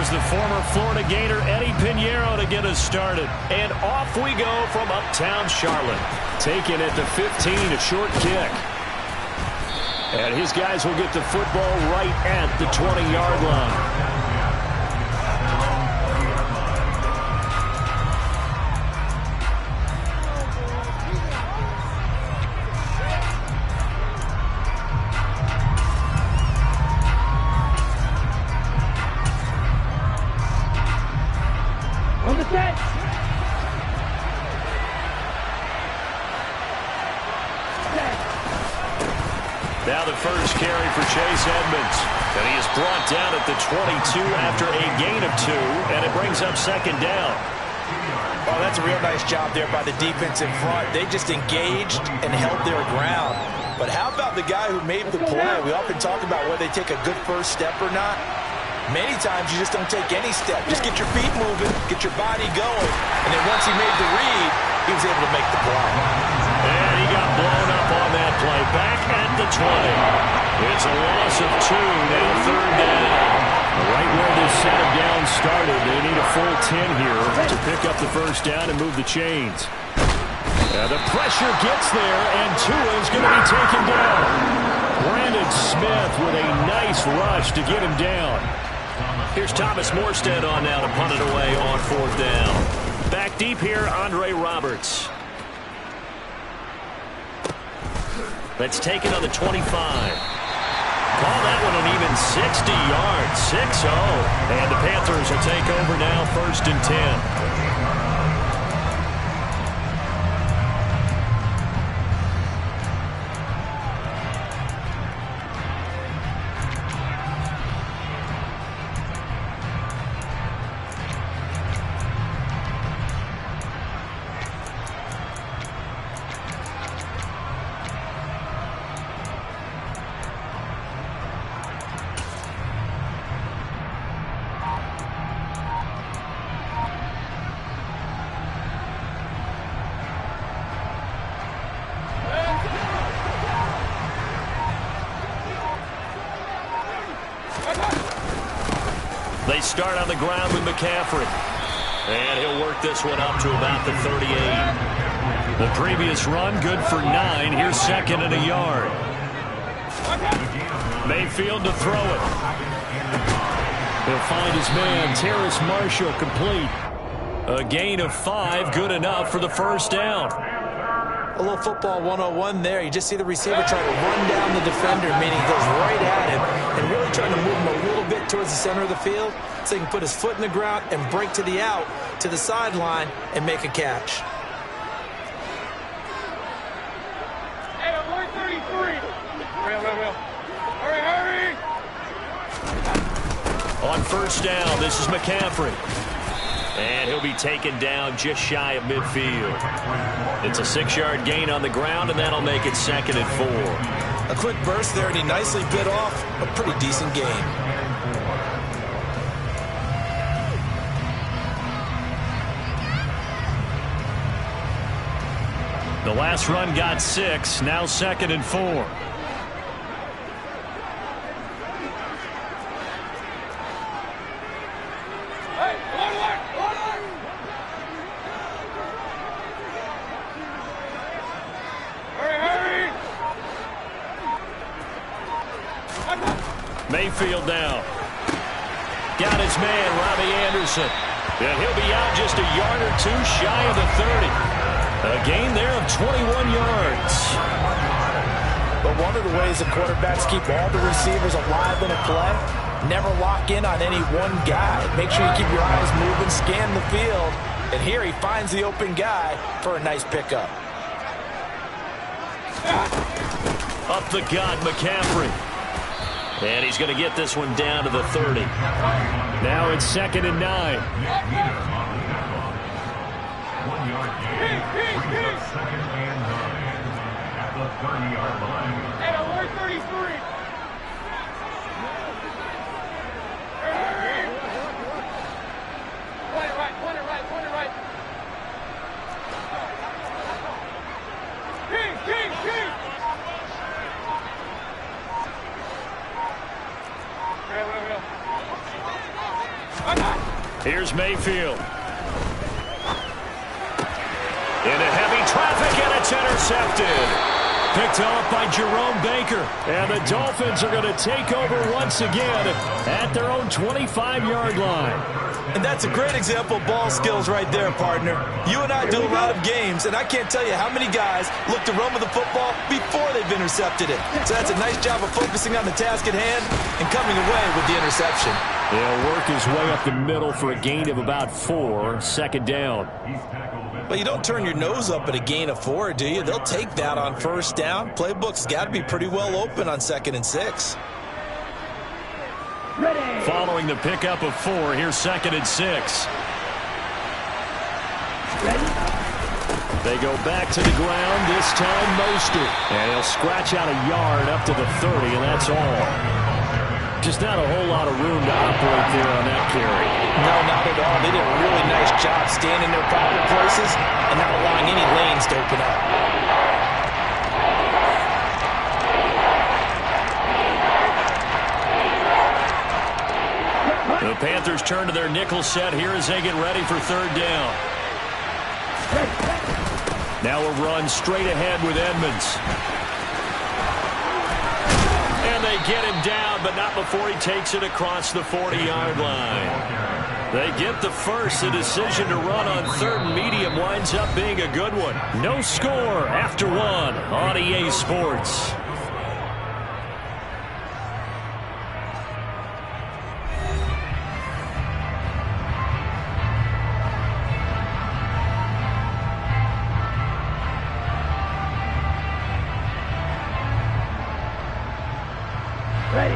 Here's the former Florida Gator Eddie Pinheiro to get us started. And off we go from uptown Charlotte. Taken at the 15, a short kick. And his guys will get the football right at the 20-yard line. Now the first carry for Chase Edmonds. And he is brought down at the 22 after a gain of 2, and it brings up second down. Oh, that's a real nice job there by the defense in front. They just engaged and held their ground. But how about the guy who made the play? We often talk about whether they take a good first step or not. Many times you just don't take any step. Just get your feet moving, get your body going, and then once he made the read, he was able to make the play. And he got blown up on that play. Back at the 20. It's a loss of 2, now third down. Right where this set of downs started, they need a full 10 here to pick up the first down and move the chains. The pressure gets there, and Tua is going to be taken down. Brandon Smith with a nice rush to get him down. Here's Thomas Morstead on now to punt it away on fourth down. Back deep here, Andre Roberts. That's taken on the 25. Call that one an even 60 yards, 6-0. And the Panthers will take over now, 1st and 10. They start on the ground with McCaffrey. And he'll work this one up to about the 38. The previous run, good for 9. Here's second and a yard. Mayfield to throw it. He'll find his man, Terrace Marshall, complete. A gain of 5, good enough for the first down. A little football 101 there. You just see the receiver trying to run down the defender, meaning he goes right at him and really trying to move him a little bit towards the center of the field so he can put his foot in the ground and break to the out, to the sideline, and make a catch. Hey, 133. Hurry. On first down, this is McCaffrey. And he'll be taken down just shy of midfield. It's a 6-yard gain on the ground, and that'll make it 2nd and 4. A quick burst there, and he nicely bit off a pretty decent gain. The last run got 6, now 2nd and 4. Mayfield now. Got his man, Robbie Anderson. And he'll be out just a yard or 2 shy of the 30. A gain there of 21 yards. But one of the ways the quarterbacks keep all the receivers alive in a play, never lock in on any one guy. Make sure you keep your eyes moving, scan the field. And here he finds the open guy for a nice pickup. Up the gut, McCaffrey. And he's going to get this one down to the 30. Now it's 2nd and 9. 1 yard gain. Second and 9 at the 30-yard line. Hey, 133. Point it right. King. Here's Mayfield. Into heavy traffic, and it's intercepted. Picked off by Jerome Baker. And the Dolphins are going to take over once again at their own 25-yard line. And that's a great example of ball skills right there, partner. You and I do a lot of games, and I can't tell you how many guys look to run with the football before they've intercepted it. So that's a nice job of focusing on the task at hand and coming away with the interception. He'll work his way up the middle for a gain of about 4, second down. But you don't turn your nose up at a gain of 4, do you? They'll take that on first down. Playbook's got to be pretty well open on 2nd and 6. Ready. Following the pickup of 4, here's 2nd and 6. Ready. They go back to the ground, this time Mostert. And he'll scratch out a yard up to the 30, and that's all. Just not a whole lot of room to operate there on that carry. No, not at all. They did a really nice job staying in their proper places and not allowing any lanes to open up. The Panthers turn to their nickel set here as they get ready for 3rd down. Now a run straight ahead with Edmonds. And they get him down, but not before he takes it across the 40-yard line. They get the first. The decision to run on 3rd and medium winds up being a good one. No score after 1 on EA Sports. Ready.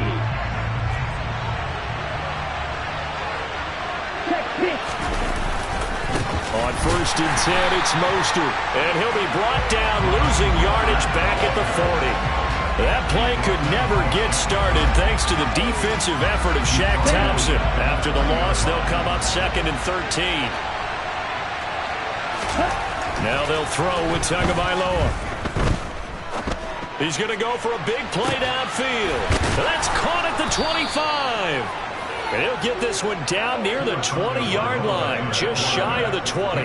On 1st and 10, it's Mostert. And he'll be brought down, losing yardage back at the 40. That play could never get started thanks to the defensive effort of Shaq Thompson. After the loss, they'll come up 2nd and 13. Now they'll throw with Tagovailoa. He's going to go for a big play downfield. That's caught at the 25. And he'll get this one down near the 20-yard line, just shy of the 20.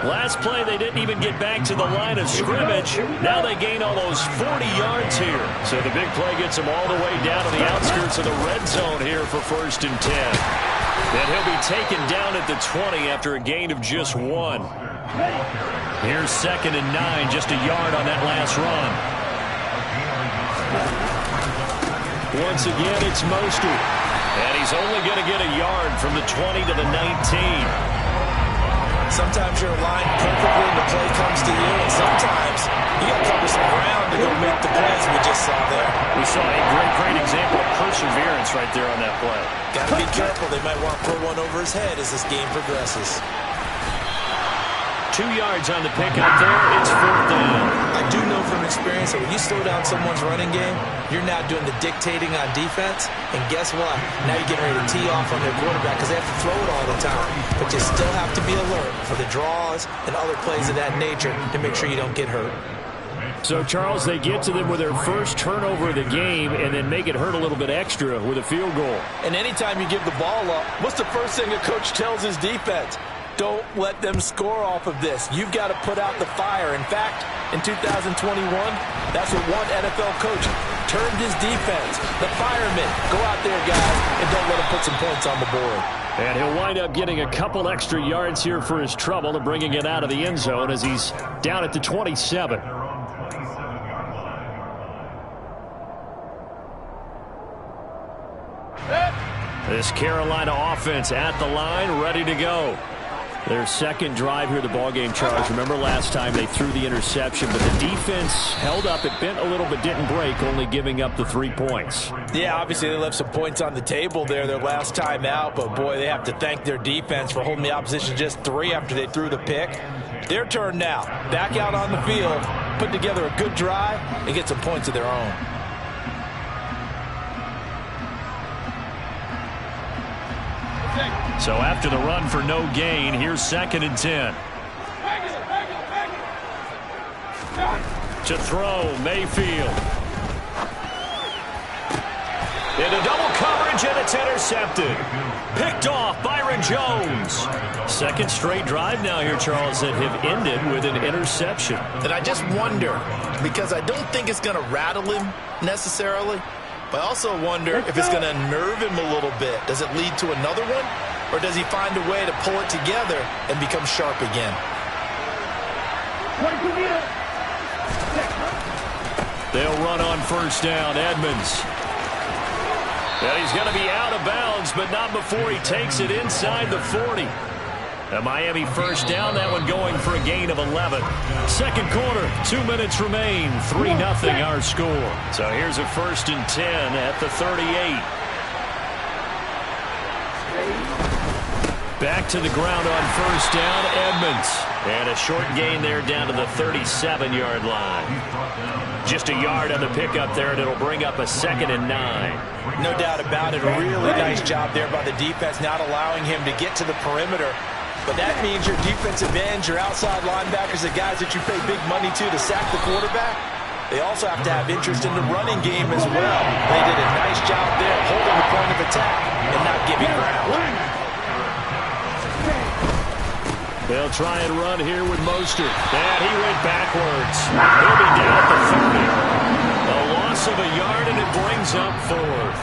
Last play, they didn't even get back to the line of scrimmage. Now they gain almost 40 yards here. So the big play gets them all the way down to the outskirts of the red zone here for 1st and 10. And he'll be taken down at the 20 after a gain of just 1. Here's 2nd and 9, just a yard on that last run. Once again, it's Mostert. And he's only going to get a yard from the 20 to the 19. Sometimes you're aligned perfectly and the play comes to you, and sometimes you got to cover some ground to go make the plays we just saw there. We saw a great example of perseverance right there on that play. Got to be careful. They might want to throw one over his head as this game progresses. 2 yards on the pickup there. It's 4th down. I do know from experience that when you slow down someone's running game, you're now doing the dictating on defense. And guess what? Now you're getting ready to tee off on their quarterback because they have to throw it all the time. But you still have to be alert for the draws and other plays of that nature to make sure you don't get hurt. So, Charles, they get to them with their first turnover of the game and then make it hurt a little bit extra with a field goal. And anytime you give the ball up, what's the first thing a coach tells his defense? Don't let them score off of this. You've got to put out the fire. In fact, in 2021, that's what one NFL coach termed his defense. The firemen. Go out there, guys, and don't let them put some points on the board. And he'll wind up getting a couple extra yards here for his trouble and bringing it out of the end zone as he's down at the 27. This Carolina offense at the line, ready to go. Their second drive here, the ballgame, Charles. Remember last time they threw the interception, but the defense held up. It bent a little but didn't break, only giving up the 3 points. Yeah, obviously they left some points on the table there their last time out, but boy, they have to thank their defense for holding the opposition just 3 after they threw the pick. Their turn now. Back out on the field, put together a good drive, and get some points of their own. So after the run for no gain, here's 2nd and 10. To throw, Mayfield. Into double coverage. coverage, and it's intercepted. Picked off Byron Jones. Second straight drive now here, Charles, that have ended with an interception. And I just wonder, because I don't think it's going to rattle him necessarily, but I also wonder if it's going to unnerve him a little bit. Does it lead to another one? Or does he find a way to pull it together and become sharp again? They'll run on first down. Edmonds. And he's going to be out of bounds, but not before he takes it inside the 40. A Miami first down, that one going for a gain of 11. Second quarter, 2 minutes remain, 3-0 our score. So here's a 1st and 10 at the 38. Back to the ground on first down, Edmonds. And a short gain there down to the 37-yard line. Just a yard on the pickup there, and it'll bring up a 2nd and 9. No doubt about it. A really nice job there by the defense, not allowing him to get to the perimeter. But that means your defensive ends, your outside linebackers, the guys that you pay big money to sack the quarterback, they also have to have interest in the running game as well. They did a nice job there holding the point of attack and not giving ground. They'll try and run here with Mostert. And he went backwards. He'll be down at the 30. A loss of a yard, and it brings up 4th.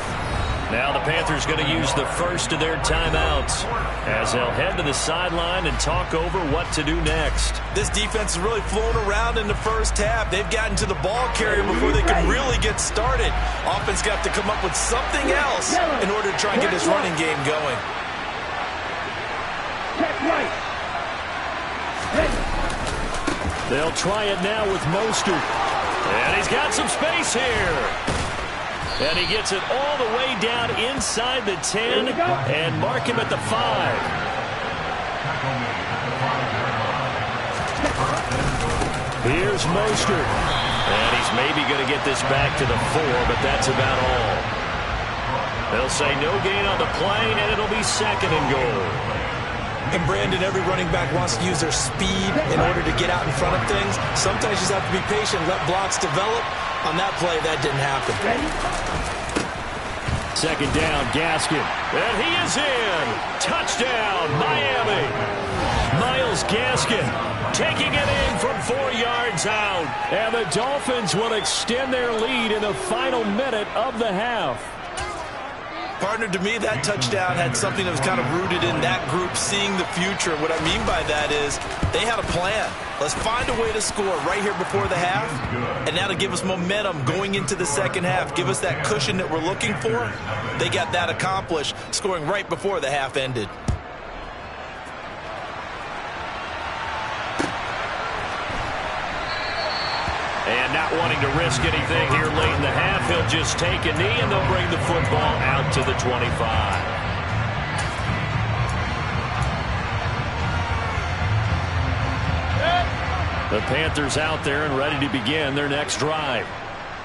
Now the Panthers going to use the first of their timeouts as they'll head to the sideline and talk over what to do next. This defense has really flown around in the first half. They've gotten to the ball carrier before they can really get started. Offense got to come up with something else in order to try and get this running game going. They'll try it now with Mostert. And he's got some space here. And he gets it all the way down inside the 10 and mark him at the 5. Here's Mostert. And he's maybe going to get this back to the 4, but that's about all. They'll say no gain on the play, and it'll be 2nd and goal. And Brandon, every running back wants to use their speed in order to get out in front of things. Sometimes you just have to be patient, let blocks develop. On that play, that didn't happen. Second down, Gaskin. And he is in. Touchdown, Miami. Myles Gaskin taking it in from 4 yards out. And the Dolphins will extend their lead in the final minute of the half. Partner, to me, that touchdown had something that was kind of rooted in that group seeing the future. What I mean by that is they had a plan. Let's find a way to score right here before the half, and that'll give us momentum going into the second half, give us that cushion that we're looking for. They got that accomplished, scoring right before the half ended. And not wanting to risk anything here late in the half, he'll just take a knee, and they'll bring the football out to the 25. The Panthers out there and ready to begin their next drive.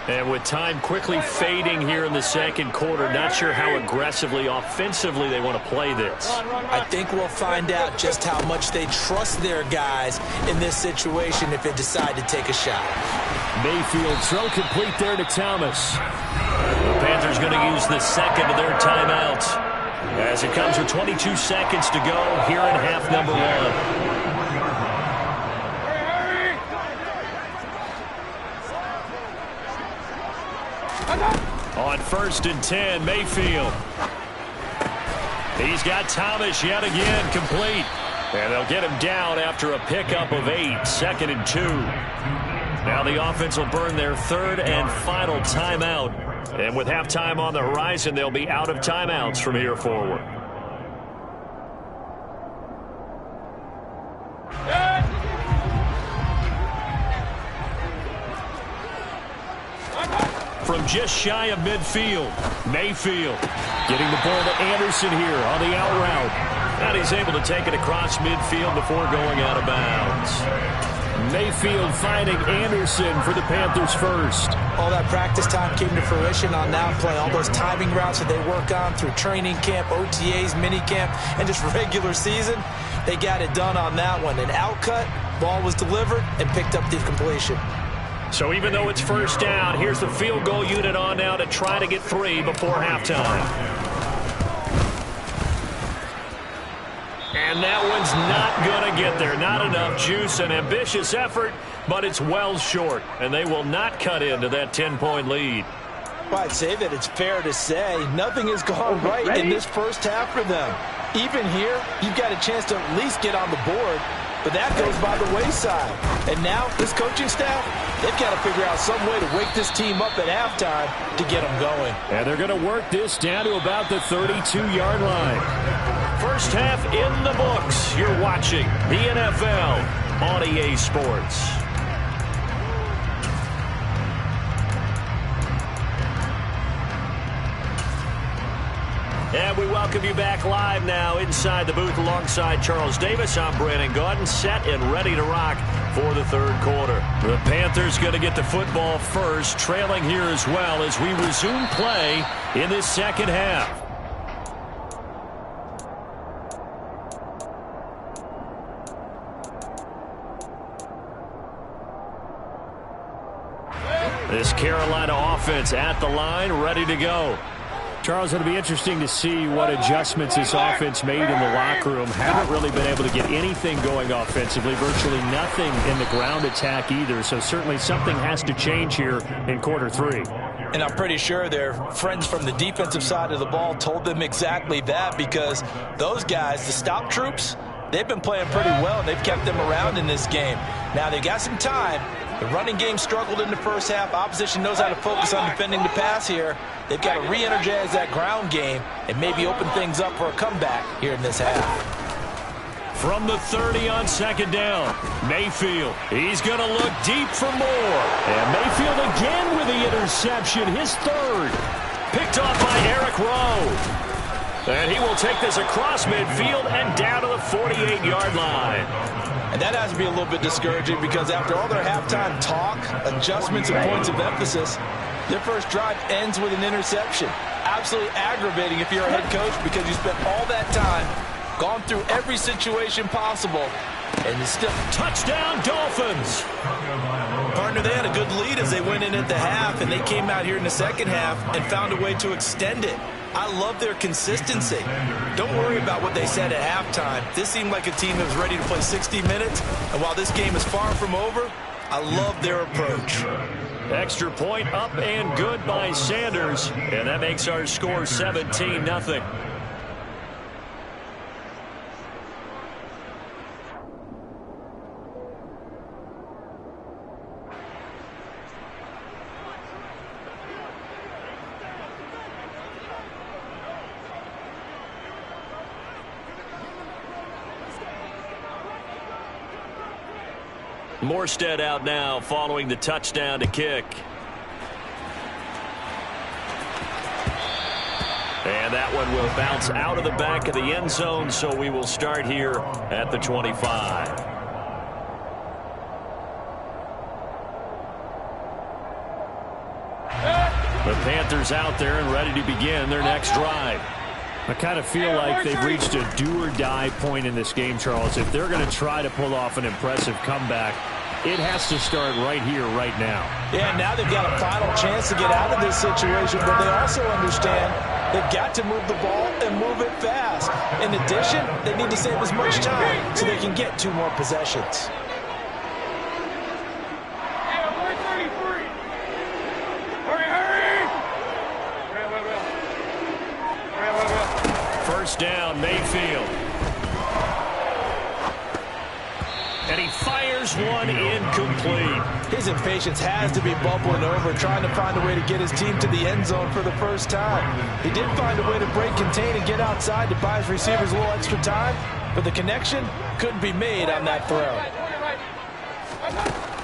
And with time quickly fading here in the second quarter, not sure how aggressively, offensively they want to play this. I think we'll find out just how much they trust their guys in this situation if they decide to take a shot. Mayfield throw complete there to Thomas. The Panthers going to use the second of their timeouts as it comes with 22 seconds to go here in half number 1. On 1st and 10, Mayfield. He's got Thomas yet again complete. And they'll get him down after a pickup of 8, 2nd and 2. Now the offense will burn their 3rd and final timeout. And with halftime on the horizon, they'll be out of timeouts from here forward. From just shy of midfield, Mayfield getting the ball to Anderson here on the out route. And he's able to take it across midfield before going out of bounds. Mayfield finding Anderson for the Panthers first. All that practice time came to fruition on that play. All those timing routes that they work on through training camp, OTAs, minicamp, and just regular season, they got it done on that one. An outcut, ball was delivered, and picked up the completion. So even though it's first down, here's the field goal unit on now to try to get 3 before halftime. And that one's not going to get there. Not enough juice. An ambitious effort, but it's well short. And they will not cut into that 10-point lead. Well, I'd say that it's fair to say nothing has gone right in this first half for them. Even here, you've got a chance to at least get on the board, but that goes by the wayside. And now, this coaching staff, they've got to figure out some way to wake this team up at halftime to get them going. And they're going to work this down to about the 32-yard line. First half in the books. You're watching the NFL on EA Sports. And we welcome you back live now inside the booth alongside Charles Davis. I'm Brandon Gaudin, set and ready to rock for the third quarter. The Panthers going to get the football first, trailing here as well as we resume play in this second half. This Carolina offense at the line, ready to go. Charles, it'll be interesting to see what adjustments this offense made in the locker room. Haven't really been able to get anything going offensively, virtually nothing in the ground attack either. So certainly something has to change here in quarter three. And I'm pretty sure their friends from the defensive side of the ball told them exactly that, because those guys, the stop troops, they've been playing pretty well, and they've kept them around in this game. Now, they've got some time. The running game struggled in the first half. Opposition knows how to focus on defending the pass here. They've got to re-energize that ground game and maybe open things up for a comeback here in this half. From the 30 on second down, Mayfield. He's going to look deep for more. And Mayfield again with the interception, his third. Picked off by Eric Rowe. And he will take this across midfield and down to the 48-yard line. And that has to be a little bit discouraging, because after all their halftime talk, adjustments, and points of emphasis, their first drive ends with an interception. Absolutely aggravating if you're a head coach, because you spent all that time, gone through every situation possible, and it's still touchdown Dolphins. Partner, they had a good lead as they went in at the half, and they came out here in the second half and found a way to extend it. I love their consistency. Don't worry about what they said at halftime. This seemed like a team that was ready to play 60 minutes, and while this game is far from over, I love their approach. Extra point up and good by Sanders, and that makes our score 17-0. Morstead out now following the touchdown to kick. And that one will bounce out of the back of the end zone, so we will start here at the 25. The Panthers out there and ready to begin their next drive. I kind of feel like they've reached a do-or-die point in this game, Charles. If they're going to try to pull off an impressive comeback, it has to start right here, right now. Yeah, now they've got a final chance to get out of this situation, but they also understand they've got to move the ball and move it fast. In addition, they need to save as much time so they can get 2 more possessions. First down, Mayfield. And he fires one incomplete. His impatience has to be bubbling over, trying to find a way to get his team to the end zone for the first time. He did find a way to break, contain, and get outside to buy his receivers a little extra time, but the connection couldn't be made on that throw.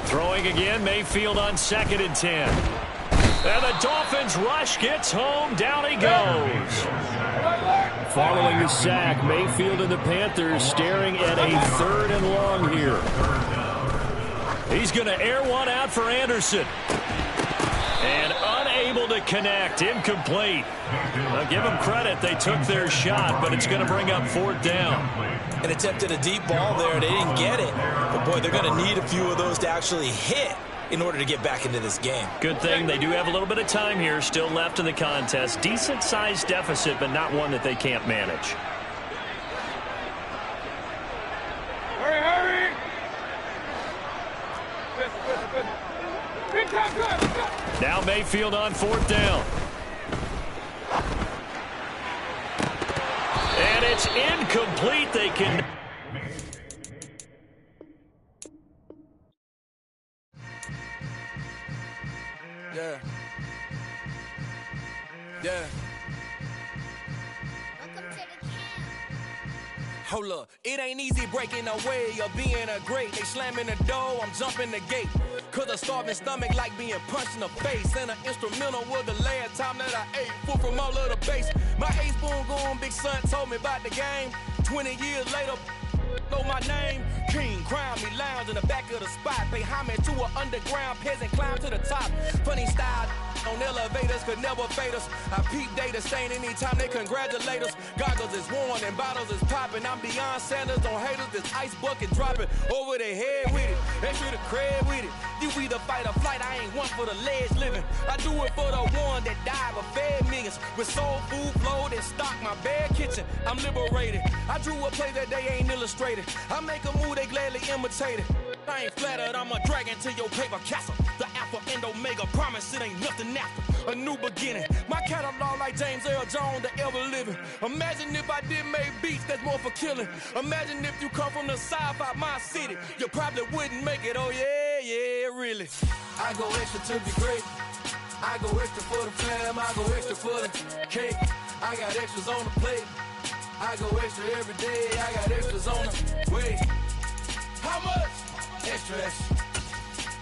Throwing again, Mayfield on 2nd and 10. And the Dolphins rush gets home. Down he goes. Following the sack, Mayfield and the Panthers staring at a 3rd and long here. He's going to air one out for Anderson. And unable to connect. Incomplete. I'll give them credit. They took their shot, but it's going to bring up 4th down. And attempted a deep ball there. They didn't get it. But, boy, they're going to need a few of those to actually hit in order to get back into this game. Good thing they do have a little bit of time here still left in the contest. Decent-sized deficit, but not one that they can't manage. Now Mayfield on 4th down. And it's incomplete. They can... Yeah. Yeah. Hold up, it ain't easy breaking away or being a great. They slamming the door, I'm jumping the gate. Cause a starving stomach like being punched in the face. And an instrumental was the last time that I ate food from all of the base. My ace spoon going, big son told me about the game. 20 years later, know my name. King, crown me, lounge in the back of the spot. Pay homage to an underground peasant, climb to the top. Funny style on elevators could never fade us. I peep data stain anytime they congratulate us. Goggles is worn and bottles is popping. I'm beyond Sanders on haters, this ice bucket dropping over their head with it. Extra the cred with it. You either fight or flight, I ain't one for the ledge living. I do it for the one that died but fed millions. With soul food flowed and stock my bad kitchen. I'm liberated. I drew a play that they ain't illustrated. I make a move they gladly imitated. I ain't flattered, I'm a dragon to your paper castle. The Alpha and Omega, promise it ain't nothing after. A new beginning. My catalog like James Earl Jones, the ever living. Imagine if I did make beats that's more for killing. Imagine if you come from the south out my city. You probably wouldn't make it, oh yeah, really. I go extra to be great. I go extra for the fam, I go extra for the cake. I got extras on the plate. I go extra every day, I got extras on the way. How much? Extra, extra.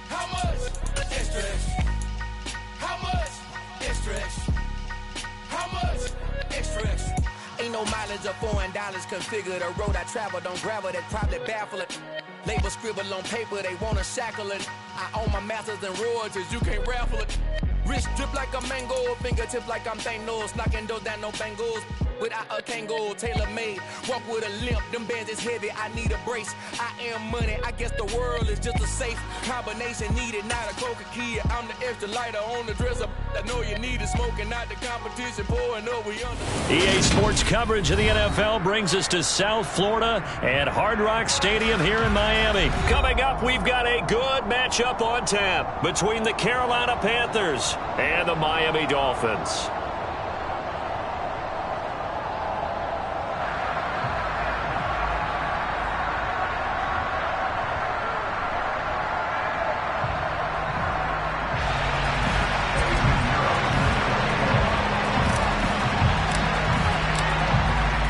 How much? Extra, extra. How much? Extra, extra. How much? Extra, extra. Ain't no mileage or $4 configure the road I travel. Don't gravel that probably baffle it. Label scribble on paper, they wanna shackle it. I own my masters and royalties, you can't raffle it. Wrist drip like a mango, fingertips like I'm Thanos. Knocking those down, no bangles. Without a Kango, tailor-made. Walk with a limp, them bands is heavy, I need a brace. I am money, I guess the world is just a safe combination needed, not a coca key. I'm the extra lighter on the dresser. I know you need it, smoking out the competition, pouring over yonder. EA Sports coverage of the NFL brings us to South Florida and Hard Rock Stadium here in Miami. Coming up, we've got a good matchup on tap between the Carolina Panthers and the Miami Dolphins.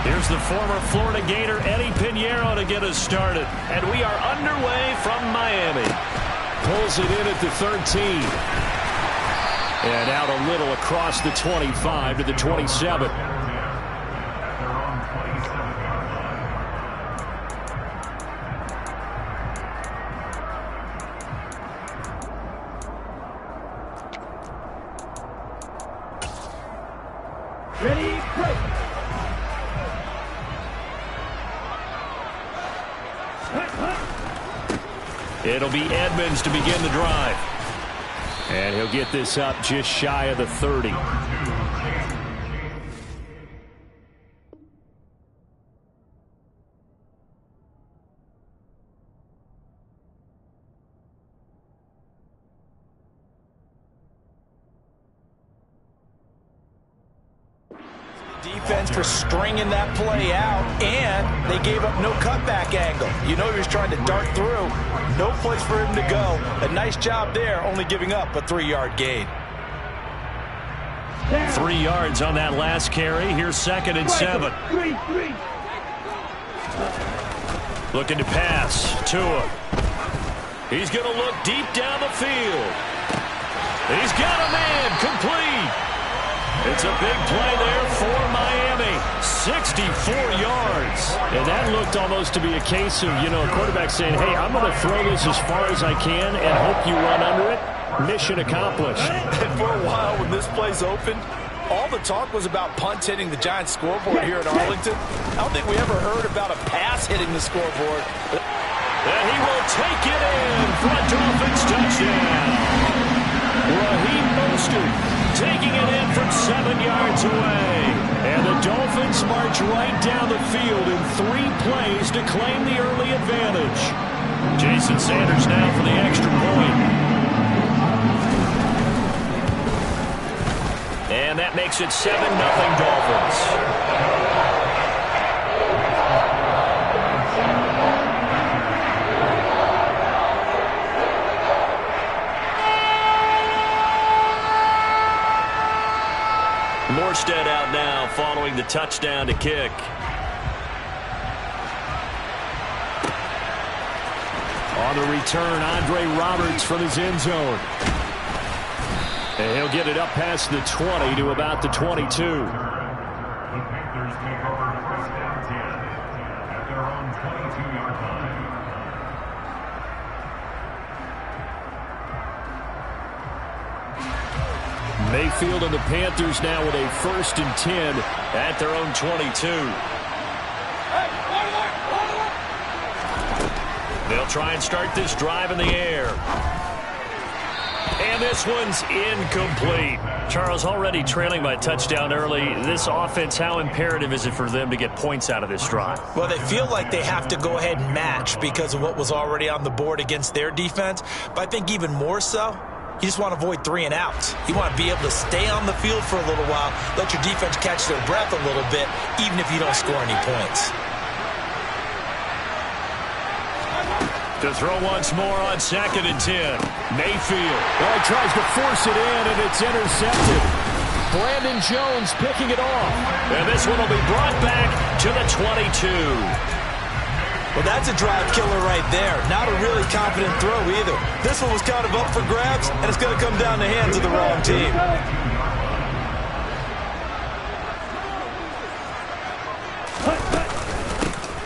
Here's the former Florida Gator Eddie Pinheiro to get us started. And we are underway from Miami. Pulls it in at the 13. And out a little across the 25 to the 27. Ready, break. It'll be Edmonds to begin the drive. And he'll get this up just shy of the 30. Defense for stringing that play out, and they gave up no cutback angle. You know he was trying to dart through. No place for him to go. A nice job there, only giving up a 3-yard gain. 3 yards on that last carry. Here's 2nd and 7. Looking to pass. Tua. He's going to look deep down the field. He's got a man. Complete. It's a big play there for Miami. 64 yards. And that looked almost to be a case of, a quarterback saying, hey, I'm going to throw this as far as I can and hope you run under it. Mission accomplished. And for a while, when this play's opened, all the talk was about punts hitting the Giants scoreboard here in Arlington. I don't think we ever heard about a pass hitting the scoreboard. And he will take it in for a Dolphins touchdown. Raheem Mostert taking it in from 7 yards away. And the Dolphins march right down the field in 3 plays to claim the early advantage. Jason Sanders now for the extra point. And that makes it 7-0 Dolphins. Morstead out now following the touchdown to kick. On the return, Andre Roberts from his end zone. And he'll get it up past the 20 to about the 22. The Panthers take over first down 10 at their own 22-yard line. Mayfield and the Panthers now with a 1st and 10 at their own 22. They'll try and start this drive in the air. And this one's incomplete. Charles, already trailing by a touchdown early. This offense, how imperative is it for them to get points out of this drive? Well, they feel like they have to go ahead and match because of what was already on the board against their defense. But I think even more so, you just want to avoid 3 and outs. You want to be able to stay on the field for a little while, let your defense catch their breath a little bit, even if you don't score any points. To throw once more on 2nd and 10. Mayfield. Well, he tries to force it in, and it's intercepted. Brandon Jones picking it off. And this one will be brought back to the 22. Well, that's a drive killer right there. Not a really confident throw either. This one was kind of up for grabs, and it's going to come down the hands of the wrong team.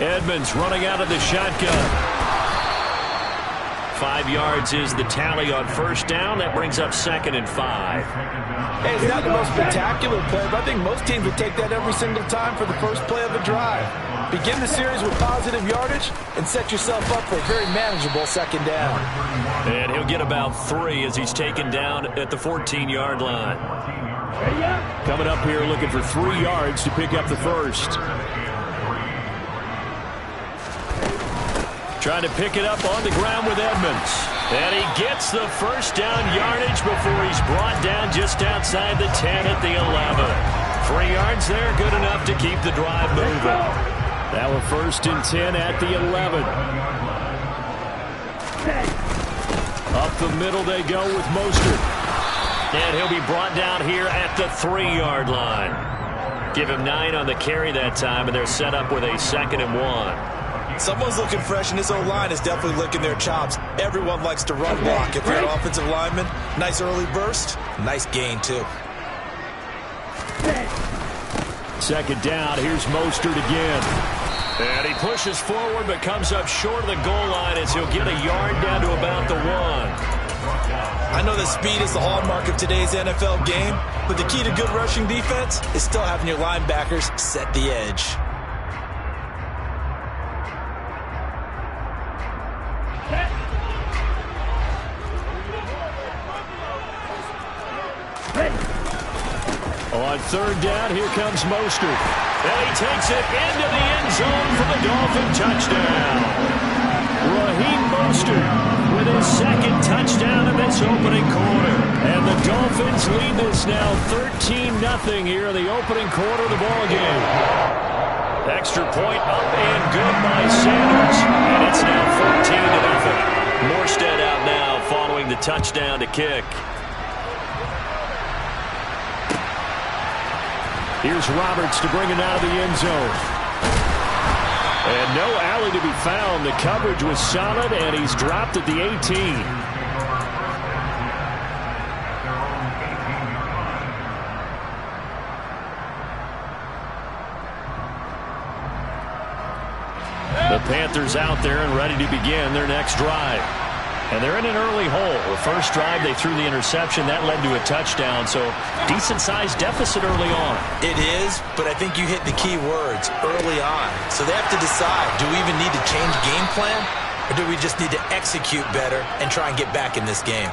Edmonds running out of the shotgun. 5 yards is the tally on 1st down. That brings up 2nd and 5. Hey, it's not the most spectacular play, but I think most teams would take that every single time for the first play of a drive. Begin the series with positive yardage and set yourself up for a very manageable 2nd down. And he'll get about 3 as he's taken down at the 14-yard line. Coming up here looking for 3 yards to pick up the 1st. Trying to pick it up on the ground with Edmonds. And he gets the 1st down yardage before he's brought down just outside the 10 at the 11. 3 yards there, good enough to keep the drive moving. Now a 1st and 10 at the 11. Up the middle they go with Mostert. And he'll be brought down here at the 3-yard line. Give him 9 on the carry that time, and they're set up with a 2nd and 1. Someone's looking fresh, and this O-line is definitely licking their chops. Everyone likes to run block. If you're an offensive lineman, nice early burst, nice gain, too. 2nd down, here's Mostert again. And he pushes forward, but comes up short of the goal line as he'll get a yard down to about the 1. I know that speed is the hallmark of today's NFL game, but the key to good rushing defense is still having your linebackers set the edge. On 3rd down, here comes Mostert. And he takes it into the end zone for the Dolphin touchdown. Raheem Mostert with his 2nd touchdown in this opening quarter. And the Dolphins lead this now 13-0 here in the opening quarter of the ballgame. Extra point up and good by Sanders. And it's now 14-0. Morstead out now following the touchdown to kick. Here's Roberts to bring it out of the end zone. And no alley to be found. The coverage was solid, and he's dropped at the 18. The Panthers out there and ready to begin their next drive. And they're in an early hole. The first drive, they threw the interception. That led to a touchdown, so decent-sized deficit early on. It is, but I think you hit the key words, early on. So they have to decide, do we even need to change game plan, or do we just need to execute better and try and get back in this game?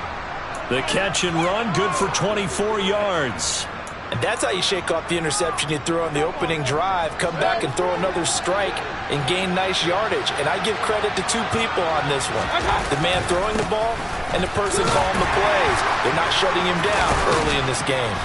The catch and run, good for 24 yards. And that's how you shake off the interception you throw on the opening drive, come back and throw another strike and gain nice yardage. And I give credit to two people on this one. The man throwing the ball and the person calling the plays. They're not shutting him down early in this game.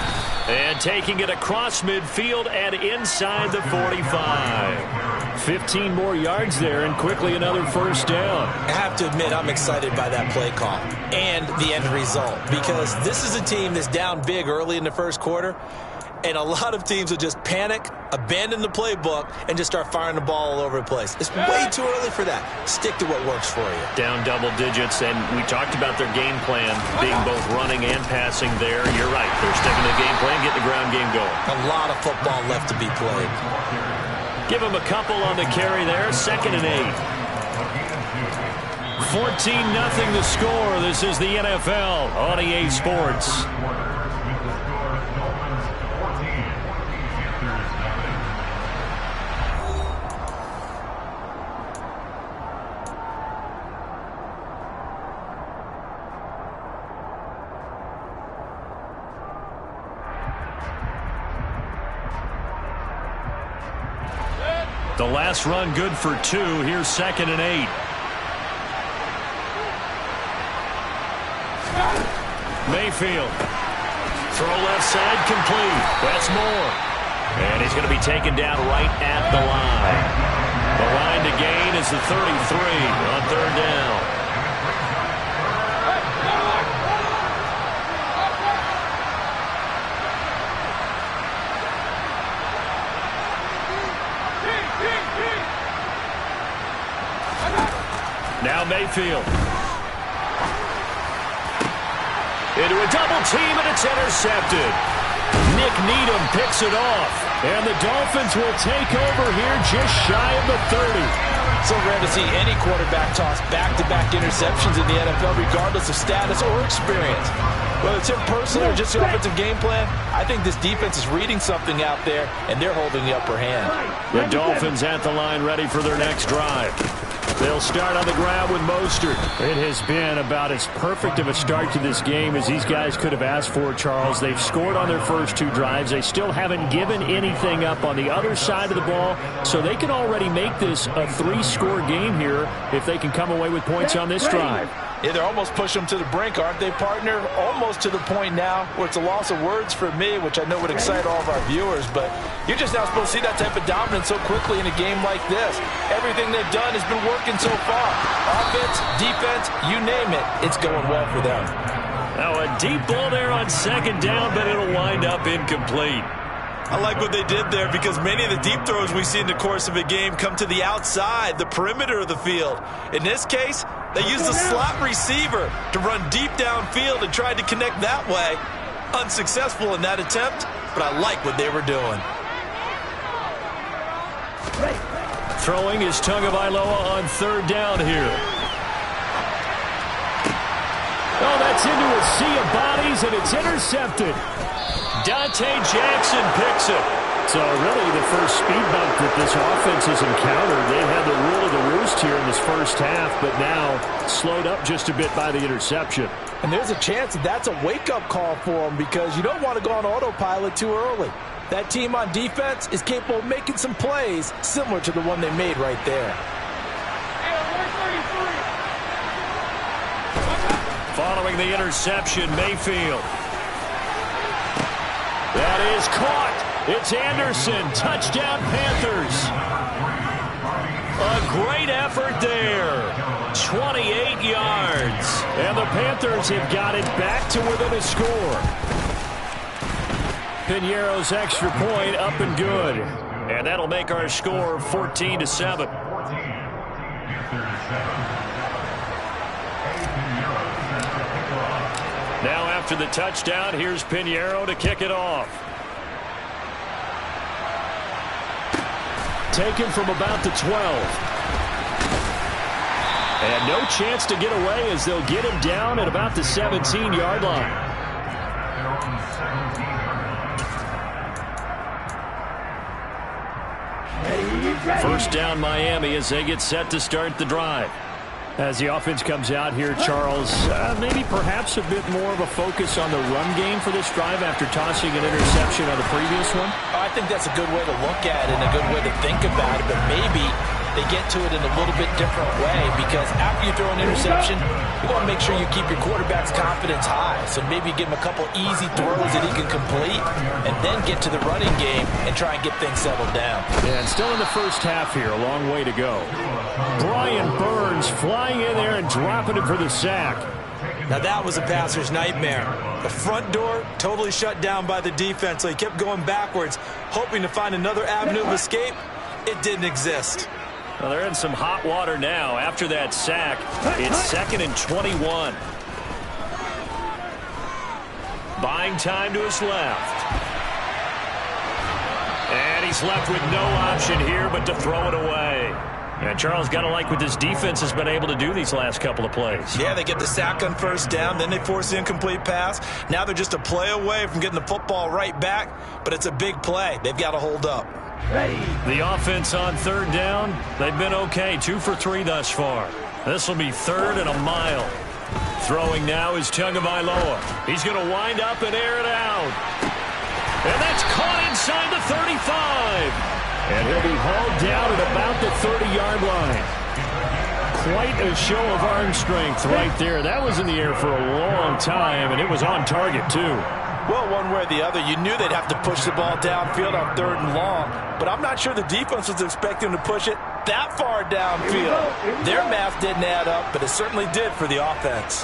And taking it across midfield and inside the 45. 15 more yards there and quickly another first down. I have to admit, I'm excited by that play call and the end result, because this is a team that's down big early in the first quarter, and a lot of teams will just panic, abandon the playbook, and just start firing the ball all over the place. It's way too early for that. Stick to what works for you. Down double digits, and we talked about their game plan being both running and passing there. You're right. They're sticking to the game plan, getting the ground game going. A lot of football left to be played. Give them a couple on the carry there. 2nd and 8. 14-0 the score. This is the NFL on EA Sports. The last run good for 2. Here's 2nd and 8. Mayfield. Throw left side complete. That's Moore. And he's going to be taken down right at the line. The line to gain is the 33 on 3rd down. Now Mayfield. Into a double team, and it's intercepted. Nick Needham picks it off. And the Dolphins will take over here just shy of the 30. So rare to see any quarterback toss back-to-back interceptions in the NFL, regardless of status or experience. Whether it's him personally or just the offensive game plan, I think this defense is reading something out there, and they're holding the upper hand. The Dolphins at the line ready for their next drive. They'll start on the ground with Mostert. It has been about as perfect of a start to this game as these guys could have asked for, Charles. They've scored on their first 2 drives. They still haven't given anything up on the other side of the ball, so they can already make this a 3-score game here if they can come away with points on this drive. Yeah, they're almost pushing them to the brink, aren't they, partner? Almost to the point now where it's a loss of words for me, which I know would excite all of our viewers, but you're just not supposed to see that type of dominance so quickly in a game like this. Everything they've done has been working so far. Offense, defense, you name it, it's going well for them. Now a deep ball there on 2nd down, but it'll wind up incomplete. I like what they did there, because many of the deep throws we see in the course of a game come to the outside, the perimeter of the field. In this case, they used the slot receiver to run deep downfield and tried to connect that way. Unsuccessful in that attempt, but I like what they were doing. Throwing is Tagovailoa on 3rd down here. Oh, that's into a sea of bodies, and it's intercepted. Dante Jackson picks it. So really the first speed bump that this offense has encountered. They had the rule of the roost here in this first half, but now slowed up just a bit by the interception. And there's a chance that that's a wake-up call for them, because you don't want to go on autopilot too early. That team on defense is capable of making some plays similar to the one they made right there. Following the interception, Mayfield. That is caught. It's Anderson. Touchdown, Panthers. A great effort there. 28 yards. And the Panthers have got it back to within a score. Piñeiro's extra point up and good. And that'll make our score 14-7. Now after the touchdown, here's Piñeiro to kick it off. Taken from about the 12. And no chance to get away as they'll get him down at about the 17-yard line. First down Miami as they get set to start the drive. As the offense comes out here, Charles, maybe perhaps a bit more of a focus on the run game for this drive after tossing an interception on the previous one? I think that's a good way to look at it and a good way to think about it, but maybe they get to it in a little bit different way, because after you throw an interception, you want to make sure you keep your quarterback's confidence high. So maybe give him a couple easy throws that he can complete and then get to the running game and try and get things settled down. Yeah, and still in the first half here, a long way to go. Brian Burns flying in there and dropping it for the sack. Now that was a passer's nightmare. The front door totally shut down by the defense, so he kept going backwards, hoping to find another avenue of escape. It didn't exist. Well, they're in some hot water now after that sack. It's 2nd and 21. Buying time to his left. And he's left with no option here but to throw it away. And Charles, got to like what this defense has been able to do these last couple of plays. Yeah, they get the sack on first down, then they force the incomplete pass. Now they're just a play away from getting the football right back, but it's a big play. They've got to hold up. The offense on 3rd down, they've been okay, 2 for 3 thus far. This will be 3rd and a mile. Throwing now is Tagovailoa. He's going to wind up and air it out. And that's caught inside the 35. And he'll be hauled down at about the 30-yard line. Quite a show of arm strength right there. That was in the air for a long time, and it was on target, too. Well, one way or the other, you knew they'd have to push the ball downfield on 3rd and long, but I'm not sure the defense was expecting to push it that far downfield. Their math didn't add up, but it certainly did for the offense.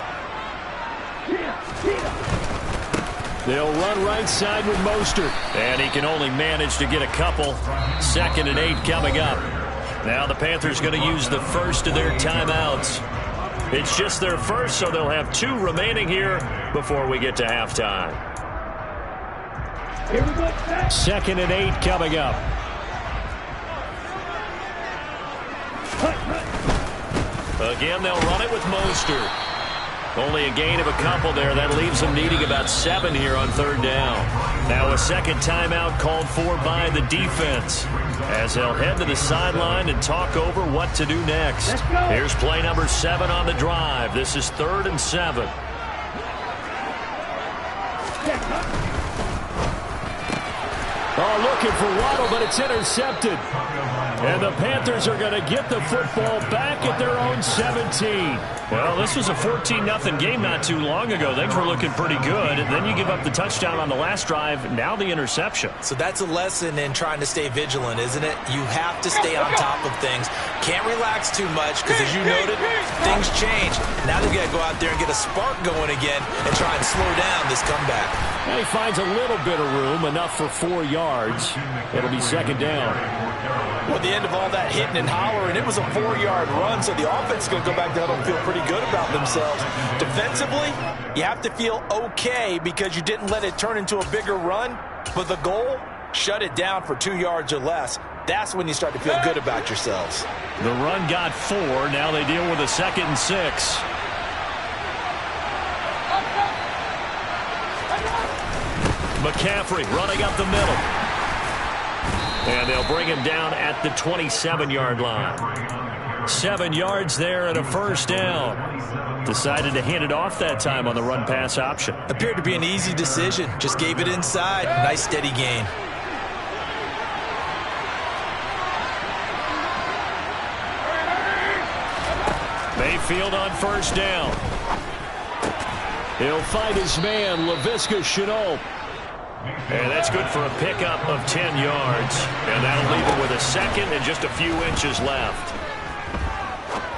They'll run right side with Mostert, and he can only manage to get a couple. 2nd and 8 coming up. Now the Panthers going to use the first of their timeouts. It's just their first, so they'll have 2 remaining here before we get to halftime. 2nd and 8 coming up. Again, they'll run it with Mostert. Only a gain of a couple there. That leaves them needing about 7 here on 3rd down. Now a second timeout called for by the defense, as they'll head to the sideline and talk over what to do next. Here's play number 7 on the drive. This is 3rd and 7. Oh, looking for Waddle, but it's intercepted. And the Panthers are going to get the football back at their own 17. Well, this was a 14-0 game not too long ago. Things were looking pretty good. And then you give up the touchdown on the last drive. Now the interception. So that's a lesson in trying to stay vigilant, isn't it? You have to stay on top of things. Can't relax too much because, as you noted, things change. Now they've got to go out there and get a spark going again and try and slow down this comeback. And he finds a little bit of room, enough for 4 yards. It'll be 2nd down. Well, at the end of all that hitting and hollering, it was a 4-yard run, so the offense is going to go back down and feel pretty good about themselves. Defensively, you have to feel okay because you didn't let it turn into a bigger run, but the goal, shut it down for 2 yards or less. That's when you start to feel good about yourselves. The run got 4. Now they deal with a 2nd and 6. McCaffrey running up the middle. And they'll bring him down at the 27-yard line. 7 yards there and a first down. Decided to hand it off that time on the run-pass option. Appeared to be an easy decision. Just gave it inside. Nice steady gain. Mayfield on first down. He'll find his man, Laviska Shenault. And that's good for a pickup of 10 yards. And that'll leave him with a 2nd and just a few inches left.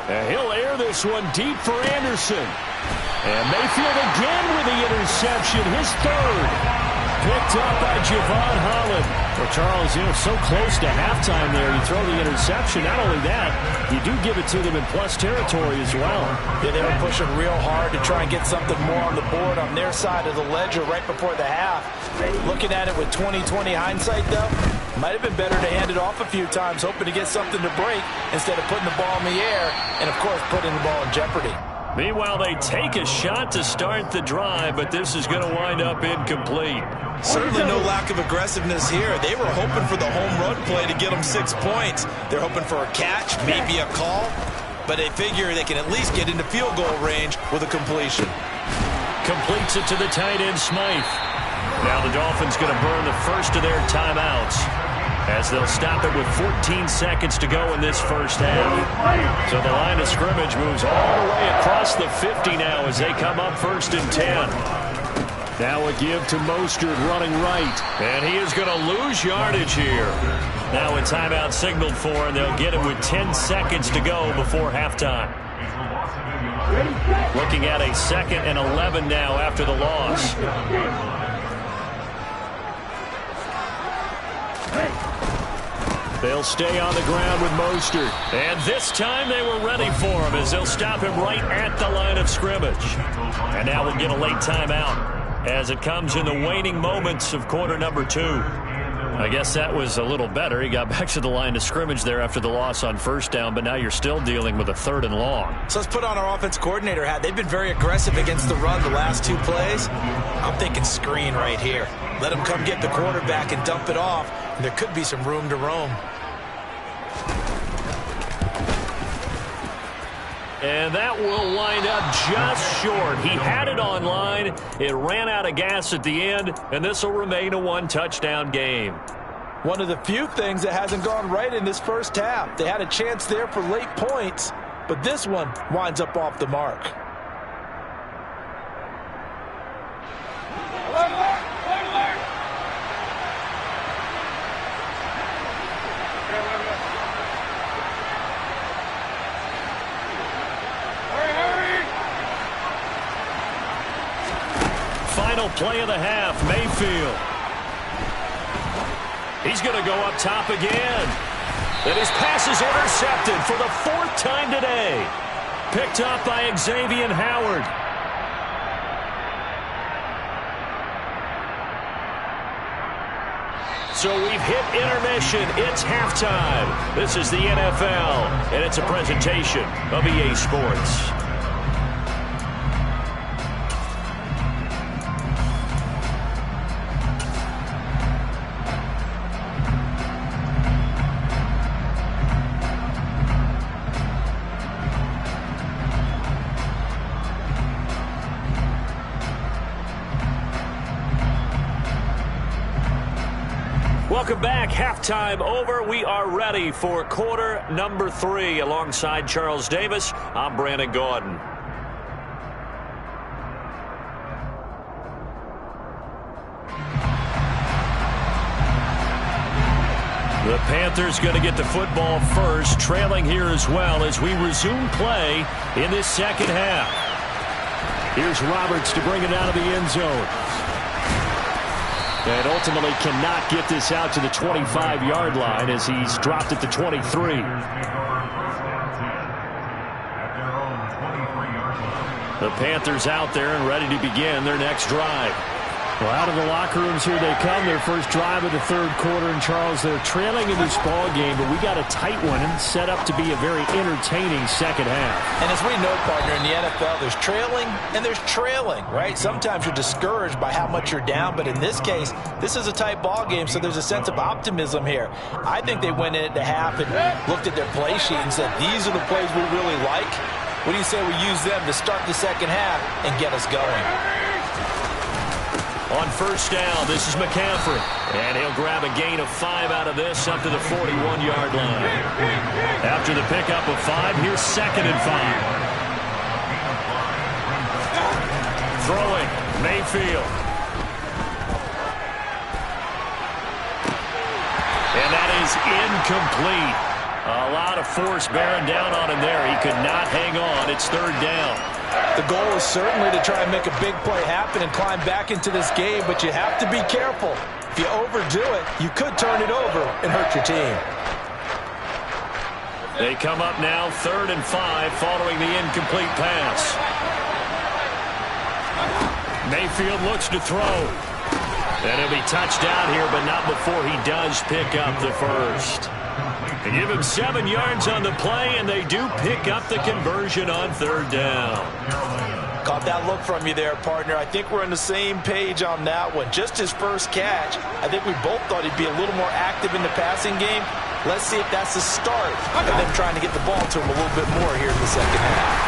And he'll air this one deep for Anderson. And Mayfield again with the interception, his 3rd. Picked up by Javon Holland. Well, Charles, so close to halftime there. You throw the interception. Not only that, you do give it to them in plus territory as well. Yeah, they were pushing real hard to try and get something more on the board on their side of the ledger right before the half. Looking at it with 20/20 hindsight, though, might have been better to hand it off a few times, hoping to get something to break instead of putting the ball in the air and, of course, putting the ball in jeopardy. Meanwhile, they take a shot to start the drive, but this is going to wind up incomplete. Certainly no lack of aggressiveness here. They were hoping for the home run play to get them 6 points. They're hoping for a catch, maybe a call. but they figure they can at least get into field goal range with a completion. Completes it to the tight end, Smythe. Now the Dolphins going to burn the first of their timeouts as they'll stop it with 14 seconds to go in this first half. So the line of scrimmage moves all the way across the 50 now as they come up 1st and 10. Now a give to Mostert running right. And he is going to lose yardage here. Now a timeout signaled for, and they'll get it with 10 seconds to go before halftime. Looking at a 2nd and 11 now after the loss. They'll stay on the ground with Mostert. And this time they were ready for him as they'll stop him right at the line of scrimmage. And now we'll get a late timeout as it comes in the waning moments of quarter number 2. I guess that was a little better. He got back to the line of scrimmage there after the loss on 1st down, but now you're still dealing with a 3rd and long. So let's put on our offense coordinator hat. They've been very aggressive against the run the last 2 plays. I'm thinking screen right here. Let them come get the quarterback and dump it off, and there could be some room to roam. And that will wind up just short. He had it on line. It ran out of gas at the end, and this will remain a 1-touchdown game. One of the few things that hasn't gone right in this first half. They had a chance there for late points, but this one winds up off the mark. Final play of the half, Mayfield. He's going to go up top again. And his pass is intercepted for the 4th time today. Picked up by Xavier Howard. So we've hit intermission. It's halftime. This is the NFL, and it's a presentation of EA Sports. Welcome back. Halftime over. We are ready for quarter number 3. Alongside Charles Davis, I'm Brandon Gordon. The Panthers going to get the football first, trailing here as well as we resume play in this second half. Here's Roberts to bring it out of the end zone. And ultimately cannot get this out to the 25-yard line as he's dropped at the 23. The Panthers out there and ready to begin their next drive. Well, out of the locker rooms here they come. Their first drive of the 3rd quarter. And Charles, they're trailing in this ball game, but we got a tight one and set up to be a very entertaining second half. And as we know, partner, in the NFL, there's trailing and there's trailing, right? Sometimes you're discouraged by how much you're down, but in this case, this is a tight ball game, so there's a sense of optimism here. I think they went in at the half and looked at their play sheet and said, these are the plays we really like. What do you say we use them to start the second half and get us going? On 1st down, this is McCaffrey. And he'll grab a gain of 5 out of this up to the 41-yard line. After the pickup of 5, here's 2nd and 5. Throwing, Mayfield. And that is incomplete. A lot of force bearing down on him there. He could not hang on. It's 3rd down. The goal is certainly to try and make a big play happen and climb back into this game, but you have to be careful. If you overdo it, you could turn it over and hurt your team. They come up now 3rd and 5 following the incomplete pass. Mayfield looks to throw. And he'll be touched down here, but not before he does pick up the first. They give him 7 yards on the play, and they do pick up the conversion on 3rd down. Caught that look from you there, partner. I think we're on the same page on that one. Just his first catch, I think we both thought he'd be a little more active in the passing game. Let's see if that's the start of them trying to get the ball to him a little bit more here in the second half.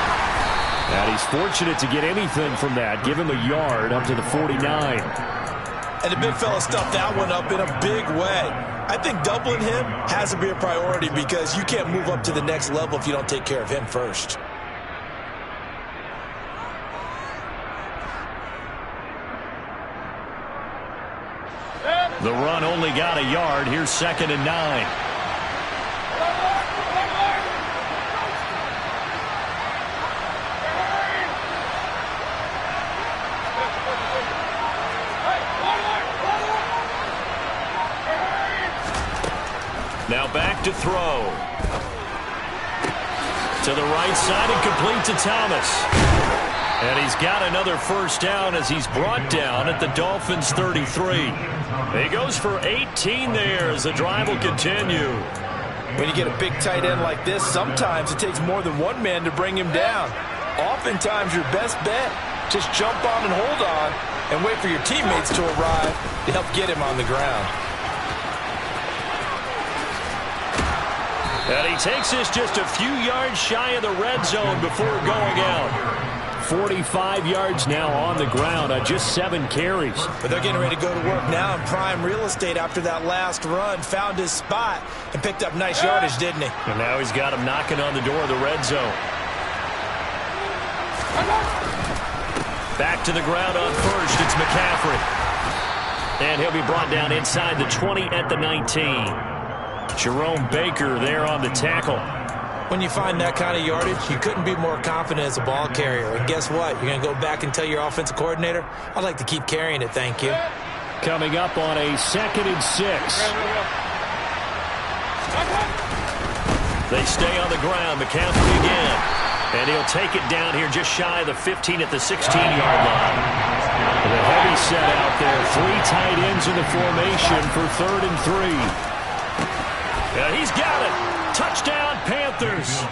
And he's fortunate to get anything from that. Give him a yard up to the 49. And the big fella stuffed that one up in a big way. I think doubling him has to be a priority because you can't move up to the next level if you don't take care of him first. The run only got a yard. Here's 2nd and 9. Now back to throw. To the right side and complete to Thomas. And he's got another first down as he's brought down at the Dolphins' 33. He goes for 18 there as the drive will continue. When you get a big tight end like this, sometimes it takes more than one man to bring him down. Oftentimes, your best bet, just jump on and hold on and wait for your teammates to arrive to help get him on the ground. And he takes this just a few yards shy of the red zone before going out. 45 yards now on the ground on just 7 carries. But they're getting ready to go to work now in prime real estate after that last run. Found his spot and picked up nice yardage, didn't he? And now he's got him knocking on the door of the red zone. Back to the ground on first. It's McCaffrey. And he'll be brought down inside the 20 at the 19. Jerome Baker there on the tackle. When you find that kind of yardage, you couldn't be more confident as a ball carrier. And guess what? You're going to go back and tell your offensive coordinator, I'd like to keep carrying it, thank you. Coming up on a 2nd and 6. They stay on the ground. McCaffrey again. And he'll take it down here just shy of the 15 at the 16-yard line. The heavy set out there. 3 tight ends in the formation for 3rd and 3. Yeah, he's got it. Touchdown, Panthers.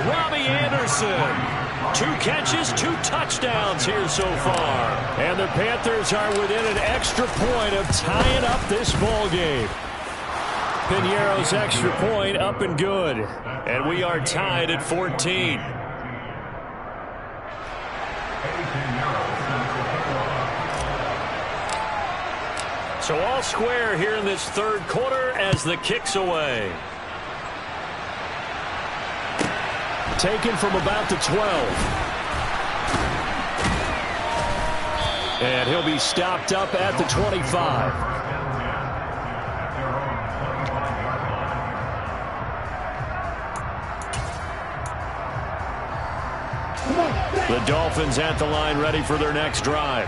Robbie Anderson. 2 catches, 2 touchdowns here so far. And the Panthers are within an extra point of tying up this ball game. Piñeiro's extra point up and good. And we are tied at 14. So all square here in this 3rd quarter as the kick's away. Taken from about the 12. And he'll be stopped up at the 25. The Dolphins at the line ready for their next drive.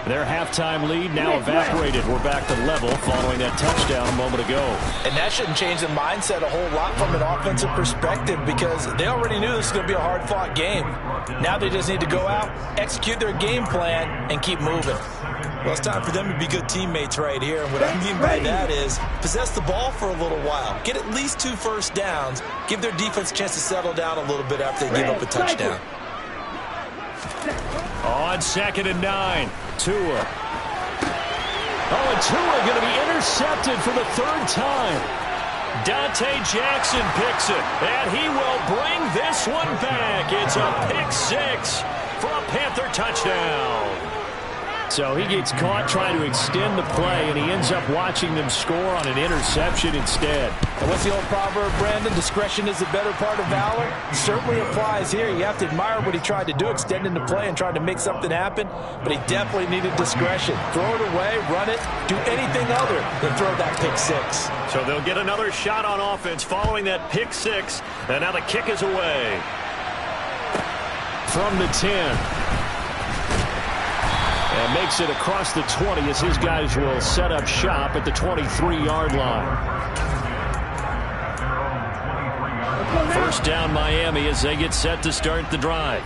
Their halftime lead now evaporated. We're back to level following that touchdown a moment ago. And that shouldn't change the mindset a whole lot from an offensive perspective because they already knew this was going to be a hard-fought game. Now they just need to go out, execute their game plan, and keep moving. Well, it's time for them to be good teammates right here. And what I mean by that is possess the ball for a little while. Get at least 2 first downs. Give their defense a chance to settle down a little bit after they give up a touchdown. On 2nd and 9. Tua. Oh, and Tua going to be intercepted for the 3rd time. Dante Jackson picks it, and he will bring this one back. It's a pick 6 for a Panther touchdown. So he gets caught trying to extend the play, and he ends up watching them score on an interception instead. And what's the old proverb, Brandon? Discretion is the better part of valor. It certainly applies here. You have to admire what he tried to do, extending the play and trying to make something happen. But he definitely needed discretion. Throw it away, run it, do anything other than throw that pick 6. So they'll get another shot on offense following that pick 6. And now the kick is away. From the 10. And makes it across the 20 as his guys will set up shop at the 23-yard line. First down Miami as they get set to start the drive.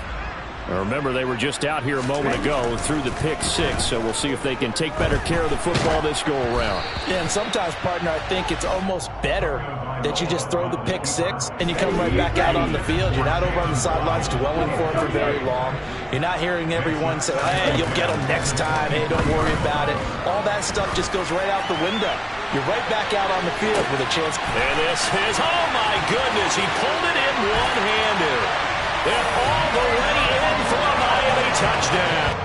Now remember, they were just out here a moment ago through the pick six, so we'll see if they can take better care of the football this go-around. Yeah, and sometimes, partner, I think it's almost better that you just throw the pick six and you come right back out on the field. You're not over on the sidelines dwelling for it for very long. You're not hearing everyone say, hey, you'll get them next time. Hey, don't worry about it. All that stuff just goes right out the window. You're right back out on the field with a chance. And this is, oh my goodness, he pulled it in one-handed. And all the way in for a Miami touchdown.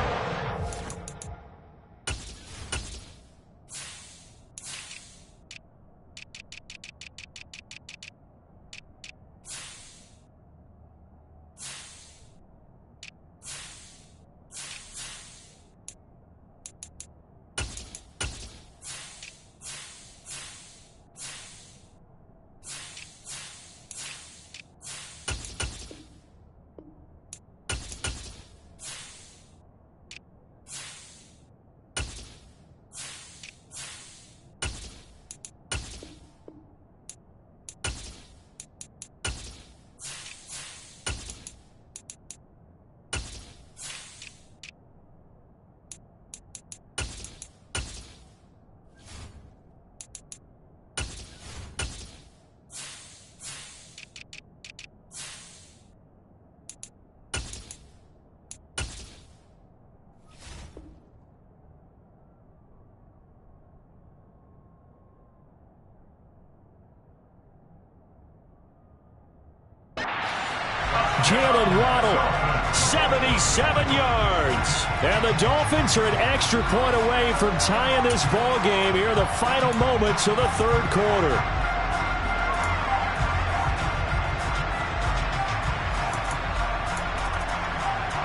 Jalen Waddle, 77 yards. And the Dolphins are an extra point away from tying this ball game here in the final moments of the third quarter.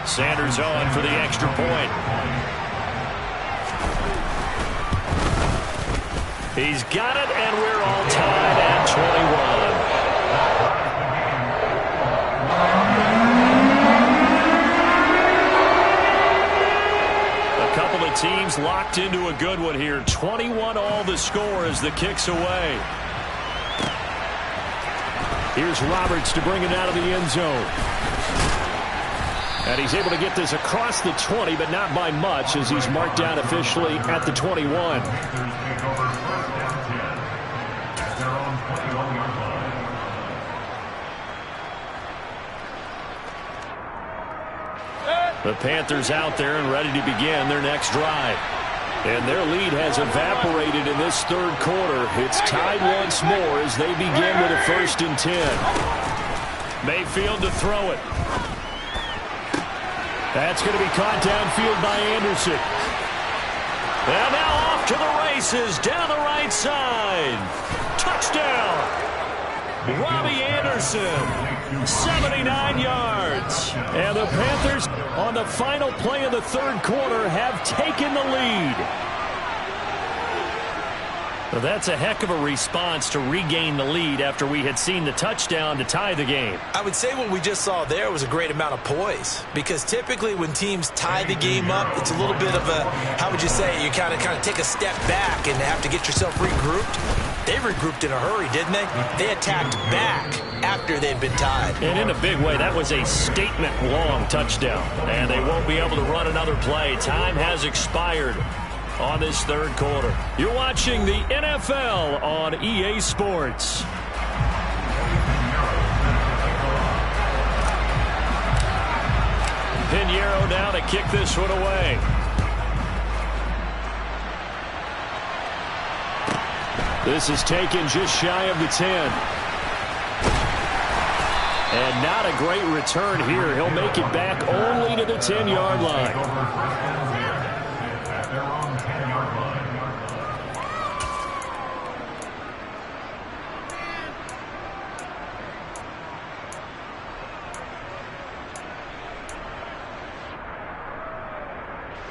Sanders on for the extra point. He's got it, and we're all tied at 21. Couple of teams locked into a good one here. 21 all the score as the kick's away. Here's Roberts to bring it out of the end zone. And he's able to get this across the 20, but not by much, as he's marked down officially at the 21. The Panthers out there and ready to begin their next drive. And their lead has evaporated in this third quarter. It's tied once more as they begin with a 1st and 10. Mayfield to throw it. That's going to be caught downfield by Anderson. And now off to the races down the right side. Touchdown! Robbie Anderson, 79 yards. And the Panthers, on the final play of the third quarter, have taken the lead. Well, that's a heck of a response to regain the lead after we had seen the touchdown to tie the game. I would say what we just saw there was a great amount of poise, because typically when teams tie the game up, it's a little bit of a, how would you say, you kind of take a step back and have to get yourself regrouped. They regrouped in a hurry, didn't they? They attacked back after they'd been tied. And in a big way, that was a statement-long touchdown. And they won't be able to run another play. Time has expired on this third quarter. You're watching the NFL on EA Sports. Pinheiro now to kick this one away. This is taken just shy of the 10. And not a great return here. He'll make it back only to the 10-yard line.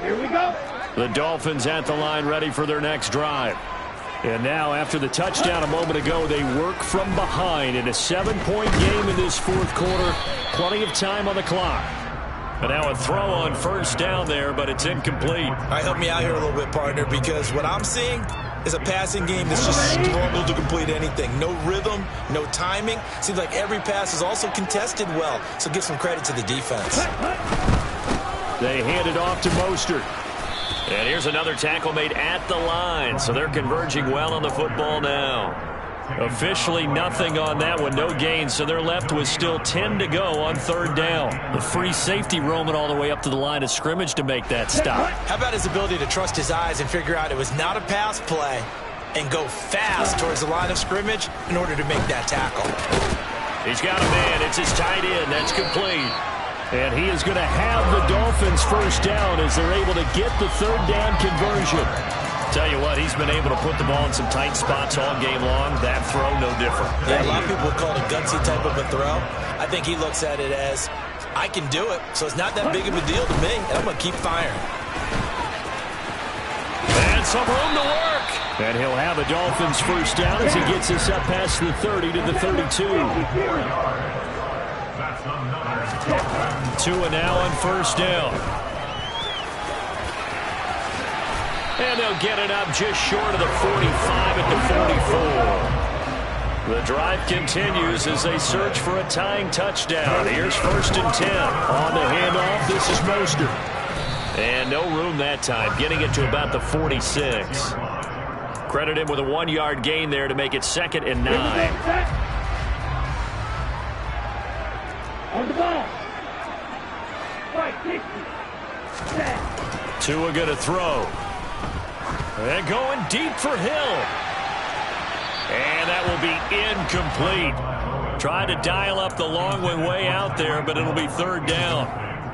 Here we go. The Dolphins at the line ready for their next drive. And now, after the touchdown a moment ago, they work from behind in a 7-point game in this fourth quarter. Plenty of time on the clock. And now a throw on first down there, but it's incomplete. All right, help me out here a little bit, partner, because what I'm seeing, is a passing game that's just struggled to complete anything. No rhythm, no timing. Seems like every pass is also contested well, so give some credit to the defense. They hand it off to Mostert. And here's another tackle made at the line, so they're converging well on the football now. Officially nothing on that one, no gain, so they're left with still 10 to go on third down. The free safety roaming all the way up to the line of scrimmage to make that stop. How about his ability to trust his eyes and figure out it was not a pass play and go fast towards the line of scrimmage in order to make that tackle? He's got a man. It's his tight end. That's complete. And he is going to have the Dolphins first down as they're able to get the third down conversion. Tell you what, he's been able to put the ball in some tight spots all game long. That throw, no different. Yeah, a lot of people would call it a gutsy type of a throw. I think he looks at it as, I can do it, so it's not that big of a deal to me, and I'm going to keep firing. And some room to work. And he'll have a Dolphins first down as he gets us up past the 30 to the 32. Tua now on first down. And they'll get it up just short of the 45 at the 44. The drive continues as they search for a tying touchdown. Here's first and 10. On the handoff, this is Mostert. And no room that time, getting it to about the 46. Credit him with a 1-yard gain there to make it 2nd and 9. On the ball. Tua going to throw. And going deep for Hill. And that will be incomplete. Trying to dial up the long way out there, but it'll be third down.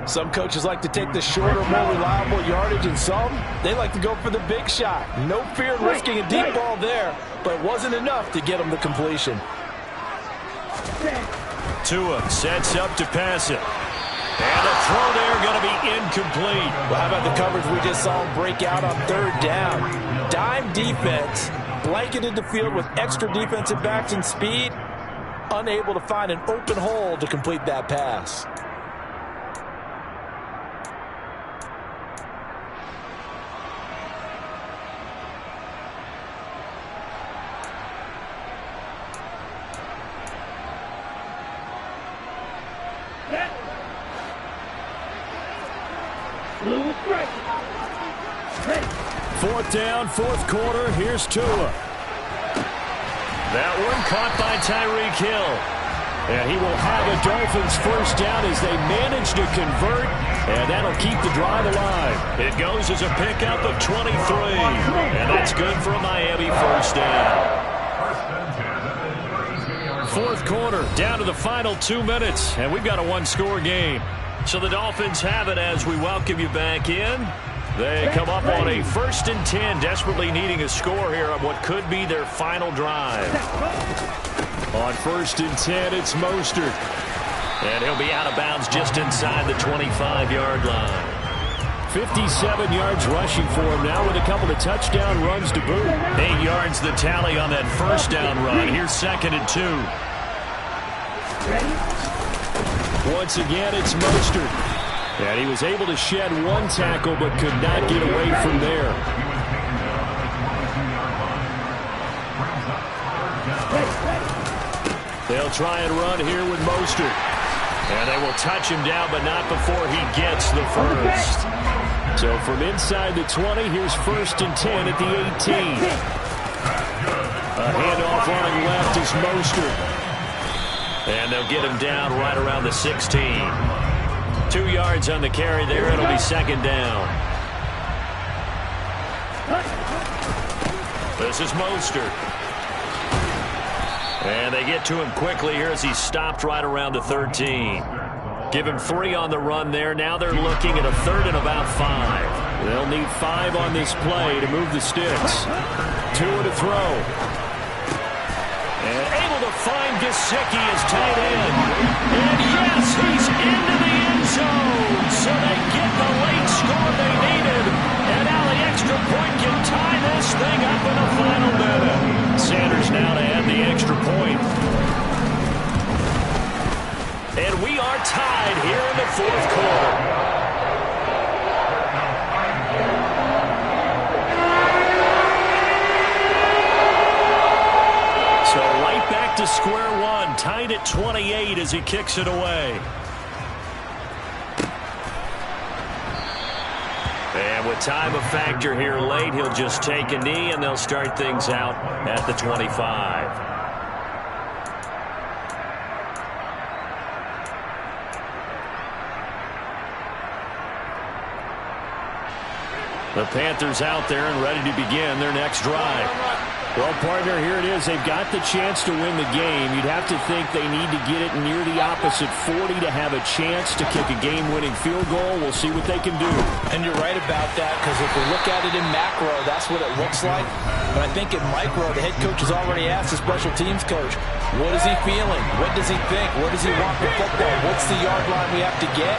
Some coaches like to take the shorter, more reliable yardage, and some, they like to go for the big shot. No fear in risking a deep ball there, but it wasn't enough to get them the completion. Tua sets up to pass it. And the throw there going to be incomplete. Well, how about the coverage we just saw him break out on third down? Dime defense, blanketed the field with extra defensive backs and speed, unable to find an open hole to complete that pass. Fourth down, fourth quarter. Here's Tua. That one caught by Tyreek Hill. And he will have a Dolphins first down as they manage to convert. And that'll keep the drive alive. It goes as a pickup of 23. And that's good for a Miami first down. Fourth quarter, down to the final 2 minutes. And we've got a one-score game. So the Dolphins have it as we welcome you back in. They come up on a 1st and 10, desperately needing a score here on what could be their final drive. On 1st and 10, it's Mostert. And he'll be out of bounds just inside the 25-yard line. 57 yards rushing for him now with a couple of touchdown runs to boot. 8 yards the tally on that first down run. Here's 2nd and 2. Once again, it's Mostert. And he was able to shed one tackle but could not get away from there. They'll try and run here with Mostert. And they will touch him down, but not before he gets the first. So from inside the 20, here's 1st and 10 at the 18. A handoff running left is Mostert. And they'll get him down right around the 16. 2 yards on the carry there. It'll be 2nd down. This is Mostert. And they get to him quickly here as he's stopped right around the 13. Give him 3 on the run there. Now they're looking at a 3rd and about 5. They'll need 5 on this play to move the sticks. Tua to throw. And able to find Gesicki as tight end. And yes, he's into the end zone. So they get the late score they needed. And now the extra point can tie this thing up in the final minute. Sanders now to add the extra point. And we are tied here in the fourth quarter. back to square one, tied at 28 as he kicks it away. And with time a factor here late, he'll just take a knee, and they'll start things out at the 25. The Panthers out there and ready to begin their next drive. Well, partner, here it is. They've got the chance to win the game. You'd have to think they need to get it near the opposite 40 to have a chance to kick a game-winning field goal. We'll see what they can do. And you're right about that, because if we look at it in macro, that's what it looks like. But I think in micro, the head coach has already asked the special teams coach, what is he feeling? What does he think? What does he want for football? What's the yard line we have to get?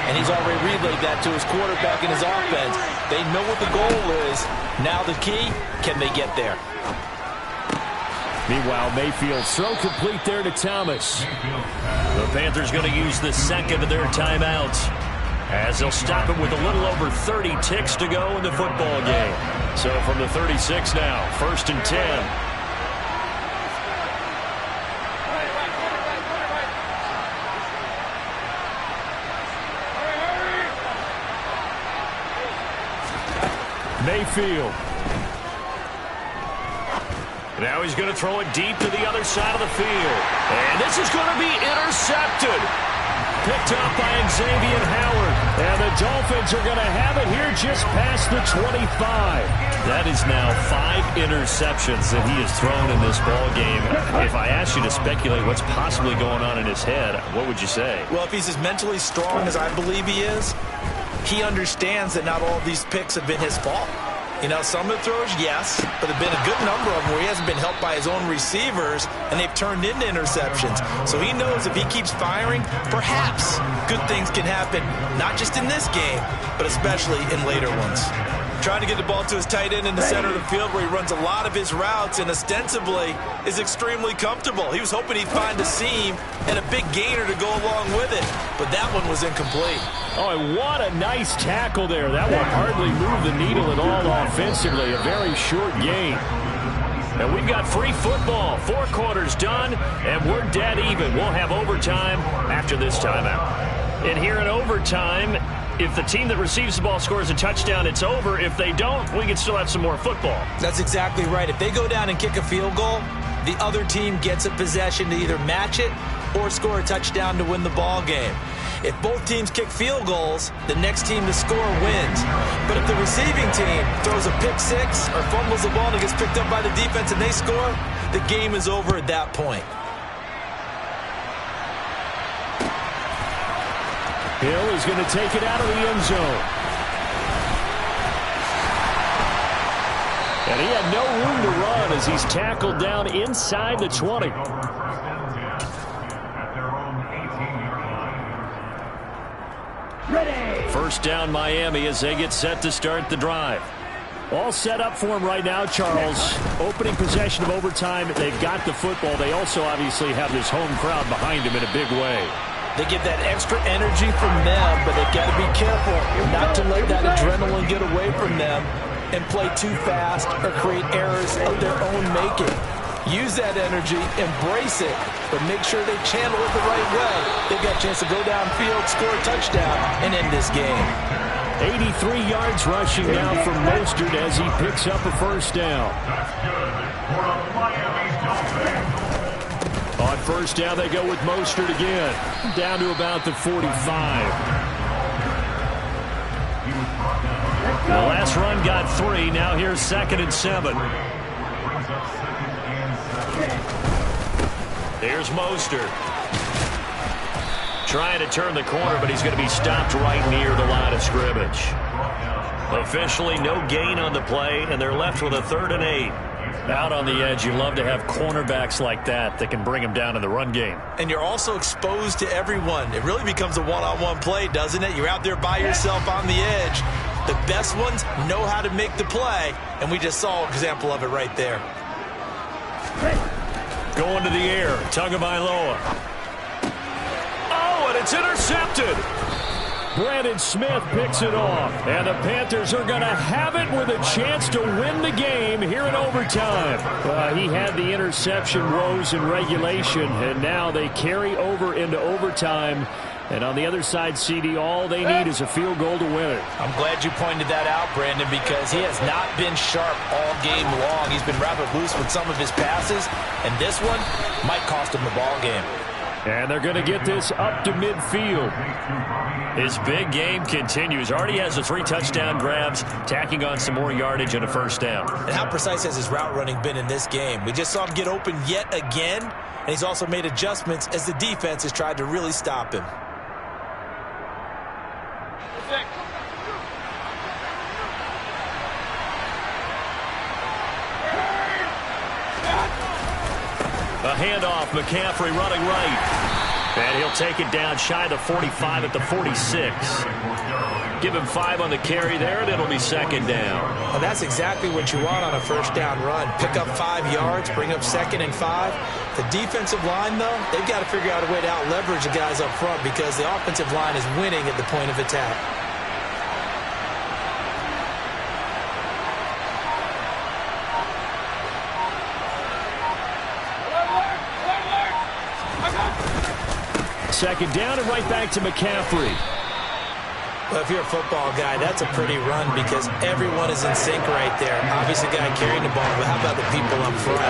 And he's already relayed that to his quarterback and his offense. They know what the goal is. Now the key, can they get there? Meanwhile, Mayfield throw complete there to Thomas. The Panthers going to use the second of their timeouts, as they'll stop it with a little over 30 ticks to go in the football game. So from the 36 now, 1st and 10. Mayfield. Now he's going to throw it deep to the other side of the field. And this is going to be intercepted. Picked up by Xavier Howard. And the Dolphins are going to have it here just past the 25. That is now 5 interceptions that he has thrown in this ball game. If I asked you to speculate what's possibly going on in his head, what would you say? Well, if he's as mentally strong as I believe he is, he understands that not all of these picks have been his fault. You know, some of the throws, yes, but there have been a good number of them where he hasn't been helped by his own receivers, and they've turned into interceptions. So he knows if he keeps firing, perhaps good things can happen, not just in this game, but especially in later ones. Trying to get the ball to his tight end in the center of the field where he runs a lot of his routes and ostensibly is extremely comfortable. He was hoping he'd find a seam and a big gainer to go along with it, but that one was incomplete. Oh, and what a nice tackle there. That will hardly move the needle at all offensively. A very short game. And we've got free football. 4 quarters done, and we're dead even. We'll have overtime after this timeout. And here in overtime, if the team that receives the ball scores a touchdown, it's over. If they don't, we can still have some more football. That's exactly right. If they go down and kick a field goal, the other team gets a possession to either match it or score a touchdown to win the ball game. If both teams kick field goals, the next team to score wins. But if the receiving team throws a pick six or fumbles the ball and it gets picked up by the defense and they score, the game is over at that point. Hill is going to take it out of the end zone. And he had no room to run as he's tackled down inside the 20. First down Miami as they get set to start the drive. All set up for him right now, Charles. Opening possession of overtime. They've got the football. They also obviously have this home crowd behind them in a big way. They get that extra energy from them, but they've got to be careful not to let that adrenaline get away from them and play too fast or create errors of their own making. Use that energy, embrace it, but make sure they channel it the right way. They've got a chance to go downfield, score a touchdown, and end this game. 83 yards rushing now from Mostert as he picks up a first down. On first down, they go with Mostert again, down to about the 45. The last run got 3. Now here's 2nd and 7. Here's Mostert. Trying to turn the corner, but he's going to be stopped right near the line of scrimmage. Officially, no gain on the play, and they're left with a 3rd and 8. Out on the edge, you love to have cornerbacks like that can bring them down in the run game. And you're also exposed to everyone. It really becomes a one-on-one play, doesn't it? You're out there by yourself on the edge. The best ones know how to make the play, and we just saw an example of it right there. Going to the air, Tagovailoa. Oh, and it's intercepted. Brandon Smith picks it off. And the Panthers are going to have it with a chance to win the game here in overtime. He had the interception woes in regulation, and now they carry over into overtime. And on the other side, CD, all they need is a field goal to win it. I'm glad you pointed that out, Brandon, because he has not been sharp all game long. He's been rather loose with some of his passes, and this one might cost him the ball game. And they're going to get this up to midfield. His big game continues. Already has the 3 touchdown grabs, tacking on some more yardage and a first down. And how precise has his route running been in this game? We just saw him get open yet again, and he's also made adjustments as the defense has tried to really stop him. A handoff, McCaffrey running right. And he'll take it down shy of the 45 at the 46. Give him 5 on the carry there, and it'll be second down. Well, that's exactly what you want on a first down run. Pick up 5 yards, bring up 2nd and 5. The defensive line, though, they've got to figure out a way to out-leverage the guys up front because the offensive line is winning at the point of attack. Second down and right back to McCaffrey. Well, if you're a football guy, that's a pretty run because everyone is in sync right there. Obviously, the guy carrying the ball, but how about the people up front?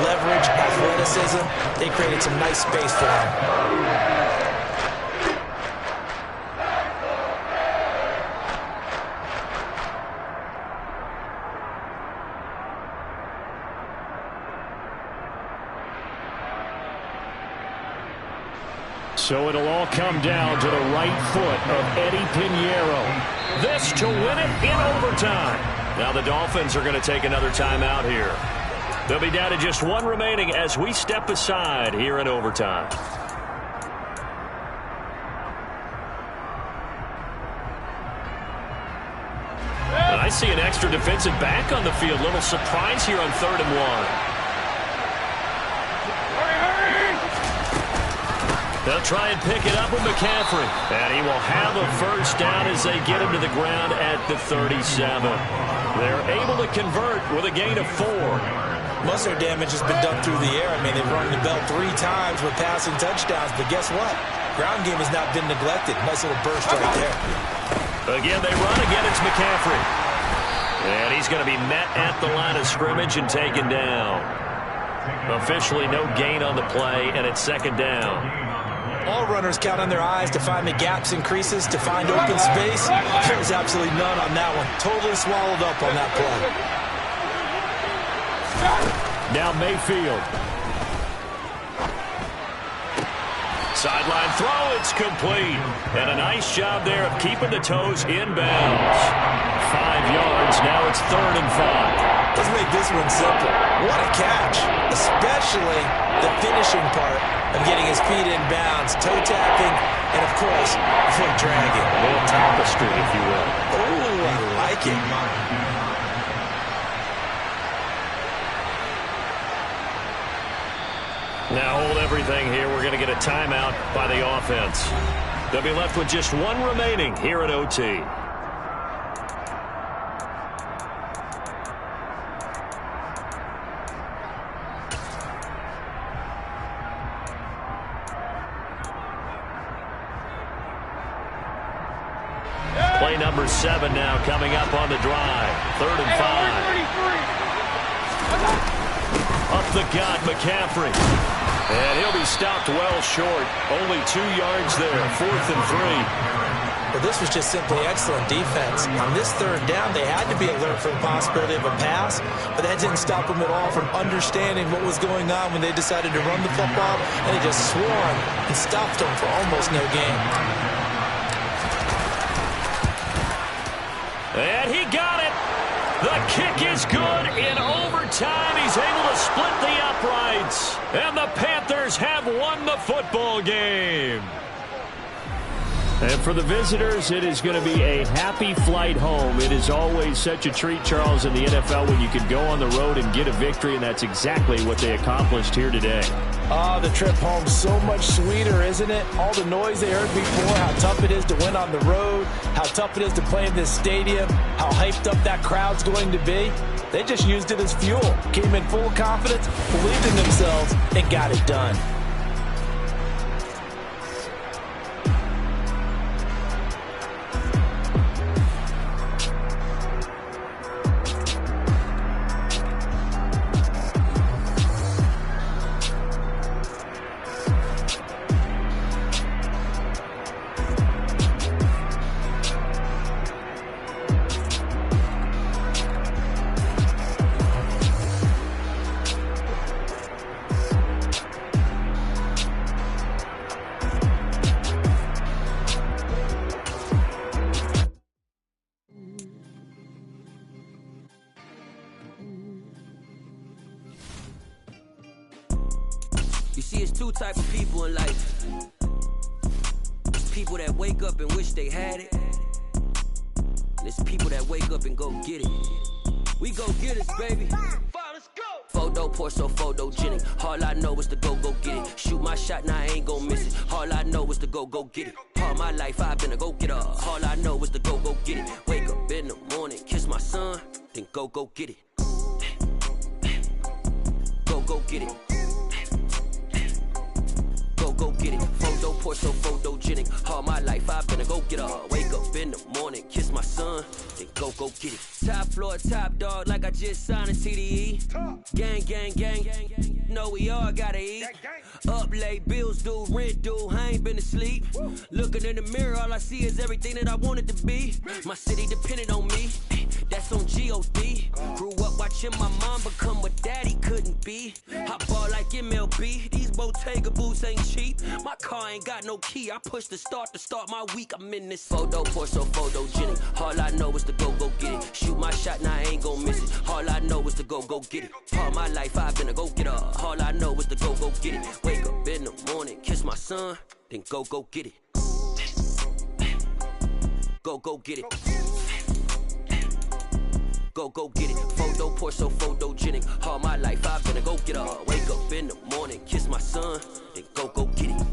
Leverage, athleticism, they created some nice space for him. So it'll all come down to the right foot of Eddie Pinheiro. This to win it in overtime. Now the Dolphins are going to take another timeout here. They'll be down to just 1 remaining as we step aside here in overtime. And I see an extra defensive back on the field. Little surprise here on 3rd and 1. They'll try and pick it up with McCaffrey. And he will have a first down as they get him to the ground at the 37. They're able to convert with a gain of 4. Most of their damage has been done through the air. I mean, they've rung the bell 3 times with passing touchdowns. But guess what? Ground game has not been neglected. Nice little burst right there. Again, they run. Again, it's McCaffrey. And he's going to be met at the line of scrimmage and taken down. Officially no gain on the play, and it's second down. All runners count on their eyes to find the gaps and creases, to find open space. There's absolutely none on that one. Totally swallowed up on that play. Now Mayfield. Sideline throw, it's complete. And a nice job there of keeping the toes inbounds. 5 yards, now it's 3rd and 5. Let's make this one simple. What a catch, especially the finishing part of getting his feet in bounds, toe tapping, and of course, foot dragging. A little tapestry, if you will. Oh, I like it. Now hold everything here. We're going to get a timeout by the offense. They'll be left with just 1 remaining here at OT. Play number 7 now coming up on the drive. 3rd and 5. Up the gut, McCaffrey. And he'll be stopped well short. Only 2 yards there. 4th and 3. Well, this was just simply excellent defense. On this 3rd down, they had to be alert for the possibility of a pass, but that didn't stop them at all from understanding what was going on when they decided to run the football, and they just swarmed and stopped them for almost no gain. And he got it. The kick is good in overtime. He's able to split the uprights. And the Panthers have won the football game. And for the visitors, it is going to be a happy flight home. It is always such a treat, Charles, in the NFL when you can go on the road and get a victory, and that's exactly what they accomplished here today. Oh, the trip home so much sweeter, isn't it? All the noise they heard before, how tough it is to win on the road, how tough it is to play in this stadium, how hyped up that crowd's going to be. They just used it as fuel, came in full confidence, believed in themselves, and got it done. You see, it's two types of people in life. It's people that wake up and wish they had it. And it's people that wake up and go get it. We go get it, baby. Let's go. Photo pour so photogenic. All I know is to go get it. Shoot my shot, now I ain't gon' miss it. All I know is to go get it. All my life I've been a go-getter. All I know is to go get it. Wake up in the morning, kiss my son, then go get it. Go get it. Go get it. Photo pour so photogenic. All my life I've been a go-getter. Wake up in the morning, kiss my son, then go get it. Top floor, top dog, like I just signed a TDE. Gang, gang, gang. Know we all gotta eat. Up late, bills due, rent due, I ain't been asleep. Looking in the mirror, all I see is everything that I wanted to be. My city depended on me, that's on G.O.D. Grew up watching my mom become what daddy couldn't be. I ball like MLB, these Bottega boots ain't cheap. My car ain't got no key, I push the start to start my week. I'm in this photo pour so photogenic. All I know is to go get it. Shoot my shot, now I ain't gon' miss it. All I know is to go get it. All my life I've been a go-getter. All I know is to go get it. Wake up in the morning, kiss my son, then go get it. Go get it. Go get it. Photo pour so photogenic. All my life I've been a go-getter. Wake up in the morning, kiss my son, then go get it.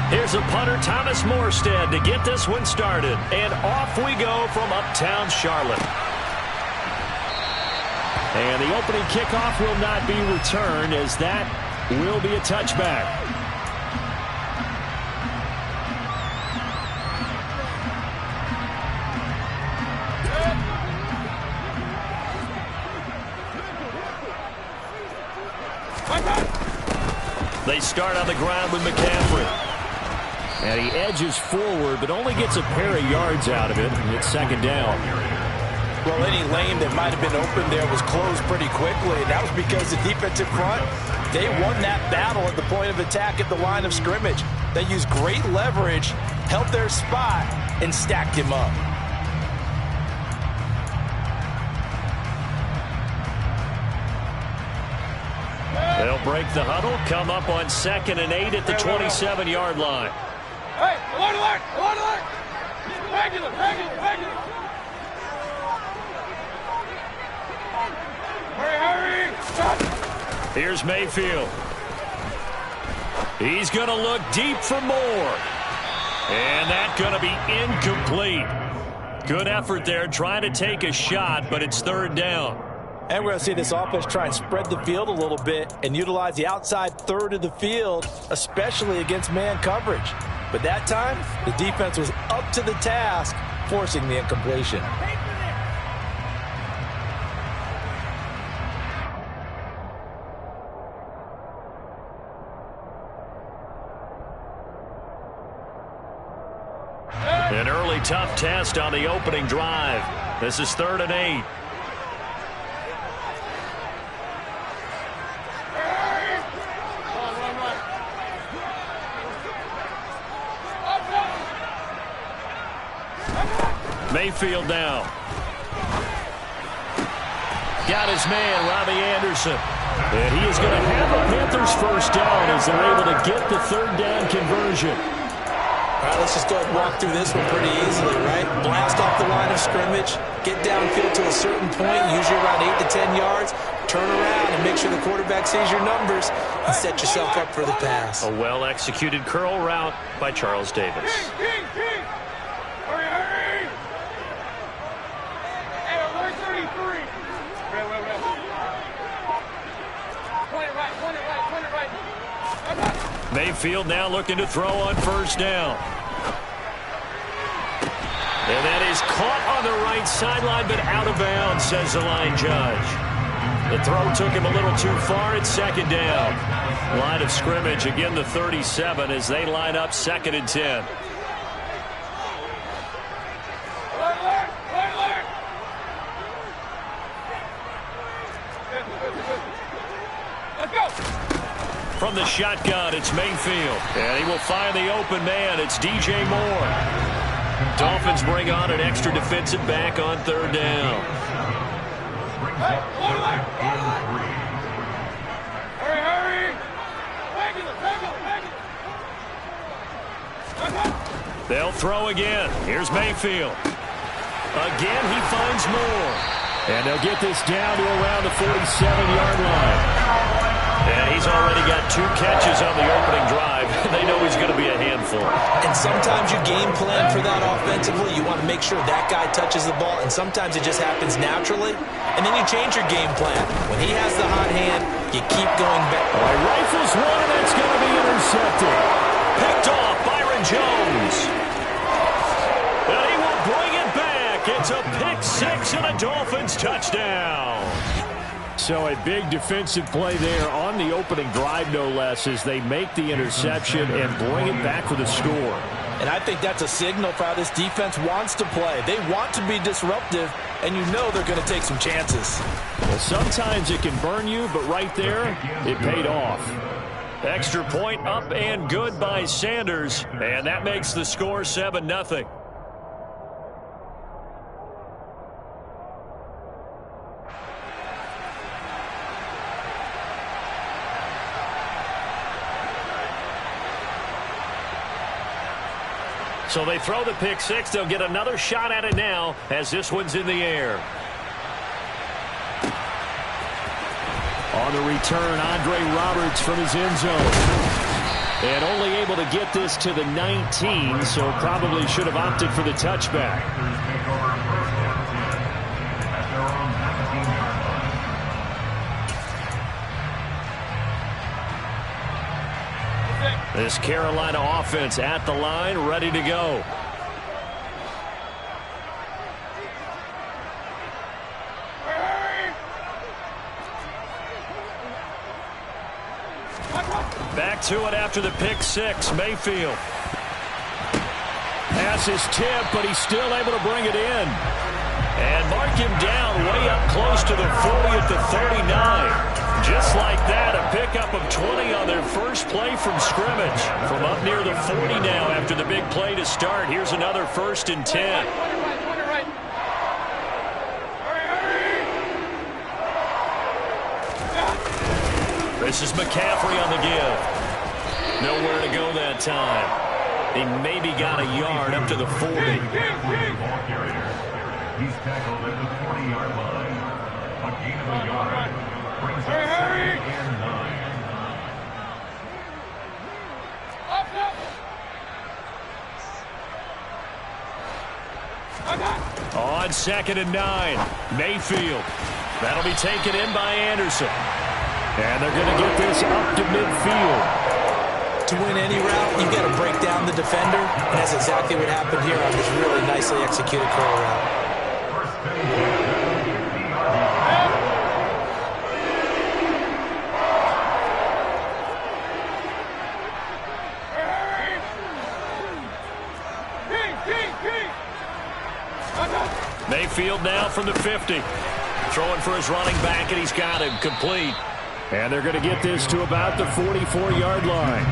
Here's a punter, Thomas Morstead, to get this one started. And off we go from uptown Charlotte. And the opening kickoff will not be returned, as that will be a touchback. They start on the ground with McCaffrey. And he edges forward, but only gets a pair of yards out of it. And it's second down. Well, any lane that might have been open there was closed pretty quickly. And that was because the defensive front, they won that battle at the point of attack at the line of scrimmage. They used great leverage, held their spot, and stacked him up. They'll break the huddle, come up on 2nd and 8 at the 27-yard line. Hey, alert, alert, alert, alert! Regular. Hurry! Stop! Here's Mayfield. He's going to look deep for more. And that's going to be incomplete. Good effort there trying to take a shot, but it's third down. And we're going to see this offense try and spread the field a little bit and utilize the outside third of the field, especially against man coverage. But that time, the defense was up to the task, forcing the incompletion. An early tough test on the opening drive. This is 3rd and 8. Mayfield now. Got his man, Robbie Anderson. And he is going to have the Panthers first down as they're able to get the 3rd down conversion. All right, let's just go ahead and walk through this one pretty easily, right? Blast off the line of scrimmage, get downfield to a certain point, usually around 8 to 10 yards, turn around and make sure the quarterback sees your numbers and set yourself up for the pass. A well-executed curl route by Charles Davis. Mayfield now looking to throw on first down. And that is caught on the right sideline, but out of bounds, says the line judge. The throw took him a little too far. It's 2nd down. Line of scrimmage, again the 37 as they line up 2nd and 10. From the shotgun, it's Mayfield. And he will find the open man. It's DJ Moore. Dolphins bring on an extra defensive back on 3rd down. They'll throw again. Here's Mayfield. Again, he finds Moore. And they'll get this down to around the 47-yard line. And he's already got 2 catches on the opening drive. They know he's going to be a handful. And sometimes you game plan for that offensively. You want to make sure that guy touches the ball, and sometimes it just happens naturally. And then you change your game plan. When he has the hot hand, you keep going back. All right, rifles one, and it's going to be intercepted. Picked off, Byron Jones. And he will bring it back. It's a pick-6 and a Dolphins touchdown. So a big defensive play there on the opening drive, no less, as they make the interception and bring it back for the score. And I think that's a signal for how this defense wants to play. They want to be disruptive, and you know they're going to take some chances. Well, sometimes it can burn you, but right there, it paid off. Extra point up and good by Sanders, and that makes the score 7-0. So they throw the pick-6. They'll get another shot at it now as this one's in the air. On the return, Andre Roberts from his end zone. And only able to get this to the 19, so probably should have opted for the touchback. This Carolina offense at the line, ready to go. Back to it after the pick-6, Mayfield. Pass is tipped, but he's still able to bring it in. And mark him down way up close to the 40 at the 39. Just like that, a pickup of 20 on their first play from scrimmage. From up near the 40 now after the big play to start. Here's another 1st and 10. This is McCaffrey on the give. Nowhere to go that time. He maybe got a yard up to the 40. He's tackled at the 40-yard line. A gain of a yard. Brings up 2nd and 9. On 2nd and 9, Mayfield. That'll be taken in by Anderson. And they're going to get this up to midfield. To win any route, you've got to break down the defender, and that's exactly what happened here on this really nicely executed curl route. Mayfield now from the 50. Throwing for his running back, and he's got him complete. And they're going to get this to about the 44-yard line.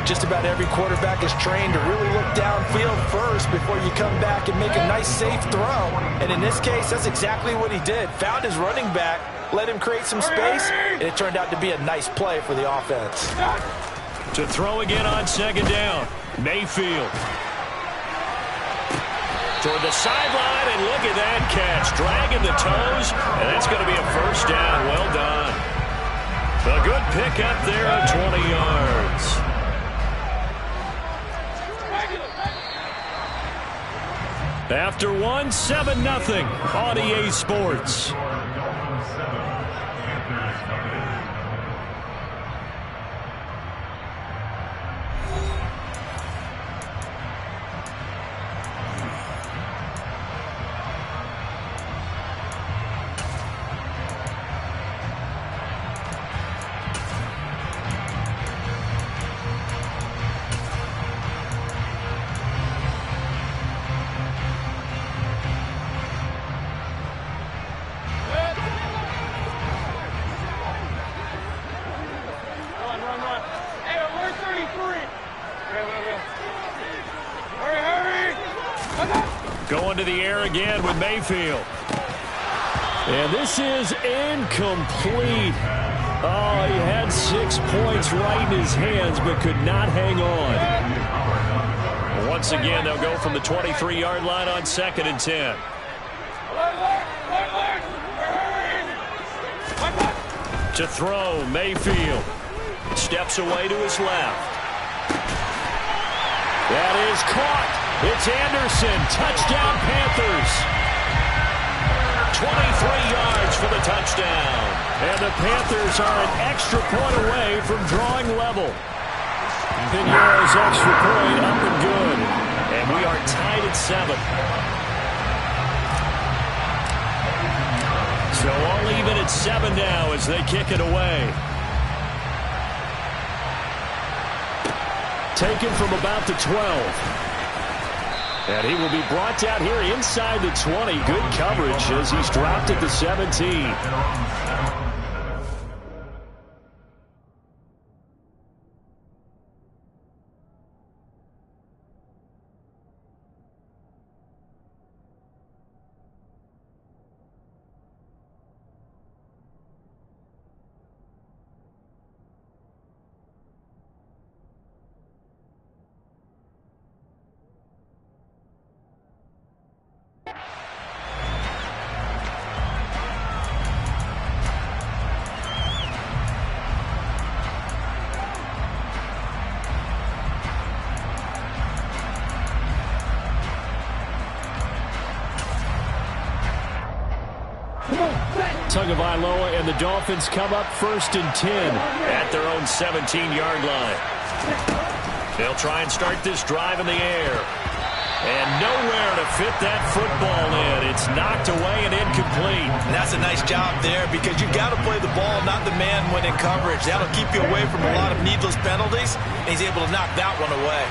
Just about every quarterback is trained to really look downfield first before you come back and make a nice, safe throw. And in this case, that's exactly what he did. Found his running back, let him create some space, and it turned out to be a nice play for the offense. To throw again on second down, Mayfield. Toward the sideline, and look at that catch. Dragging the toes, and that's going to be a first down. Well done. A good pickup there at 20 yards. After one, 7-0 on EA Sports. Going to the air again with Mayfield. And this is incomplete. Oh, he had 6 points right in his hands, but could not hang on. Once again, they'll go from the 23-yard line on 2nd and 10. To throw, Mayfield. Steps away to his left. That is caught. It's Anderson. Touchdown, Panthers. 23 yards for the touchdown. And the Panthers are an extra point away from drawing level. Pinero's extra point up and good. And we are tied at 7. So all even at 7 now as they kick it away. Taken from about the 12. And he will be brought down here inside the 20. Good coverage as he's dropped at the 17. Tagovailoa and the Dolphins come up 1st and 10 at their own 17-yard line. They'll try and start this drive in the air. And nowhere to fit that football in. It's knocked away and incomplete. And that's a nice job there because you've got to play the ball, not the man when in coverage. That'll keep you away from a lot of needless penalties. And he's able to knock that one away.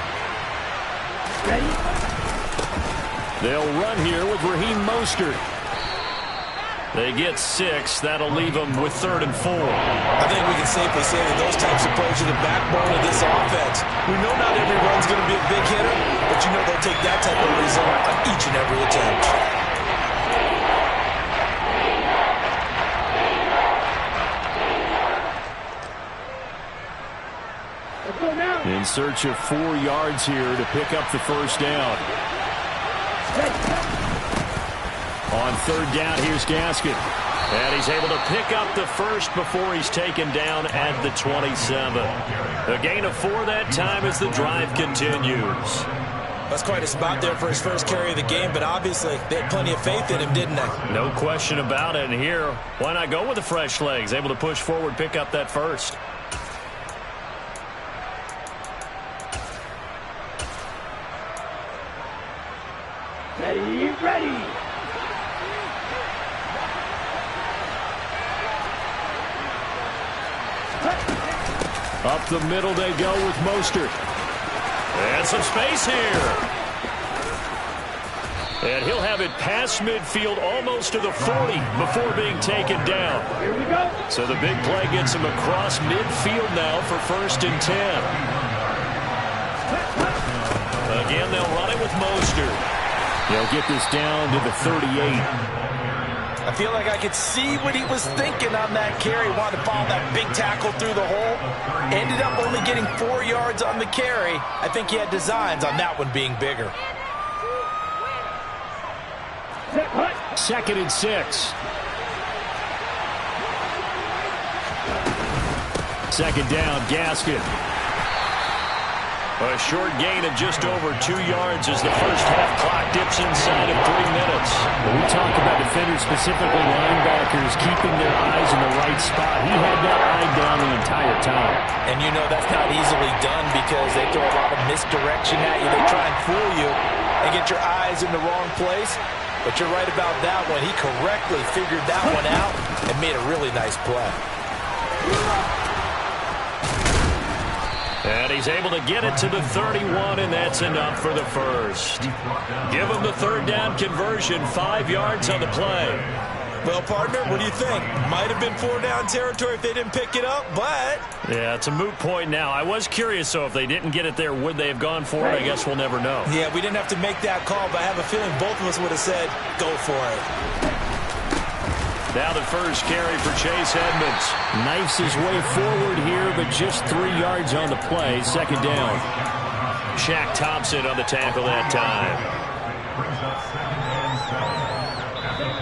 They'll run here with Raheem Mostert. They get 6. That'll leave them with 3rd and 4. I think we can safely say that those types of plays are the backbone of this offense. We know not every run's going to be a big hitter, but you know they'll take that type of result on each and every attempt. In search of 4 yards here to pick up the first down. On 3rd down, here's Gaskin. And he's able to pick up the first before he's taken down at the 27. A gain of 4 that time as the drive continues. That's quite a spot there for his first carry of the game, but obviously they had plenty of faith in him, didn't they? No question about it. And here, why not go with the fresh legs? Able to push forward, pick up that first. Ready. Up the middle they go with Mostert. And some space here. And he'll have it past midfield almost to the 40 before being taken down. Here we go. So the big play gets him across midfield now for 1st and 10. Again, they'll run it with Mostert. They'll get this down to the 38. I feel like I could see what he was thinking on that carry. Wanted to follow that big tackle through the hole. Ended up only getting 4 yards on the carry. I think he had designs on that one being bigger. 2nd and 6. 2nd down, Gaskin. A short gain of just over 2 yards as the first half clock dips inside of 3 minutes. When we talk about defenders, specifically linebackers, keeping their eyes in the right spot, he had that eye down the entire time. And you know that's not easily done because they throw a lot of misdirection at you. They try and fool you and get your eyes in the wrong place. But you're right about that one. He correctly figured that one out and made a really nice play. And he's able to get it to the 31, and that's enough for the first. Give him the 3rd down conversion, 5 yards on the play. Well, partner, what do you think? Might have been 4 down territory if they didn't pick it up, but... Yeah, it's a moot point now. I was curious, so if they didn't get it there, would they have gone for it? I guess we'll never know. Yeah, we didn't have to make that call, but I have a feeling both of us would have said, go for it. Now the first carry for Chase Edmonds. Knifes his way forward here, but just 3 yards on the play. 2nd down. Shaq Thompson on the tackle that time.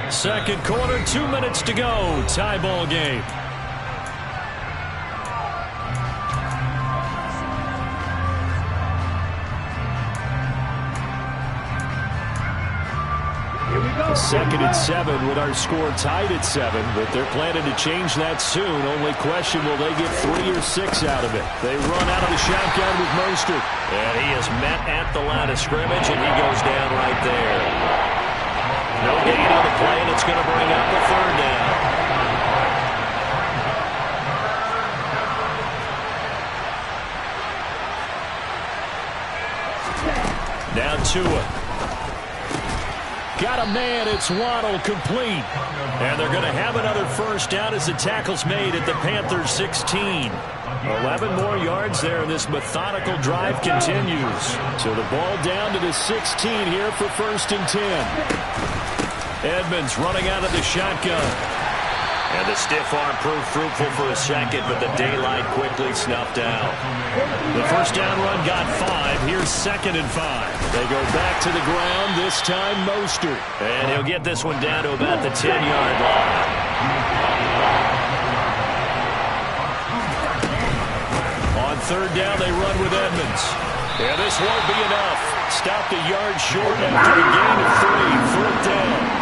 2nd quarter, 2 minutes to go. Tie ball game. Here we go. 2nd and 7 with our score tied at 7, but they're planning to change that soon. Only question, will they get 3 or 6 out of it? They run out of the shotgun with Mostert. And he is met at the line of scrimmage, and he goes down right there. No gain on the play, and it's going to bring up the 3rd down. Down Tua. Got a man, it's Waddle, complete. And they're going to have another first down as the tackle's made at the Panthers' 16. 11 more yards there, and this methodical drive continues. So the ball down to the 16 here for 1st and 10. Edmonds running out of the shotgun. And the stiff arm proved fruitful for a second, but the daylight quickly snuffed out. The first down run got 5. Here's 2nd and 5. They go back to the ground, this time Mostert. And he'll get this one down to about the 10-yard line. On 3rd down, they run with Edmonds. And this won't be enough. Stopped a yard short after a gain of 3. 4th down.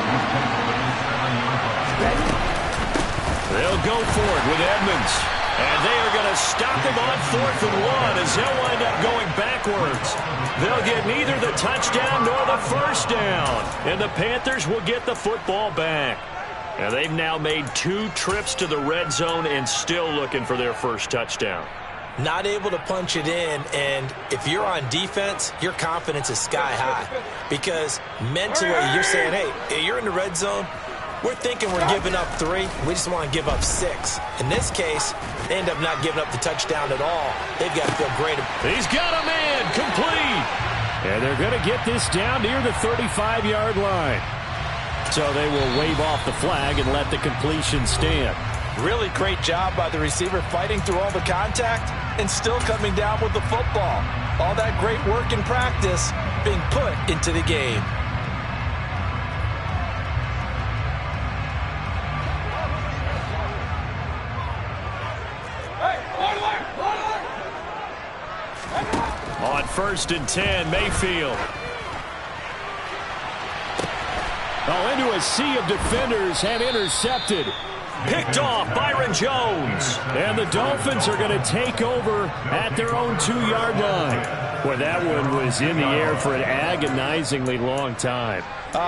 They'll go for it with Edmonds. And they are going to stop him on 4th and 1 as he'll wind up going backwards. They'll get neither the touchdown nor the first down. And the Panthers will get the football back. And they've now made 2 trips to the red zone and still looking for their first touchdown. Not able to punch it in, and if you're on defense, your confidence is sky high. Because mentally, you're saying, hey, you're in the red zone. We're thinking we're giving up 3. We just want to give up 6. In this case, they end up not giving up the touchdown at all. They've got to feel great. He's got a man, complete. And they're going to get this down near the 35-yard line. So they will wave off the flag and let the completion stand. Really great job by the receiver fighting through all the contact and still coming down with the football. All that great work in practice being put into the game. On first and 10. Mayfield. Oh, into a sea of defenders and intercepted. Picked off Byron Jones. And the Dolphins are going to take over at their own 2-yard line. Boy, that one was in the air for an agonizingly long time.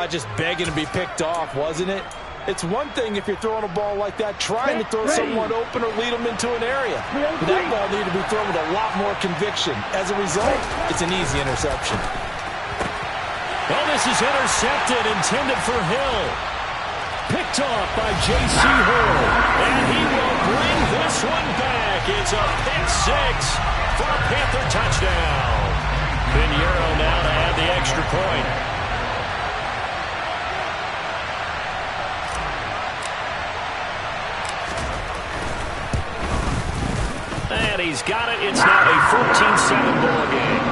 Just begging to be picked off, wasn't it? It's one thing if you're throwing a ball like that, trying to throw someone open or lead them into an area. But that ball needed to be thrown with a lot more conviction. As a result, it's an easy interception. Oh, this is intercepted, intended for Hill. Picked off by J.C. Hill. And he will bring this one back. It's a pick six for a Panther touchdown. Pinheiro now to add the extra point. And he's got it. It's now a 14-7 ball game.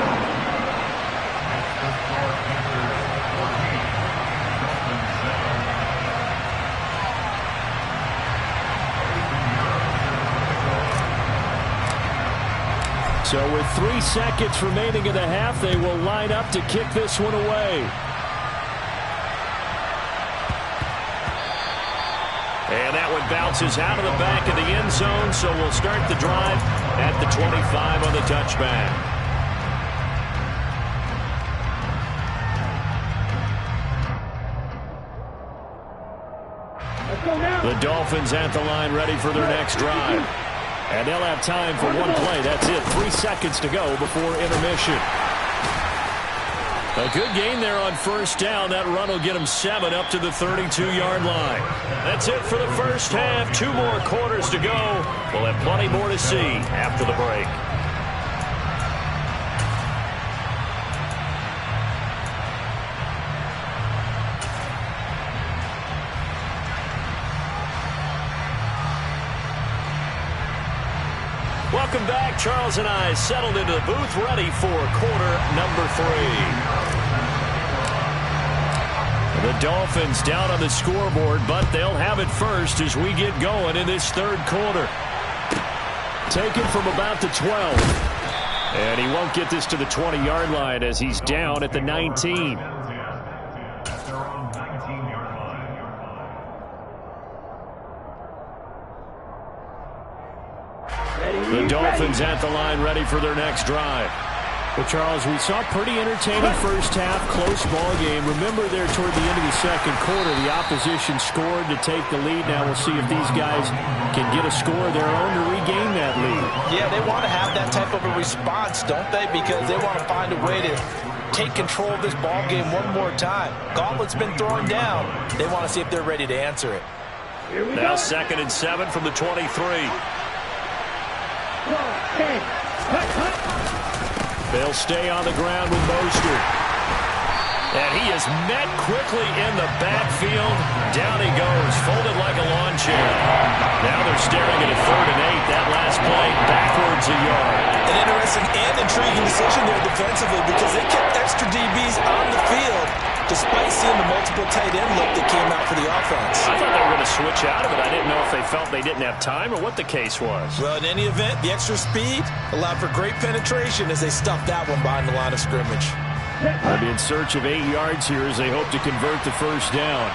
So with 3 seconds remaining in the half, they will line up to kick this one away. And that one bounces out of the back of the end zone, so we'll start the drive at the 25 on the touchback. The Dolphins at the line ready for their next drive. And they'll have time for one play. That's it. 3 seconds to go before intermission. A good gain there on first down. That run will get them 7 up to the 32-yard line. That's it for the first half. 2 more quarters to go. We'll have plenty more to see after the break. Welcome back. Charles and I settled into the booth, ready for quarter number 3. The Dolphins down on the scoreboard, but they'll have it first as we get going in this third quarter. Taken from about the 12. And he won't get this to the 20-yard line as he's down at the 19. The Dolphins at the line ready for their next drive. Well, Charles, we saw a pretty entertaining first half, close ball game. Remember there toward the end of the second quarter, the opposition scored to take the lead. Now we'll see if these guys can get a score of their own to regain that lead. Yeah, they want to have that type of a response, don't they? Because they want to find a way to take control of this ball game one more time. Gauntlet's been thrown down. They want to see if they're ready to answer it. Now 2nd and 7 from the 23. They'll stay on the ground with Mostert. And he is met quickly in the backfield. Down he goes, folded like a lawn chair. Now they're staring at a 3rd and 8. That last play, backwards a yard. An interesting and intriguing decision there defensively because they kept extra DBs on the field despite seeing the multiple tight end look that came out for the offense. I thought they were going to switch out of it. I didn't know if they felt they didn't have time or what the case was. Well, in any event, the extra speed allowed for great penetration as they stuffed that one behind the line of scrimmage. They'll be in search of 8 yards here as they hope to convert the first down.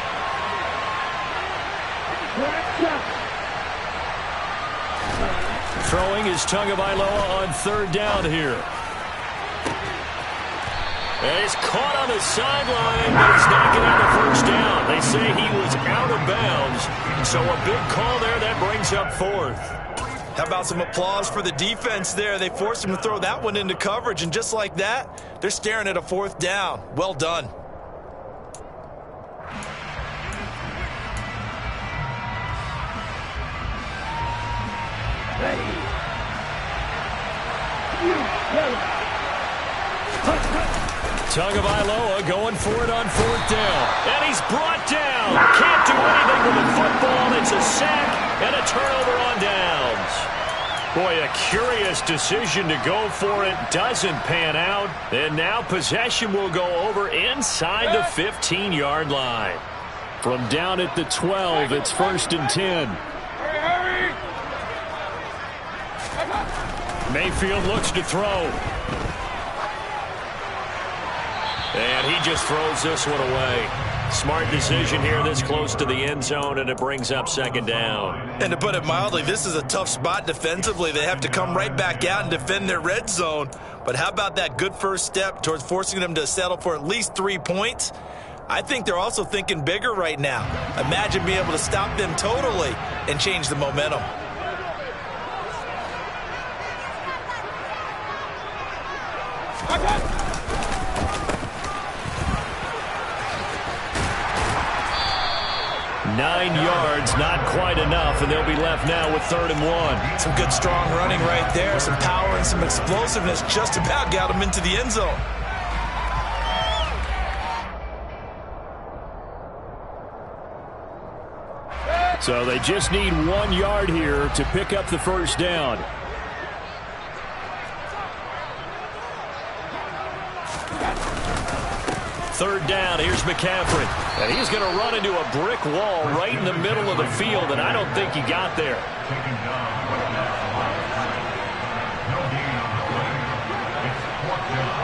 Throwing is Tagovailoa on 3rd down here. And he's caught on the sideline, but he's not getting the first down. They say he was out of bounds. So a big call there that brings up 4th. How about some applause for the defense there? They forced him to throw that one into coverage, and just like that, they're staring at a 4th down. Well done. Tagovailoa going for it on 4th down. And he's brought down. Can't do anything with the football. It's a sack and a turnover on downs. Boy, a curious decision to go for it. Doesn't pan out. And now possession will go over inside the 15-yard line. From down at the 12, it's 1st and 10. Mayfield looks to throw. And he just throws this one away. Smart decision here this close to the end zone, and it brings up second down. And to put it mildly, this is a tough spot defensively. They have to come right back out and defend their red zone. But how about that good first step towards forcing them to settle for at least 3 points? I think they're also thinking bigger right now. Imagine being able to stop them totally and change the momentum. Okay. 9 yards, not quite enough, and they'll be left now with 3rd and 1. Some good strong running right there, some power and some explosiveness just about got them into the end zone. So they just need 1 yard here to pick up the first down. Third down, here's McCaffrey. And he's going to run into a brick wall right in the middle of the field, and I don't think he got there. Taken down. No gain on the play. It's 4th down.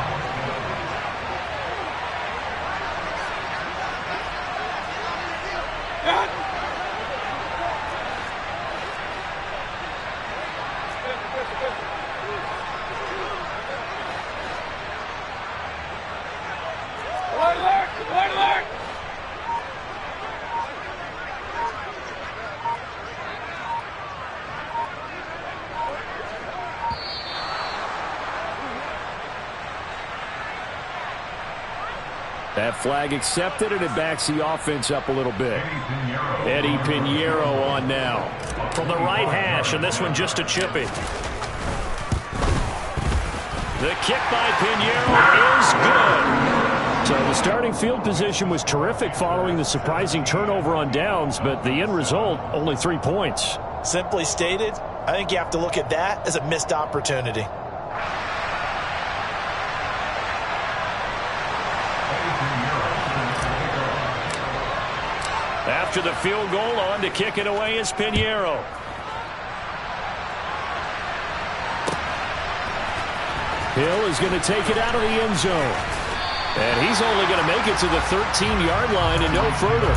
That flag accepted, and it backs the offense up a little bit. Eddie Pinheiro on now. From the right hash, and this one just a chippy. The kick by Pinheiro is good. So the starting field position was terrific following the surprising turnover on downs, but the end result, only 3 points. Simply stated, I think you have to look at that as a missed opportunity. After the field goal, on to kick it away is Pinheiro. Hill is going to take it out of the end zone. And he's only going to make it to the 13-yard line and no further.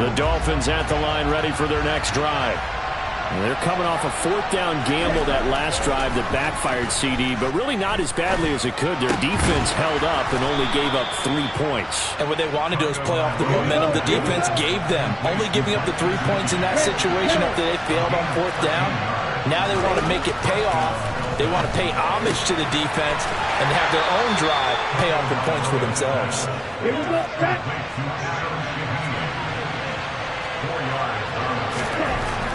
The Dolphins at the line ready for their next drive. They're coming off a 4th down gamble that last drive that backfired, CD, but really not as badly as it could. Their defense held up and only gave up 3 points. And what they wanted to do is play off the momentum the defense gave them. Only giving up the 3 points in that situation after they failed on 4th down. Now they want to make it pay off. They want to pay homage to the defense and have their own drive pay off the points for themselves.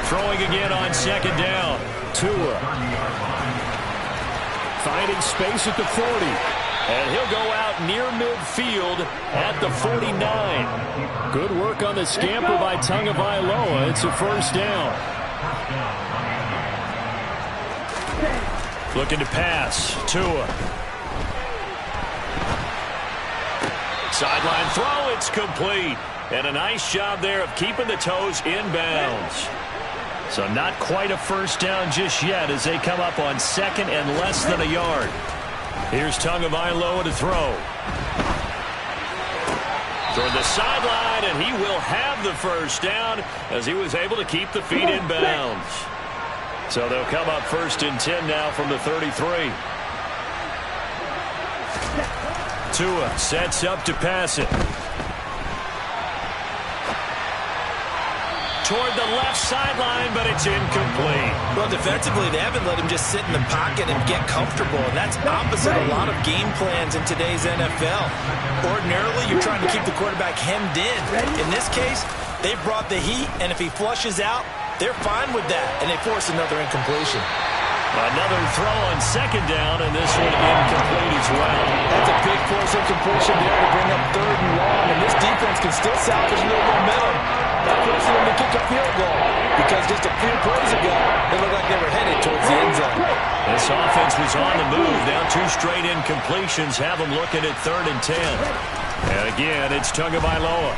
Throwing again on 2nd down. Tua. Finding space at the 40. And he'll go out near midfield at the 49. Good work on the scamper by Tagovailoa. It's a 1st down. Looking to pass. Tua. Sideline throw. It's complete. And a nice job there of keeping the toes inbounds. So not quite a 1st down just yet as they come up on 2nd and less than a yard. Here's Tagovailoa to throw. Toward the sideline, and he will have the 1st down as he was able to keep the feet in bounds. So they'll come up 1st and 10 now from the 33. Tua sets up to pass it. Toward the left sideline, but it's incomplete. Well, defensively, they haven't let him just sit in the pocket and get comfortable, and that's opposite a lot of game plans in today's NFL. Ordinarily, you're trying to keep the quarterback hemmed in. In this case, they've brought the heat, and if he flushes out, they're fine with that, and they force another incompletion. Another throw on 2nd down, and this one incomplete as well. That's a big force incompletion there to bring up 3rd and long, and this defense can still salvage a little momentum. That forcing them to kick a field goal because just a few plays ago, they looked like they were headed towards the end zone. This offense was on the move. Now 2 straight incompletions have them looking at 3rd and 10. And again, it's Tagovailoa.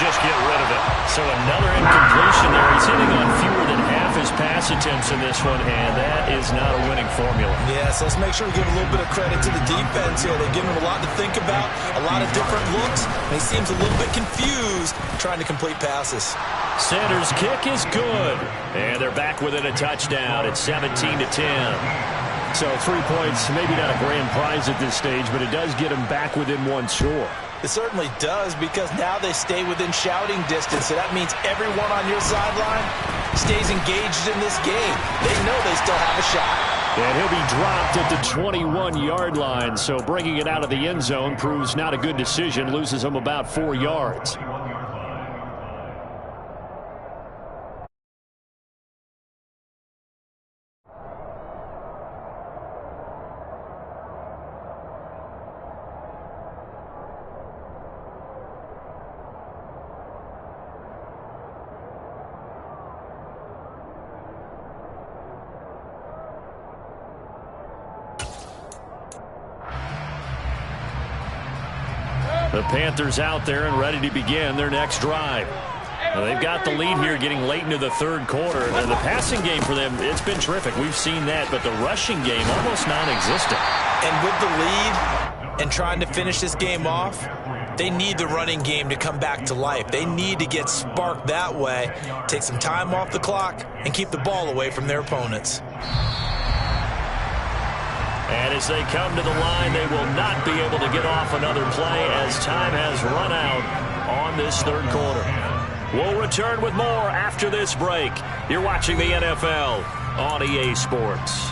just get rid of it. So another incompletion there. He's hitting on fewer than half his pass attempts in this one, and that is not a winning formula. Yes, let's make sure we give a little bit of credit to the defense here. They've given him a lot to think about, a lot of different looks, and he seems a little bit confused trying to complete passes. Sanders' kick is good, and they're back within a touchdown. It's 17-10. So 3 points, maybe not a grand prize at this stage, but it does get them back within one score. It certainly does, because now they stay within shouting distance, so that means everyone on your sideline stays engaged in this game. They know they still have a shot. And he'll be dropped at the 21-yard line, so bringing it out of the end zone proves not a good decision, loses him about 4 yards. The Panthers out there and ready to begin their next drive. Now they've got the lead here getting late into the third quarter. And the passing game for them, it's been terrific. We've seen that, but the rushing game almost non-existent. And with the lead and trying to finish this game off, they need the running game to come back to life. They need to get sparked that way, take some time off the clock, and keep the ball away from their opponents. And as they come to the line, they will not be able to get off another play as time has run out on this third quarter. We'll return with more after this break. You're watching the NFL on EA Sports.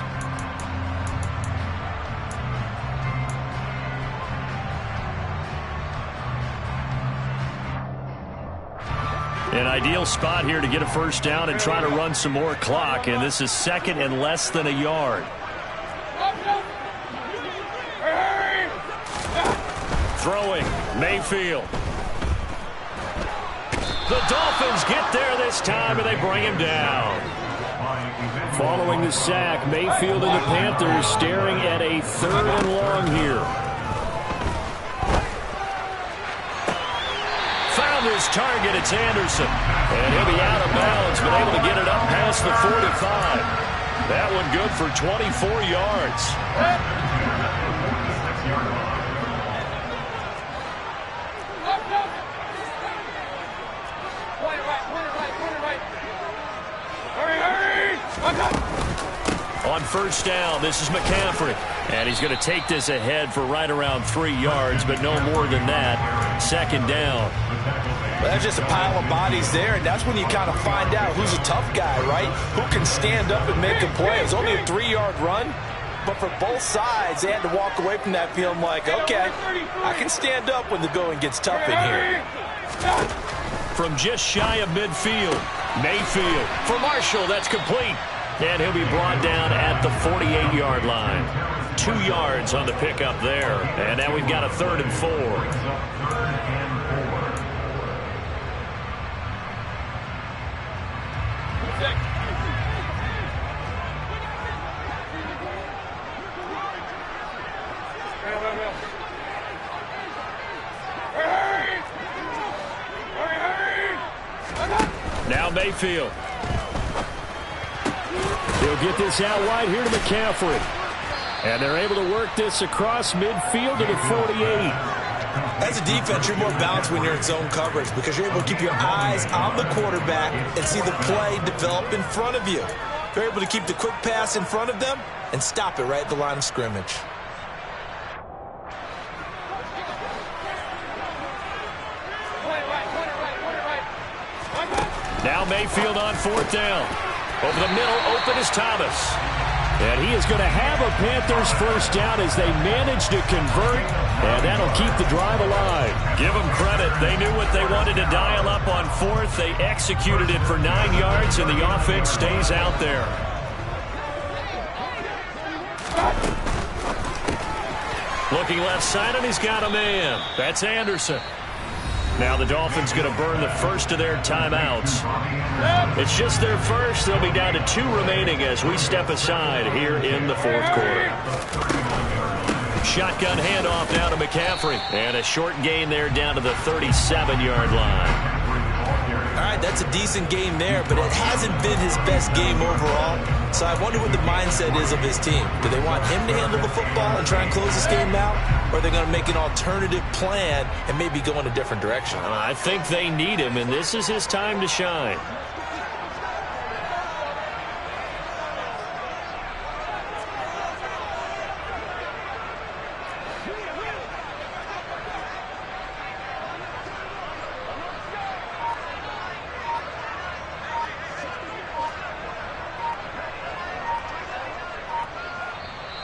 An ideal spot here to get a first down and try to run some more clock, and this is second and less than a yard. Throwing, Mayfield. The Dolphins get there this time, and they bring him down. Following the sack, Mayfield and the Panthers staring at a 3rd and long here. Found his target, it's Anderson. And he'll be out of bounds, but able to get it up past the 45. That one good for 24 yards. On first down, this is McCaffrey. And he's going to take this ahead for right around 3 yards, but no more than that. Second down. Well, that's just a pile of bodies there, and that's when you kind of find out who's a tough guy, right? Who can stand up and make a play. It's only a 3-yard run, but for both sides, they had to walk away from that feeling like, okay, I can stand up when the going gets tough in here. From just shy of midfield, Mayfield for Marshall. That's complete. And he'll be brought down at the 48-yard line. 2 yards on the pickup there. And now we've got a 3rd and 4. Now Mayfield. He'll get this out wide here to McCaffrey. And they're able to work this across midfield to the 48. As a defense, you're more balanced when you're in zone coverage because you're able to keep your eyes on the quarterback and see the play develop in front of you. You're able to keep the quick pass in front of them and stop it right at the line of scrimmage. Now Mayfield on 4th down. Over the middle, open is Thomas. And he is going to have a Panthers first down as they manage to convert, and that'll keep the drive alive. Give them credit. They knew what they wanted to dial up on 4th. They executed it for 9 yards, and the offense stays out there. Looking left side, and he's got a man. That's Anderson. Now the Dolphins going to burn the first of their timeouts. It's just their first. They'll be down to 2 remaining as we step aside here in the 4th quarter. Shotgun handoff now to McCaffrey. And a short gain there down to the 37-yard line. right, that's a decent game there, but it hasn't been his best game overall. So I wonder what the mindset is of his team. Do they want him to handle the football and try and close this game out? Or are they going to make an alternative plan and maybe go in a different direction? I think they need him, and this is his time to shine.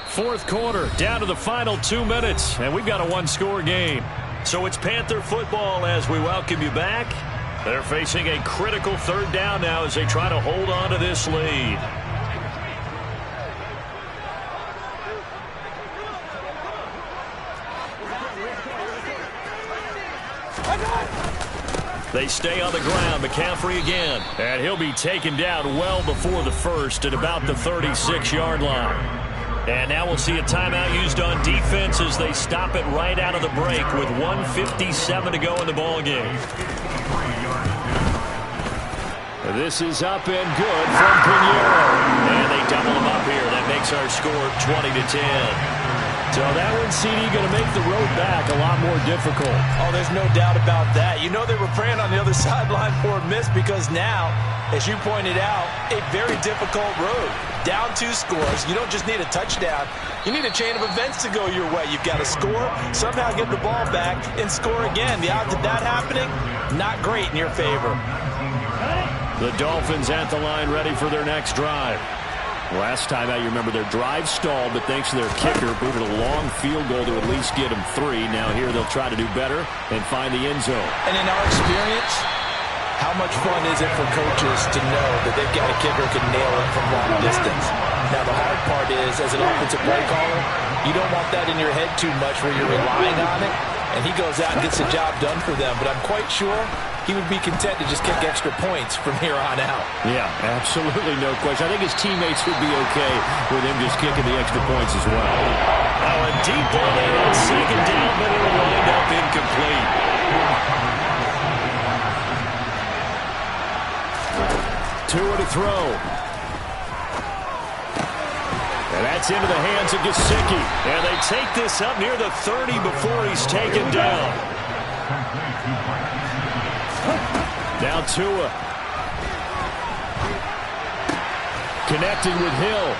Fourth quarter, down to the final 2 minutes, and we've got a one-score game. So it's Panther football as we welcome you back. They're facing a critical third down now as they try to hold on to this lead. They stay on the ground. McCaffrey again. And he'll be taken down well before the first at about the 36-yard line. And now we'll see a timeout used on defense as they stop it right out of the break with 1:57 to go in the ballgame. This is up and good from Pinheiro. And they double him up here. That makes our score 20-10. So that one, CD, going to make the road back a lot more difficult. Oh, there's no doubt about that. You know they were praying on the other sideline for a miss because now, as you pointed out, a very difficult road. Down 2 scores. You don't just need a touchdown. You need a chain of events to go your way. You've got to score, somehow get the ball back, and score again. The odds of that happening, not great in your favor. The Dolphins at the line ready for their next drive. Last time out, you remember their drive stalled, but thanks to their kicker, booted a long field goal to at least get them 3. Now here they'll try to do better and find the end zone. And in our experience, how much fun is it for coaches to know that they've got a kicker who can nail it from long distance? Now, the hard part is, as an offensive play caller, you don't want that in your head too much where you're relying on it, and he goes out and gets the job done for them. But I'm quite sure he would be content to just kick extra points from here on out. Yeah, absolutely no question. I think his teammates would be okay with him just kicking the extra points as well. Oh, a deep ball there on second down, but it'll wind up incomplete. Tua to throw. And that's into the hands of Gesicki. And they take this up near the 30 before he's taken down. Now Tua. Connecting with Hill.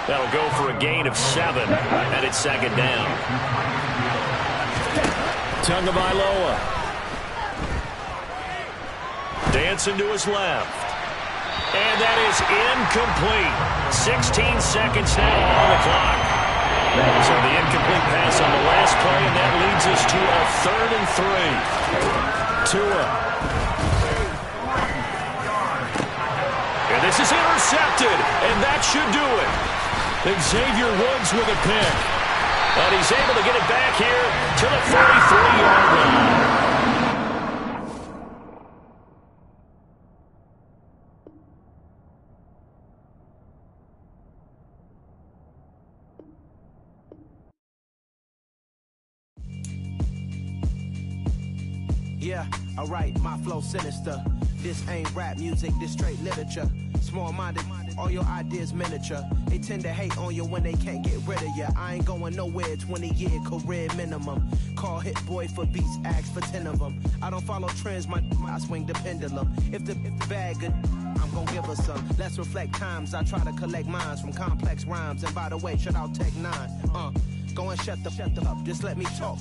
That'll go for a gain of 7. And it's second down. Tagovailoa. Dancing to his left. And that is incomplete. 16 seconds now on the clock. So the incomplete pass on the last play, and that leads us to a 3rd and 3. Tua. And this is intercepted, and that should do it. Xavier Woods with a pick. And he's able to get it back here to the 43-yard line. Yeah, alright, my flow sinister. This ain't rap music, this straight literature. Small-minded, all your ideas miniature. They tend to hate on you when they can't get rid of you. I ain't going nowhere, 20-year career minimum. Call Hit Boy for beats, ask for 10 of them. I don't follow trends, I swing the pendulum. If the bag good, I'm gonna give her some. Let's reflect times, I try to collect minds from complex rhymes. And by the way, shut out Tech 9. Go and shut the up, just let me talk.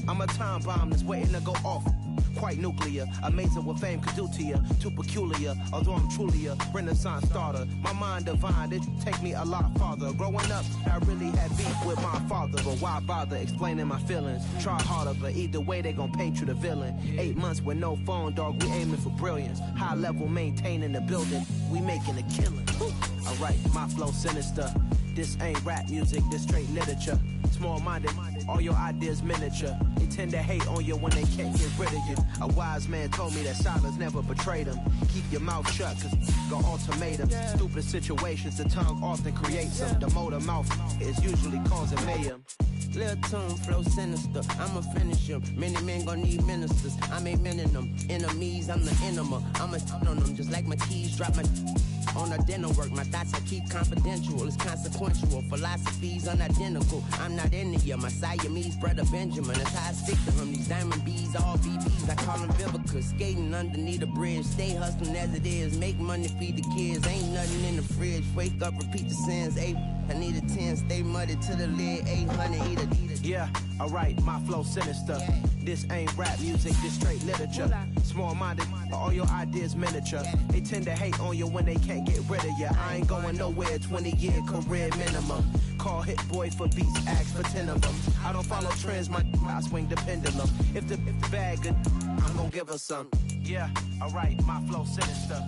I'm a time bomb that's waiting to go off. Quite nuclear, amazing what fame could do to you. Too peculiar, although I'm truly a renaissance starter. My mind divine, it take me a lot farther. Growing up, I really had beef with my father. But why bother explaining my feelings? Try harder, but either way they gon' paint you the villain. 8 months with no phone, dog, we aiming for brilliance. High level maintaining the building, we making a killing. Alright, my flow sinister. This ain't rap music, this straight literature. Small-minded, all your ideas miniature. They tend to hate on you when they can't get rid of you. A wise man told me that silence never betrayed him. Keep your mouth shut, cause go ultimatum. Stupid situations, the tongue often creates them. The motor mouth is usually causing mayhem. Lil' tune, flow sinister. I'ma finish him. Many men gon' need ministers. I ain't meaning them. Enemies, I'm the enema. I'ma on them just like my keys. Drop my on the dinner work. My thoughts I keep confidential. It's consequential. Philosophies unidentical. I'm not into you. My Siamese brother Benjamin. That's how I stick to him. These diamond bees, all BBs. I call them Vivica. Skating underneath the bridge. Stay hustling as it is. Make money, feed the kids. Ain't nothing in the fridge. Wake up, repeat the sins. I need a 10, stay muddy to the lid, 800, eat it. Yeah, alright, my flow sinister. Yeah. This ain't rap music, this straight literature. Small-minded, all your ideas miniature. Yeah. They tend to hate on you when they can't get rid of you. I ain't going nowhere, 20-year career minimum. Call Hit Boy for beats, ask for 10 of them. I don't follow trends, I swing the pendulum. If the bag good, I'm gonna give her some. Yeah, alright, my flow sinister.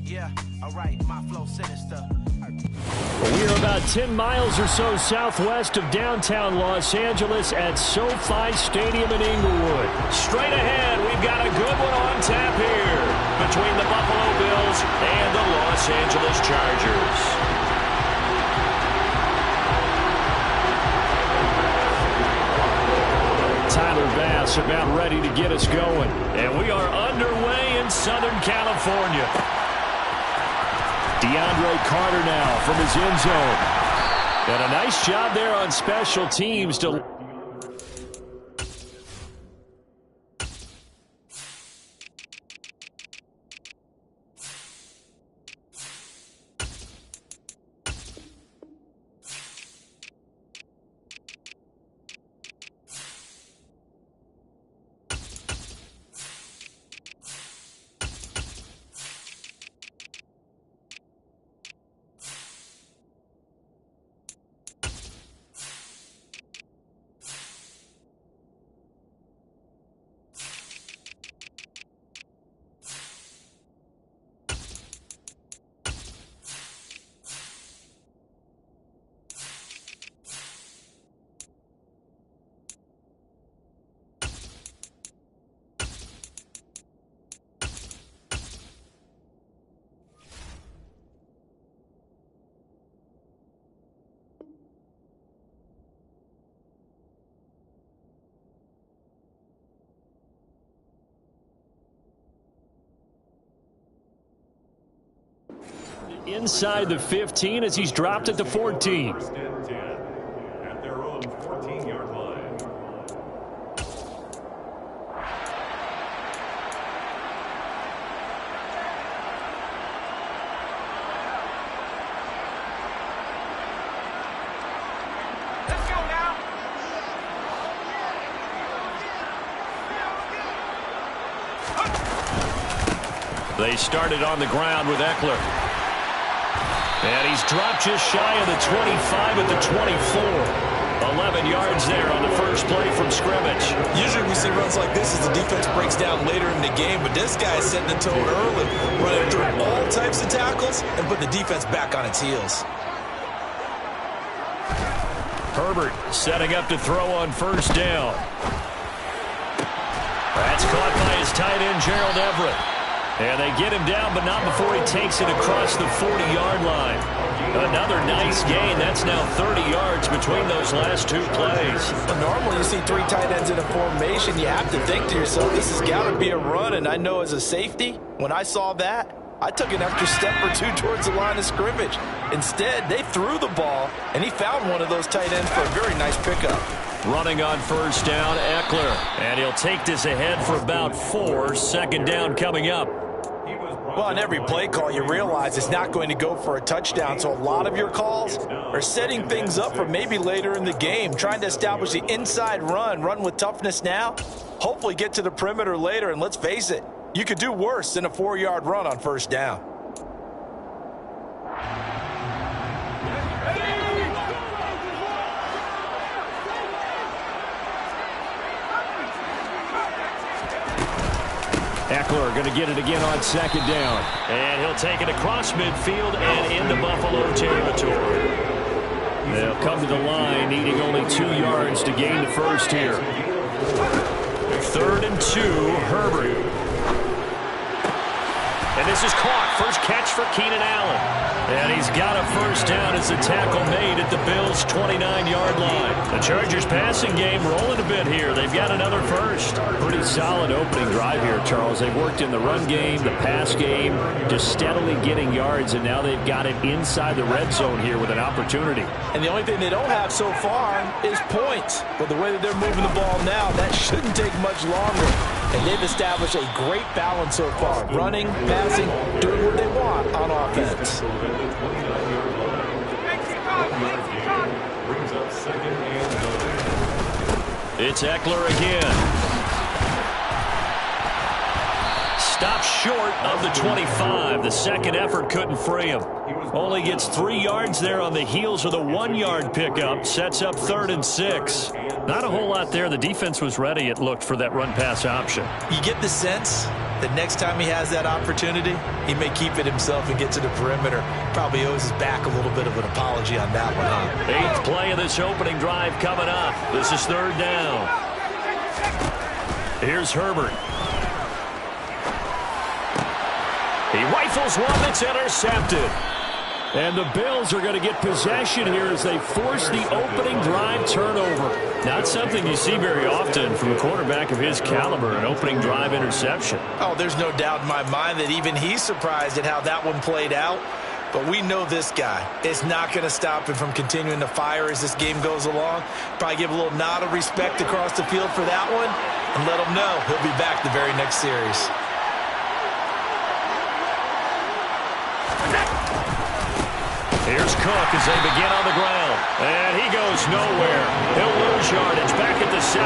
Yeah, alright, my flow sinister. We are about 10 miles or so southwest of downtown Los Angeles at SoFi Stadium in Inglewood. Straight ahead, we've got a good one on tap here between the Buffalo Bills and the Los Angeles Chargers. Tyler Bass about ready to get us going. And we are underway in Southern California. DeAndre Carter now from his end zone. And a nice job there on special teams to... Inside the 15 as he's dropped at the 14. At their own 14-yard line. Let's go now. They started on the ground with Eckler. And he's dropped just shy of the 25 at the 24. 11 yards there on the first play from scrimmage. Usually we see runs like this as the defense breaks down later in the game, but this guy is setting the tone early, running through all types of tackles and put the defense back on its heels. Herbert setting up to throw on first down. That's caught by his tight end, Gerald Everett. And they get him down, but not before he takes it across the 40-yard line. Another nice gain. That's now 30 yards between those last two plays. Normally you see three tight ends in a formation. You have to think to yourself, this has got to be a run. And I know as a safety, when I saw that, I took an extra step or two towards the line of scrimmage. Instead, they threw the ball, and he found one of those tight ends for a very nice pickup. Running on first down, Eckler. And he'll take this ahead for about 4. Second down coming up. Well, on every play call, you realize it's not going to go for a touchdown, so a lot of your calls are setting things up for maybe later in the game, trying to establish the inside run with toughness now, hopefully get to the perimeter later, and let's face it, you could do worse than a 4-yard run on first down. Eckler going to get it again on second down. And he'll take it across midfield and into Buffalo territory. They'll come to the line, needing only 2 yards to gain the first here. 3rd and 2, Herbert. And this is caught. First catch for Keenan Allen. And he's got a first down as the tackle made at the Bills' 29-yard line. The Chargers passing game rolling a bit here. They've got another first. Pretty solid opening drive here, Charles. They've worked in the run game, the pass game, just steadily getting yards, and now they've got it inside the red zone here with an opportunity. And the only thing they don't have so far is points. But the way that they're moving the ball now, that shouldn't take much longer. And they've established a great balance so far. Running, passing, doing what they want on offense. It's Eckler again. Stopped short of the 25. The second effort couldn't free him. Only gets 3 yards there on the heels of the 1-yard pickup. Sets up 3rd and 6. Not a whole lot there. The defense was ready, it looked, for that run-pass option. You get the sense that next time he has that opportunity, he may keep it himself and get to the perimeter. Probably owes his back a little bit of an apology on that one, huh? 8th play of this opening drive coming up. This is 3rd down. Here's Herbert. He rifles one that's intercepted. And the Bills are going to get possession here as they force the opening drive turnover. Not something you see very often from a quarterback of his caliber, an opening drive interception. Oh, there's no doubt in my mind that even he's surprised at how that one played out. But we know this guy. It's not going to stop him from continuing to fire as this game goes along. Probably give a little nod of respect across the field for that one and let him know he'll be back the very next series. Here's Cook as they begin on the ground. And he goes nowhere. He'll lose yardage back at the 17.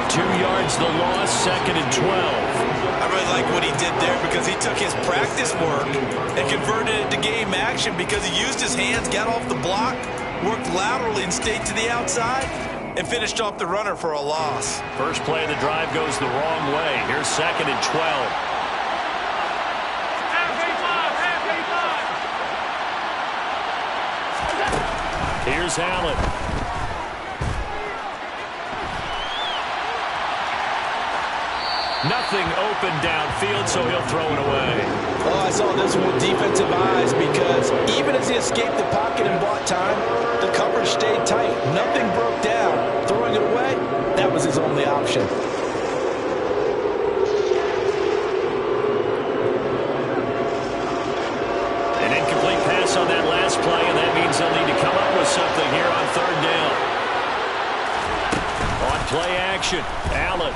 2 yards the loss, 2nd and 12. I really like what he did there because he took his practice work and converted it to game action because he used his hands, got off the block, worked laterally and stayed to the outside, and finished off the runner for a loss. First play of the drive goes the wrong way. Here's 2nd and 12. Here's Allen. Nothing open downfield, so he'll throw it away. Oh, I saw this one with defensive eyes because even as he escaped the pocket and bought time, the coverage stayed tight. Nothing broke down. Throwing it away, that was his only option. An incomplete pass on that last play, and that means they'll need to come up with something here on 3rd down. On play action, Allen.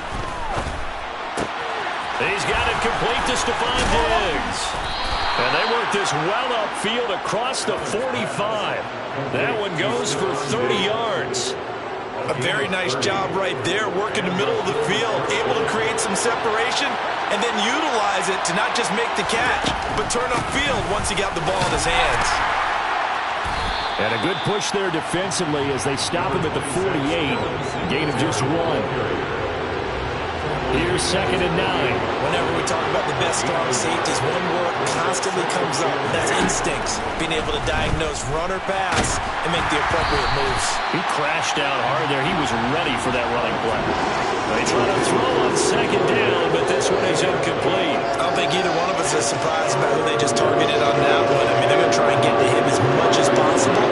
He's got it complete to Stephon Diggs. And they work this well upfield across the 45. That one goes for 30 yards. A very nice job right there, working the middle of the field, able to create some separation, and then utilize it to not just make the catch, but turn upfield once he got the ball in his hands. And a good push there defensively as they stop him at the 48. Gain of just 1. Here's 2nd and 9. Whenever we talk about the best strong safeties, one word constantly comes up, and that's instincts. Being able to diagnose run or pass and make the appropriate moves. He crashed down hard there. He was ready for that running play. They try to throw on 2nd down, but this one is incomplete. I don't think either one of us is surprised about who they just targeted on that one. I mean, they're going to try and get to him as much as possible.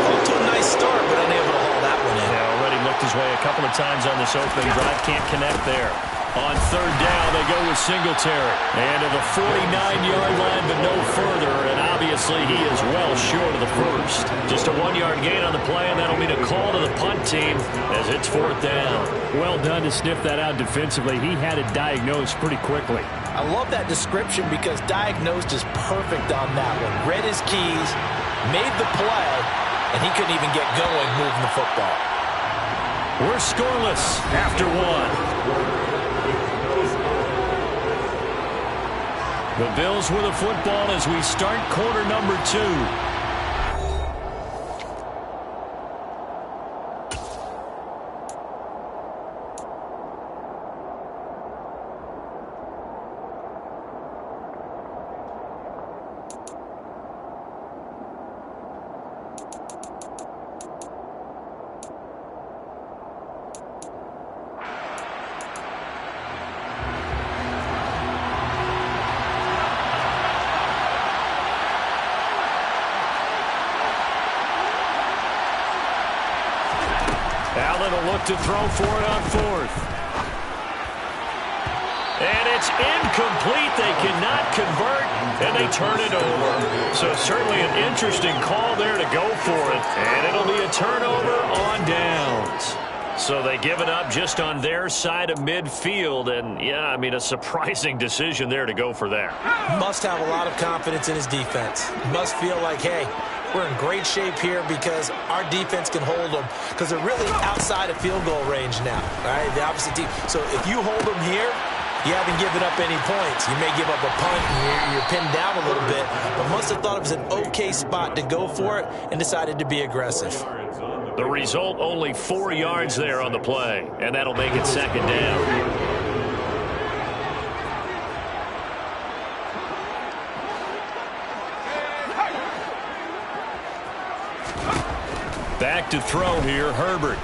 Off to a nice start, but unable to haul that one in. Yeah, already looked his way a couple of times on this opening drive. Can't connect there. On 3rd down, they go with Singletary. And to the 49-yard line, but no further. And obviously, he is well short of the first. Just a 1-yard gain on the play, and that'll mean a call to the punt team as it's 4th down. Well done to sniff that out defensively. He had it diagnosed pretty quickly. I love that description because diagnosed is perfect on that one. Read his keys, made the play, and he couldn't even get going moving the football. We're scoreless after 1. The Bills with the football as we start quarter number 2. Allen will look to throw for it on fourth. And it's incomplete. They cannot convert, and they turn it over. So certainly an interesting call there to go for it. And it'll be a turnover on downs. So they give it up just on their side of midfield. And, yeah, I mean, a surprising decision there to go for that. Must have a lot of confidence in his defense. Must feel like, hey, we're in great shape here because our defense can hold them. Because they're really outside of field goal range now, right? The opposite team. So if you hold them here, you haven't given up any points. You may give up a punt and you're pinned down a little bit, but must have thought it was an okay spot to go for it and decided to be aggressive. The result, only 4 yards there on the play, and that'll make it second down. Back to throw here, Herbert.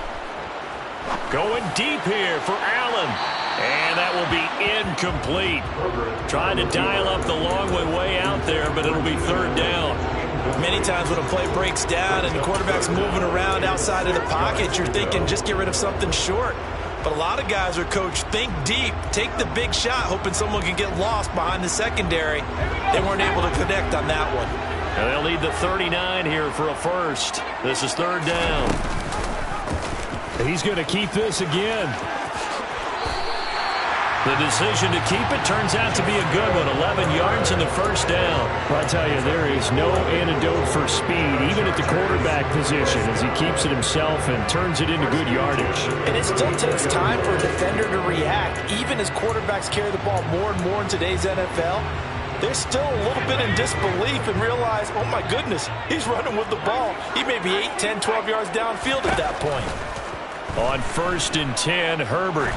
Going deep here for Allen. And that will be incomplete. Trying to dial up the long way out there, but it'll be third down. Many times when a play breaks down and the quarterback's moving around outside of the pocket, you're thinking just get rid of something short. But a lot of guys are coached, think deep, take the big shot, hoping someone can get lost behind the secondary. They weren't able to connect on that one. And they'll need the 39 here for a first. This is third down. He's going to keep this again. The decision to keep it turns out to be a good one. 11 yards in the first down. I tell you, there is no antidote for speed, even at the quarterback position, as he keeps it himself and turns it into good yardage. And it still takes time for a defender to react. Even as quarterbacks carry the ball more and more in today's NFL, they're still a little bit in disbelief and realize, oh my goodness, he's running with the ball. He may be 8, 10, 12 yards downfield at that point. On 1st and 10, Herbert.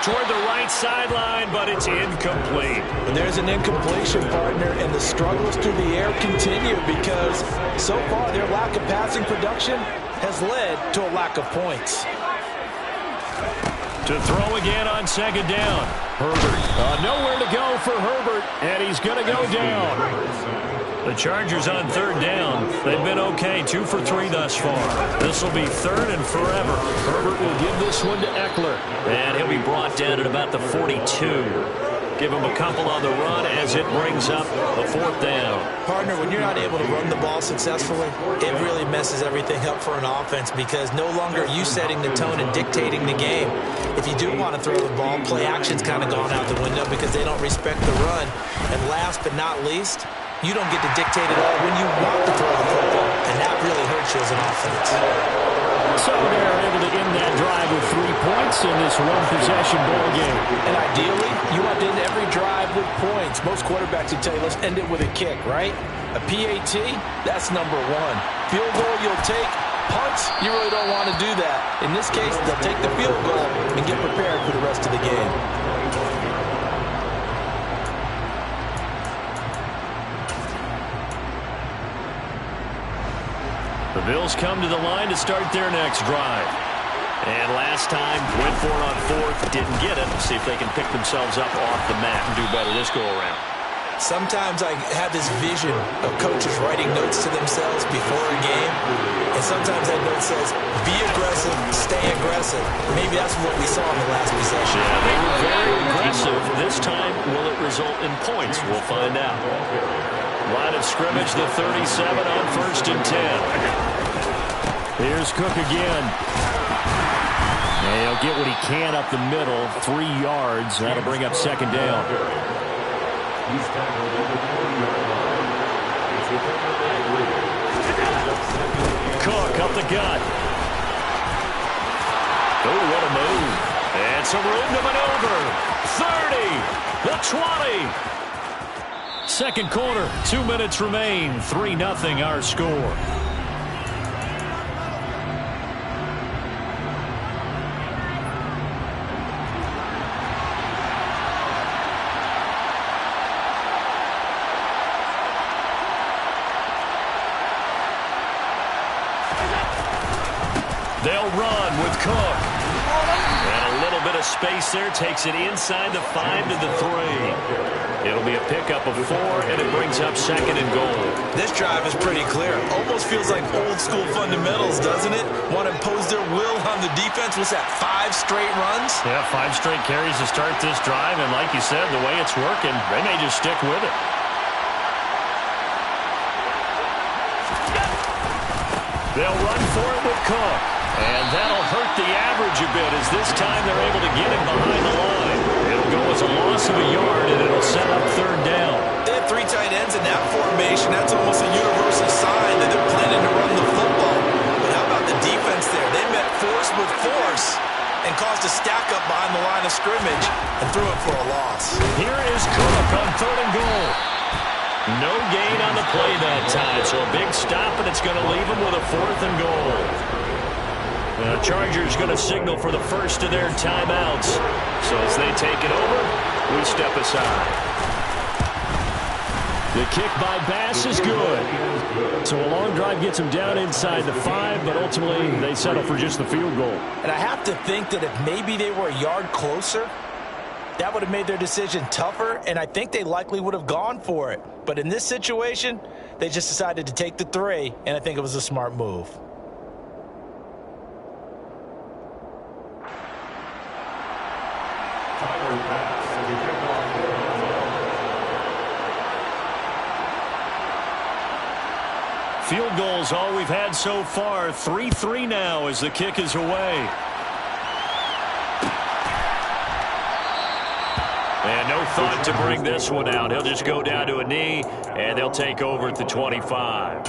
Toward the right sideline, but it's incomplete. And there's an incompletion, partner, and the struggles through the air continue because so far their lack of passing production has led to a lack of points. To throw again on second down. Herbert. Nowhere to go for Herbert, and he's going to go down. The Chargers on third down. They've been okay, 2 for 3 thus far. This will be third and forever. Herbert will give this one to Eckler. And he'll be brought down at about the 42. Give him a couple on the run as it brings up a 4th down. Partner, when you're not able to run the ball successfully, it really messes everything up for an offense because no longer are you setting the tone and dictating the game. If you do want to throw the ball, play action's kind of gone out the window because they don't respect the run. And last but not least, you don't get to dictate it all when you want to throw the football, and that really hurts you as an offense. So they're able to end that drive with 3 points in this one-possession ball game. And ideally, you want to end every drive with points. Most quarterbacks would tell you, let's end it with a kick, right? A PAT, that's number 1. Field goal you'll take. Punts, you really don't want to do that. In this case, they'll take the field goal and get prepared for the rest of the game. The Bills come to the line to start their next drive. And last time, went for it on 4th, didn't get it. See if they can pick themselves up off the mat and do better this go-around. Sometimes I have this vision of coaches writing notes to themselves before a game. And sometimes that note says, be aggressive, stay aggressive. Maybe that's what we saw in the last possession. Yeah, they were very aggressive. This time, will it result in points? We'll find out. Line of scrimmage, the 37 on 1st and 10. Here's Cook again. And he'll get what he can up the middle, 3 yards. That'll bring up second down. Cook up the gut. Oh, what a move. And some room to maneuver. 30, the 20. Second quarter, 2 minutes remain. 3-0 our score. They'll run with Cook. And a little bit of space there. Takes it inside the 5 to the 3. It'll be a pickup of 4, and it brings brings up 2nd and goal. This drive is pretty clear. Almost feels like old school fundamentals, doesn't it? Want to impose their will on the defense. What's that, 5 straight runs? Yeah, 5 straight carries to start this drive, and like you said, the way it's working, they may just stick with it. They'll run for it with Cook. And that'll hurt the average a bit as this time they're able to get him behind the line. It'll go as a loss of a yard, and it'll set up 3rd down. They have 3 tight ends in that formation. That's almost a universal sign that they're planning to run the football. But how about the defense there? They met force with force and caused a stack up behind the line of scrimmage and threw it for a loss. Here is Cook on 3rd and goal. No gain on the play that time, so a big stop, and it's going to leave him with a 4th and goal. The Chargers going to signal for the first of their timeouts. So as they take it over, we step aside. The kick by Bass is good. So a long drive gets them down inside the 5, but ultimately they settle for just the field goal. And I have to think that if maybe they were a yard closer, that would have made their decision tougher, and I think they likely would have gone for it. But in this situation, they just decided to take the 3, and I think it was a smart move. Field goals all we've had so far. 3-3 now as the kick is away. And no thought to bring this one out. He'll just go down to a knee, and they'll take over at the 25.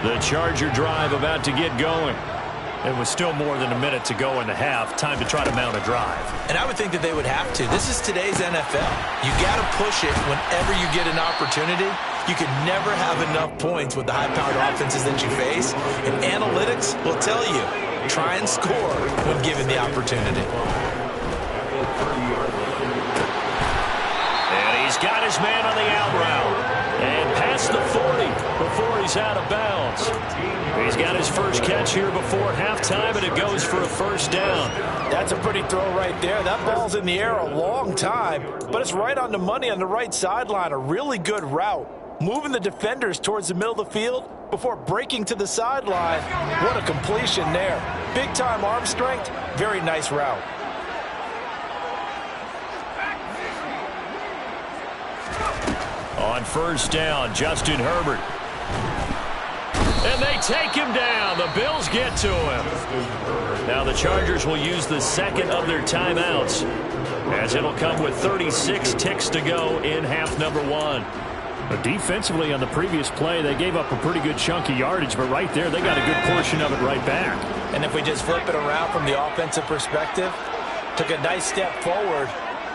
The Charger drive about to get going. It was still more than a minute to go in the half. Time to try to mount a drive. And I would think that they would have to. This is today's NFL. You got to push it whenever you get an opportunity. You can never have enough points with the high-powered offenses that you face. And analytics will tell you, try and score when given the opportunity. And he's got his man on the out route. And past the 40 before he's out of bounds. He's got his first catch here before halftime, and it goes for a 1st down. That's a pretty throw right there. That ball's in the air a long time, but it's right on the money on the right sideline. A really good route. Moving the defenders towards the middle of the field before breaking to the sideline. What a completion there. Big-time arm strength. Very nice route. On 1st down, Justin Herbert. And they take him down. The Bills get to him. Now the Chargers will use the 2nd of their timeouts, as it'll come with 36 ticks to go in half number 1. But defensively on the previous play, they gave up a pretty good chunk of yardage, but right there they got a good portion of it right back. And if we just flip it around from the offensive perspective, took a nice step forward,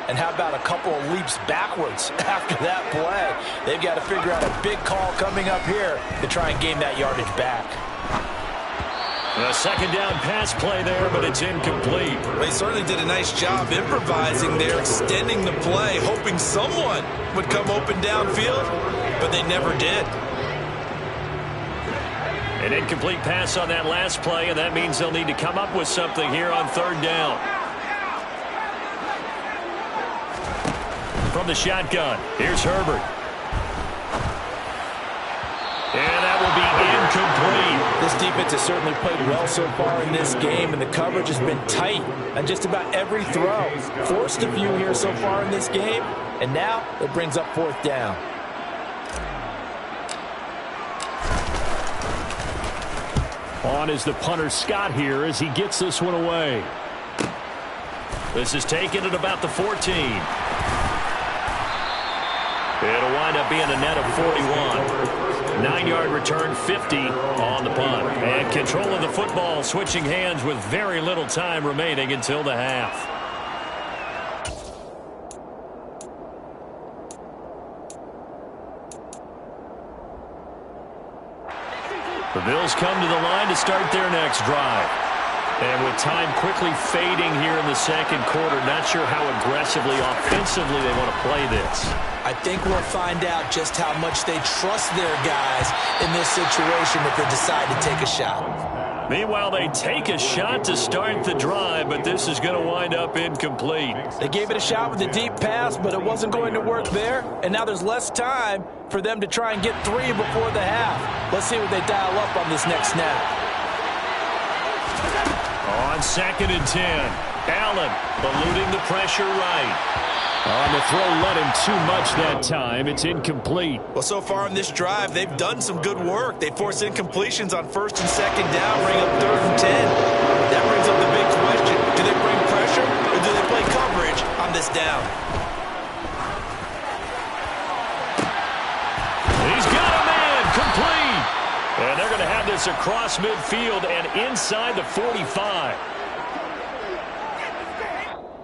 and how about a couple of leaps backwards after that play? They've got to figure out a big call coming up here to try and gain that yardage back. A 2nd down pass play there, but it's incomplete. They certainly did a nice job improvising there, extending the play, hoping someone would come open downfield, but they never did. An incomplete pass on that last play, and that means they'll need to come up with something here on 3rd down. From the shotgun, here's Herbert. And that will be incomplete. This defense has certainly played well so far in this game, and the coverage has been tight on just about every throw. Forced a few here so far in this game, and now it brings up 4th down. On is the punter Scott here as he gets this one away. This is taken at about the 14. It'll wind up being a net of 41. 9-yard return, 50 on the punt. And control of the football switching hands with very little time remaining until the half. The Bills come to the line to start their next drive. And with time quickly fading here in the second quarter, not sure how aggressively, offensively they want to play this. I think we'll find out just how much they trust their guys in this situation if they decide to take a shot. Meanwhile, they take a shot to start the drive, but this is going to wind up incomplete. They gave it a shot with a deep pass, but it wasn't going to work there. And now there's less time for them to try and get 3 before the half. Let's see what they dial up on this next snap. On 2nd and 10, Allen eluding the pressure right. On the throw, let him too much that time. It's incomplete. Well, so far in this drive, they've done some good work. They force incompletions on 1st and 2nd down, bring up 3rd and 10. That brings up the big question. Do they bring pressure or do they play coverage on this down? He's got a man, complete. And they're going to have this across midfield and inside the 45.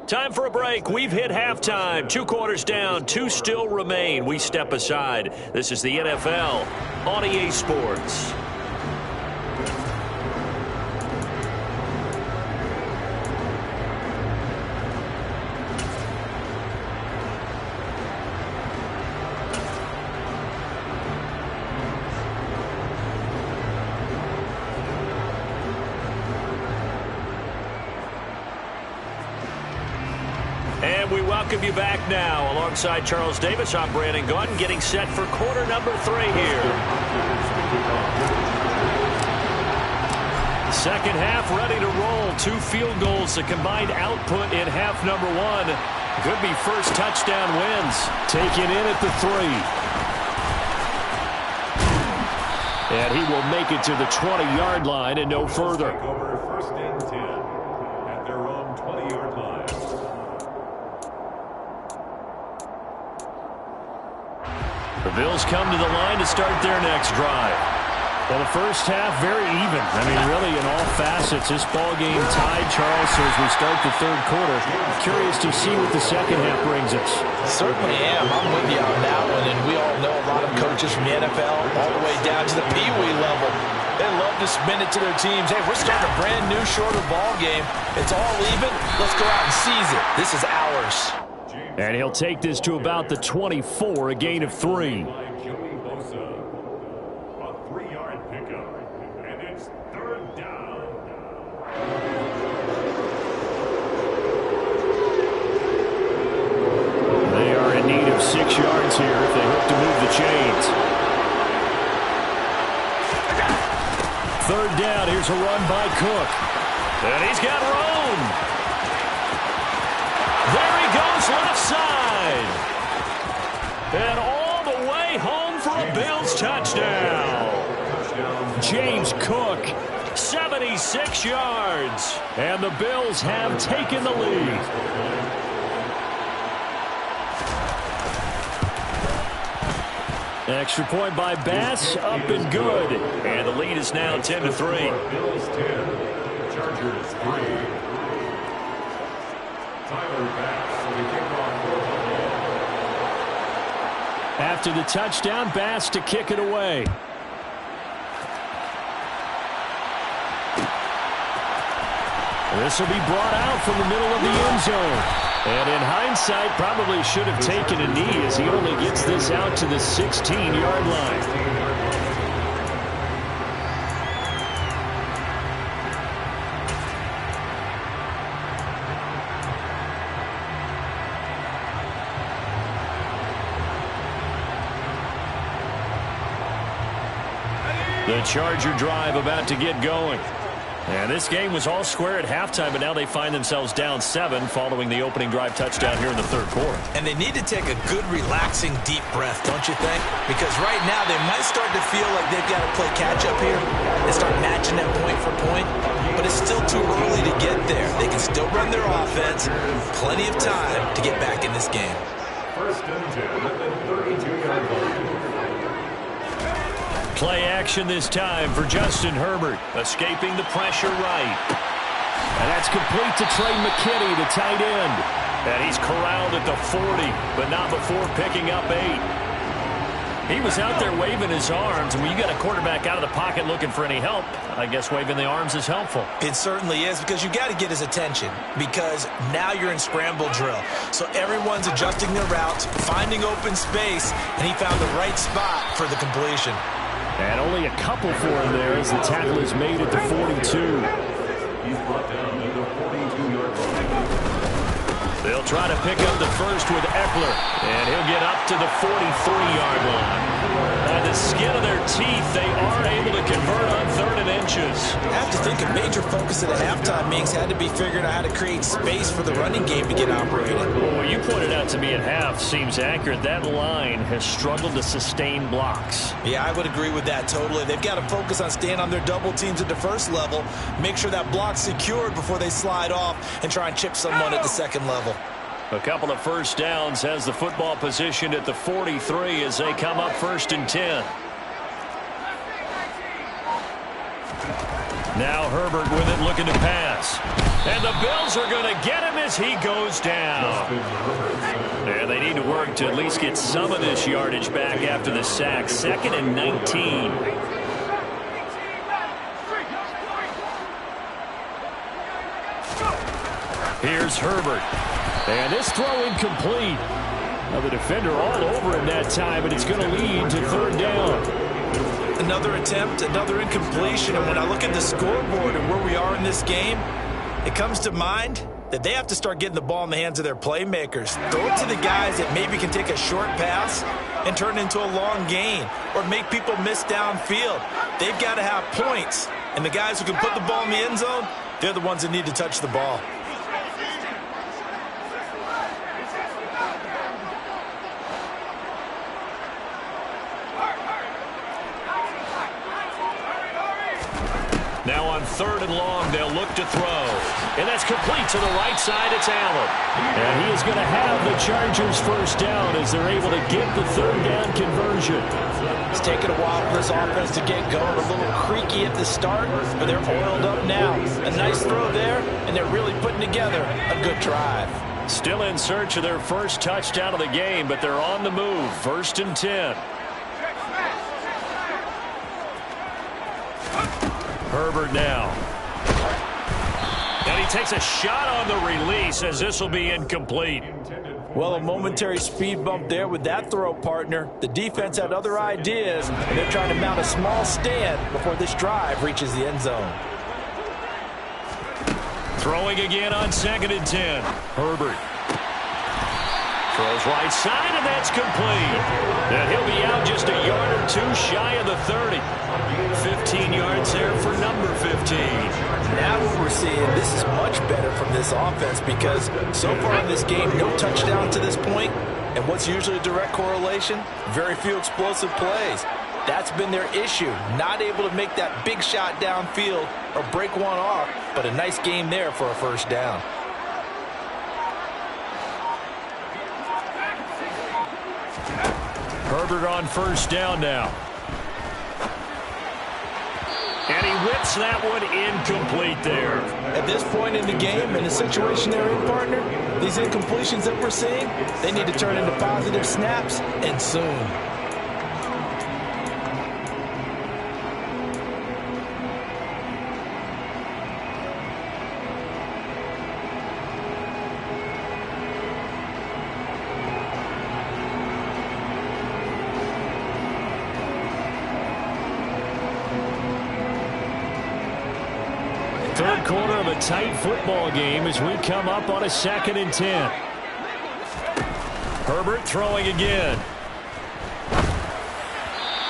Time for a break. We've hit halftime. 2 quarters down. 2 still remain. We step aside. This is the NFL on EA Sports. And we welcome you back now. Alongside Charles Davis, I'm Brandon Gunn, getting set for quarter number 3 here. Second half ready to roll. 2 field goals, the combined output in half number 1. Could be first touchdown wins. Taken in at the 3. And he will make it to the 20-yard line and no further. Over 1st and 10 at their own 20-yard line. The Bills come to the line to start their next drive. Well, the first half, very even. I mean, really, in all facets, this ball game tied, Charles. So as we start the 3rd quarter, curious to see what the second half brings us. Certainly am. I'm with you on that one. And we all know a lot of coaches from the NFL all the way down to the Pee Wee level. They love to spin it to their teams. Hey, we're starting a brand new, shorter ball game. It's all even. Let's go out and seize it. This is ours. And he'll take this to about the 24, a gain of 3. They are in need of 6 yards here if they hope to move the chains. 3rd down, here's a run by Cook. And he's got room. There he goes, left side. And all the way home for a Bills touchdown. James Cook, 76 yards. And the Bills have taken the lead. Extra point by Bass, up and good. And the lead is now 10-3. Bills 10, Chargers 3. After the touchdown, Bass to kick it away. This will be brought out from the middle of the end zone. And in hindsight, probably should have taken a knee as he only gets this out to the 16-yard line. The Charger drive about to get going. And this game was all square at halftime, but now they find themselves down 7 following the opening drive touchdown here in the 3rd quarter. And they need to take a good, relaxing, deep breath, don't you think? Because right now they might start to feel like they've got to play catch-up here and start matching them point for point. But it's still too early to get there. They can still run their offense. Plenty of time to get back in this game. 1st and 10 at the 32-yard line. Play action this time for Justin Herbert, escaping the pressure right. And that's complete to Trey McKinney, the tight end. And he's corralled at the 40, but not before picking up 8. He was out there waving his arms, and when you got a quarterback out of the pocket looking for any help, I guess waving the arms is helpful. It certainly is, because you got to get his attention, because now you're in scramble drill. So everyone's adjusting their routes, finding open space, and he found the right spot for the completion. And only a couple for him there as the tackle is made at the 42. He's brought down at the 42-yard line. They'll try to pick up the first with Eckler, and he'll get up to the 43-yard line. By the skin of their teeth, they are able to convert on 3rd and inches. I have to think a major focus of the halftime meetings had to be figuring out how to create space for the running game to get operating. Well, what you pointed out to me at half seems accurate. That line has struggled to sustain blocks. Yeah, I would agree with that totally. They've got to focus on staying on their double teams at the first level, make sure that block's secured before they slide off and try and chip someone at the second level. A couple of first downs, has the football positioned at the 43 as they come up 1st and 10. Now Herbert with it, looking to pass. And the Bills are going to get him as he goes down. And they need to work to at least get some of this yardage back after the sack. 2nd and 19. Here's Herbert. And this throw incomplete. Now the defender all over him that time, and it's going to lead to 3rd down. Another attempt, another incompletion. And when I look at the scoreboard and where we are in this game, it comes to mind that they have to start getting the ball in the hands of their playmakers. Throw it to the guys that maybe can take a short pass and turn it into a long gain or make people miss downfield. They've got to have points. And the guys who can put the ball in the end zone, they're the ones that need to touch the ball. Now on 3rd and long, they'll look to throw. And that's complete to the right side. It's Allen. And he is going to have the Chargers first down as they're able to get the 3rd down conversion. It's taken a while for this offense to get going. A little creaky at the start, but they're oiled up now. A nice throw there, and they're really putting together a good drive. Still in search of their first touchdown of the game, but they're on the move. 1st and 10. Herbert now. And he takes a shot on the release as this will be incomplete. Well, a momentary speed bump there with that throw, partner. The defense had other ideas, and they're trying to mount a small stand before this drive reaches the end zone. Throwing again on 2nd and 10. Herbert. Throws right side, and that's complete. And he'll be out just a yard or two shy of the 30. 15 yards there for number 15. Now what we're seeing, this is much better from this offense because so far in this game, no touchdown to this point. And what's usually a direct correlation? Very few explosive plays. That's been their issue, not able to make that big shot downfield or break one off, but a nice game there for a first down. Herbert on first down now. And he whips that one incomplete there. At this point in the game, in the situation they're in, partner, these incompletions that we're seeing, they need to turn into positive snaps, and soon. Third quarter of a tight football game as we come up on a 2nd and 10. Herbert throwing again.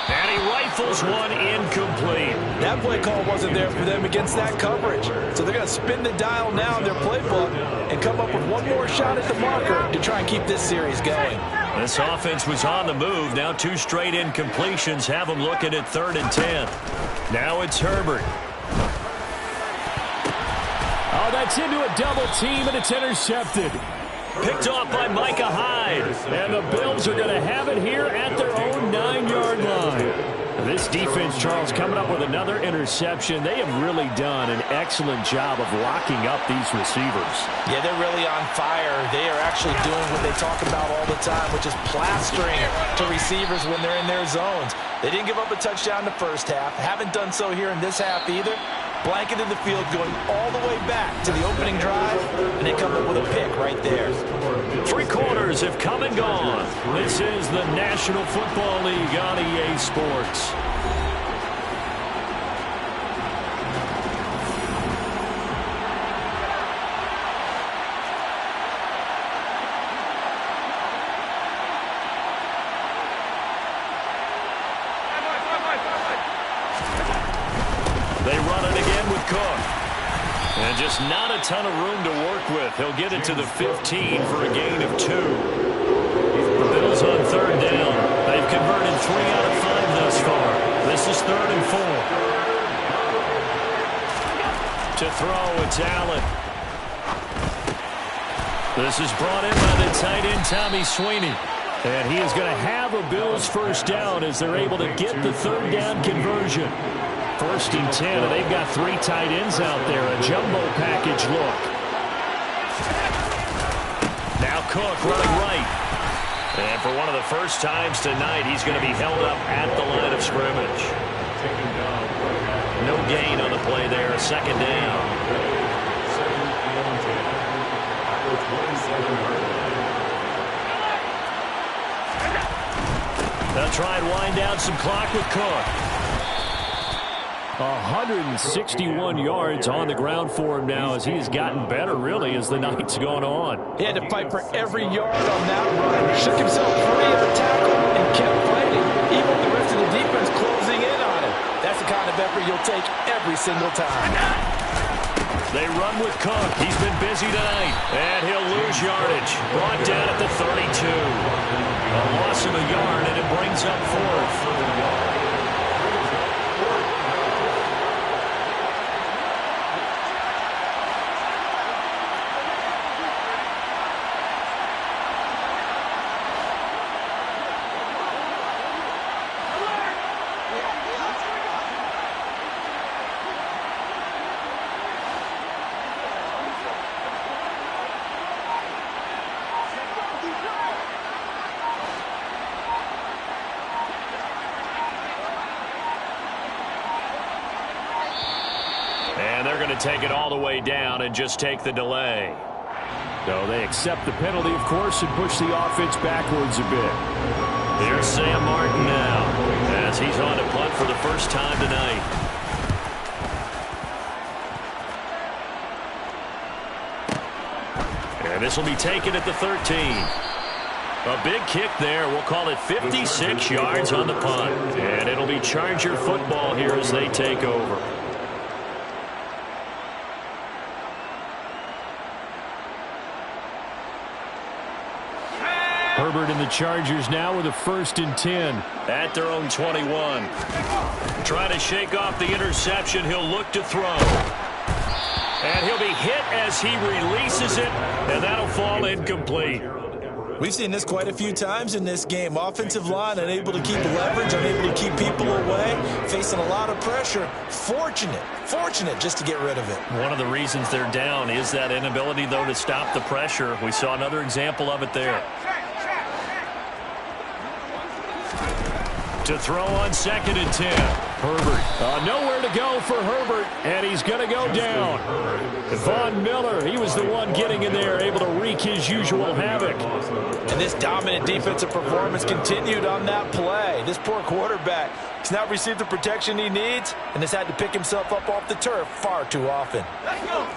And he rifles one incomplete. That play call wasn't there for them against that coverage. So they're going to spin the dial now in their playbook and come up with one more shot at the marker to try and keep this series going. This offense was on the move. Now 2 straight incompletions have them looking at 3rd and 10. Now it's Herbert. Oh, that's into a double team, and it's intercepted. Picked off by Micah Hyde. And the Bills are going to have it here at their own 9-yard line. This defense, Charles, coming up with another interception. They have really done an excellent job of locking up these receivers. Yeah, they're really on fire. They are actually doing what they talk about all the time, which is plastering to receivers when they're in their zones. They didn't give up a touchdown in the first half. Haven't done so here in this half either. Blanketed the field going all the way back to the opening drive, and they come up with a pick right there. 3 quarters have come and gone. This is the National Football League on EA Sports. They run it again with Cook. And just not a ton of room to work with. He'll get it to the 15 for a gain of 2. The Bills on 3rd down. They've converted 3 out of 5 thus far. This is 3rd and 4. To throw, it's Allen. This is brought in by the tight end, Tommy Sweeney. And he is going to have a Bills first down as they're able to get the 3rd down conversion. 1st and 10, and they've got 3 tight ends out there. A jumbo package look. Now Cook running right. And for one of the first times tonight, he's going to be held up at the line of scrimmage. No gain on the play there. A 2nd down. They'll try and wind down some clock with Cook. 161 yards on the ground for him now as he has gotten better, really, as the night's gone on. He had to fight for every yard on that run. Shook himself free of the tackle and kept fighting, even with the rest of the defense closing in on him. That's the kind of effort you'll take every single time. They run with Cook. He's been busy tonight. And he'll lose yardage. Brought down at the 32. A loss of a yard, and it brings up 4th. Take it all the way down and just take the delay. So they accept the penalty, of course, and push the offense backwards a bit. Here's Sam Martin now as he's on to punt for the first time tonight. And this will be taken at the 13. A big kick there. We'll call it 56 yards on the punt. And it'll be Charger football here as they take over. Herbert and the Chargers now with a 1st and 10. At their own 21. Trying to shake off the interception. He'll look to throw. And he'll be hit as he releases it. And that'll fall incomplete. We've seen this quite a few times in this game. Offensive line unable to keep leverage, unable to keep people away, facing a lot of pressure. Fortunate just to get rid of it. One of the reasons they're down is that inability, though, to stop the pressure. We saw another example of it there. To throw on 2nd and 10. Herbert. Nowhere to go for Herbert, and he's going to go down. Von Miller, he was the one getting in there, able to wreak his usual havoc. And this dominant defensive performance continued on that play. This poor quarterback has not received the protection he needs and has had to pick himself up off the turf far too often. Let's go.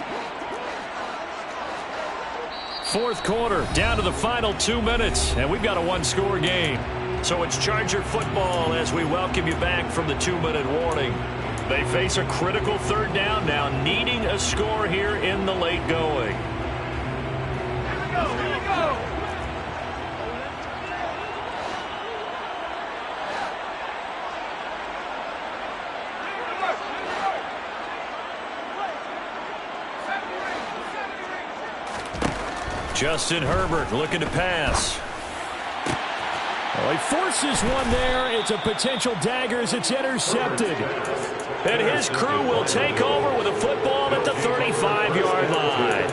4th quarter, down to the final 2 minutes, and we've got a 1-score game. So it's Charger football as we welcome you back from the 2-minute warning. They face a critical 3rd down now, needing a score here in the late going. Here we go. Here we go. Justin Herbert looking to pass. Well, he forces one there. It's a potential dagger as it's intercepted. And his crew will take over with a football at the 35-yard line.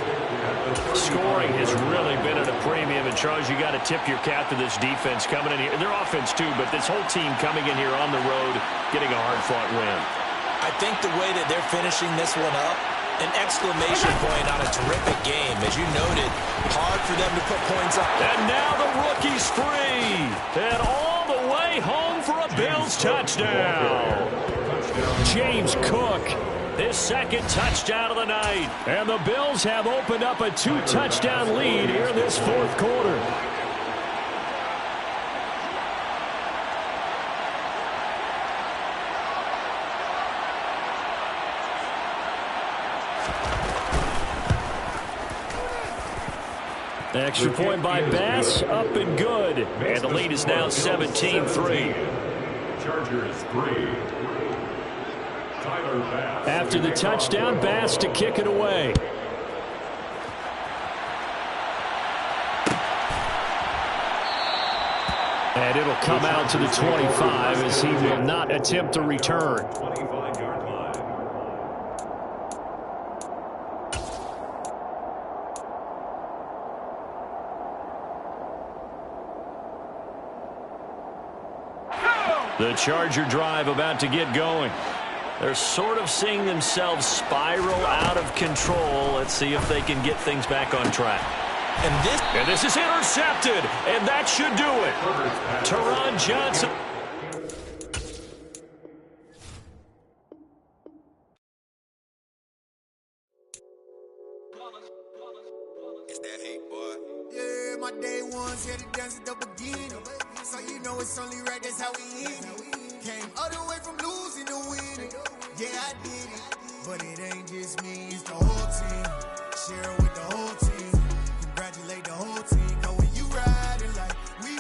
Scoring has really been at a premium. And, Charles, you got to tip your cap to this defense coming in here. Their offense, too, but this whole team coming in here on the road, getting a hard-fought win. I think the way that they're finishing this one up, an exclamation point on a terrific game. As you noted, hard for them to put points up. And now the rookie's free. And all the way home for a Bills touchdown. James Cook, his second touchdown of the night. And the Bills have opened up a 2-touchdown lead here in this fourth quarter. Extra point by Bass, up and good. And the lead is now 17-3. Chargers 3. Tyler Bass. After the touchdown, Bass to kick it away. And it'll come out to the 25 as he will not attempt to return. 25-yard line. The Charger drive about to get going. They're sort of seeing themselves spiral out of control. Let's see if they can get things back on track. And this is intercepted, and that should do it. Teron Johnson. It's that hate, boy. Yeah, my day ones here to dance at the beginning. So you know it's only right, that's how we eat it. Came all the way from losing to winning. Yeah, I did it. But it ain't just me, it's the whole team. Share it with the whole team.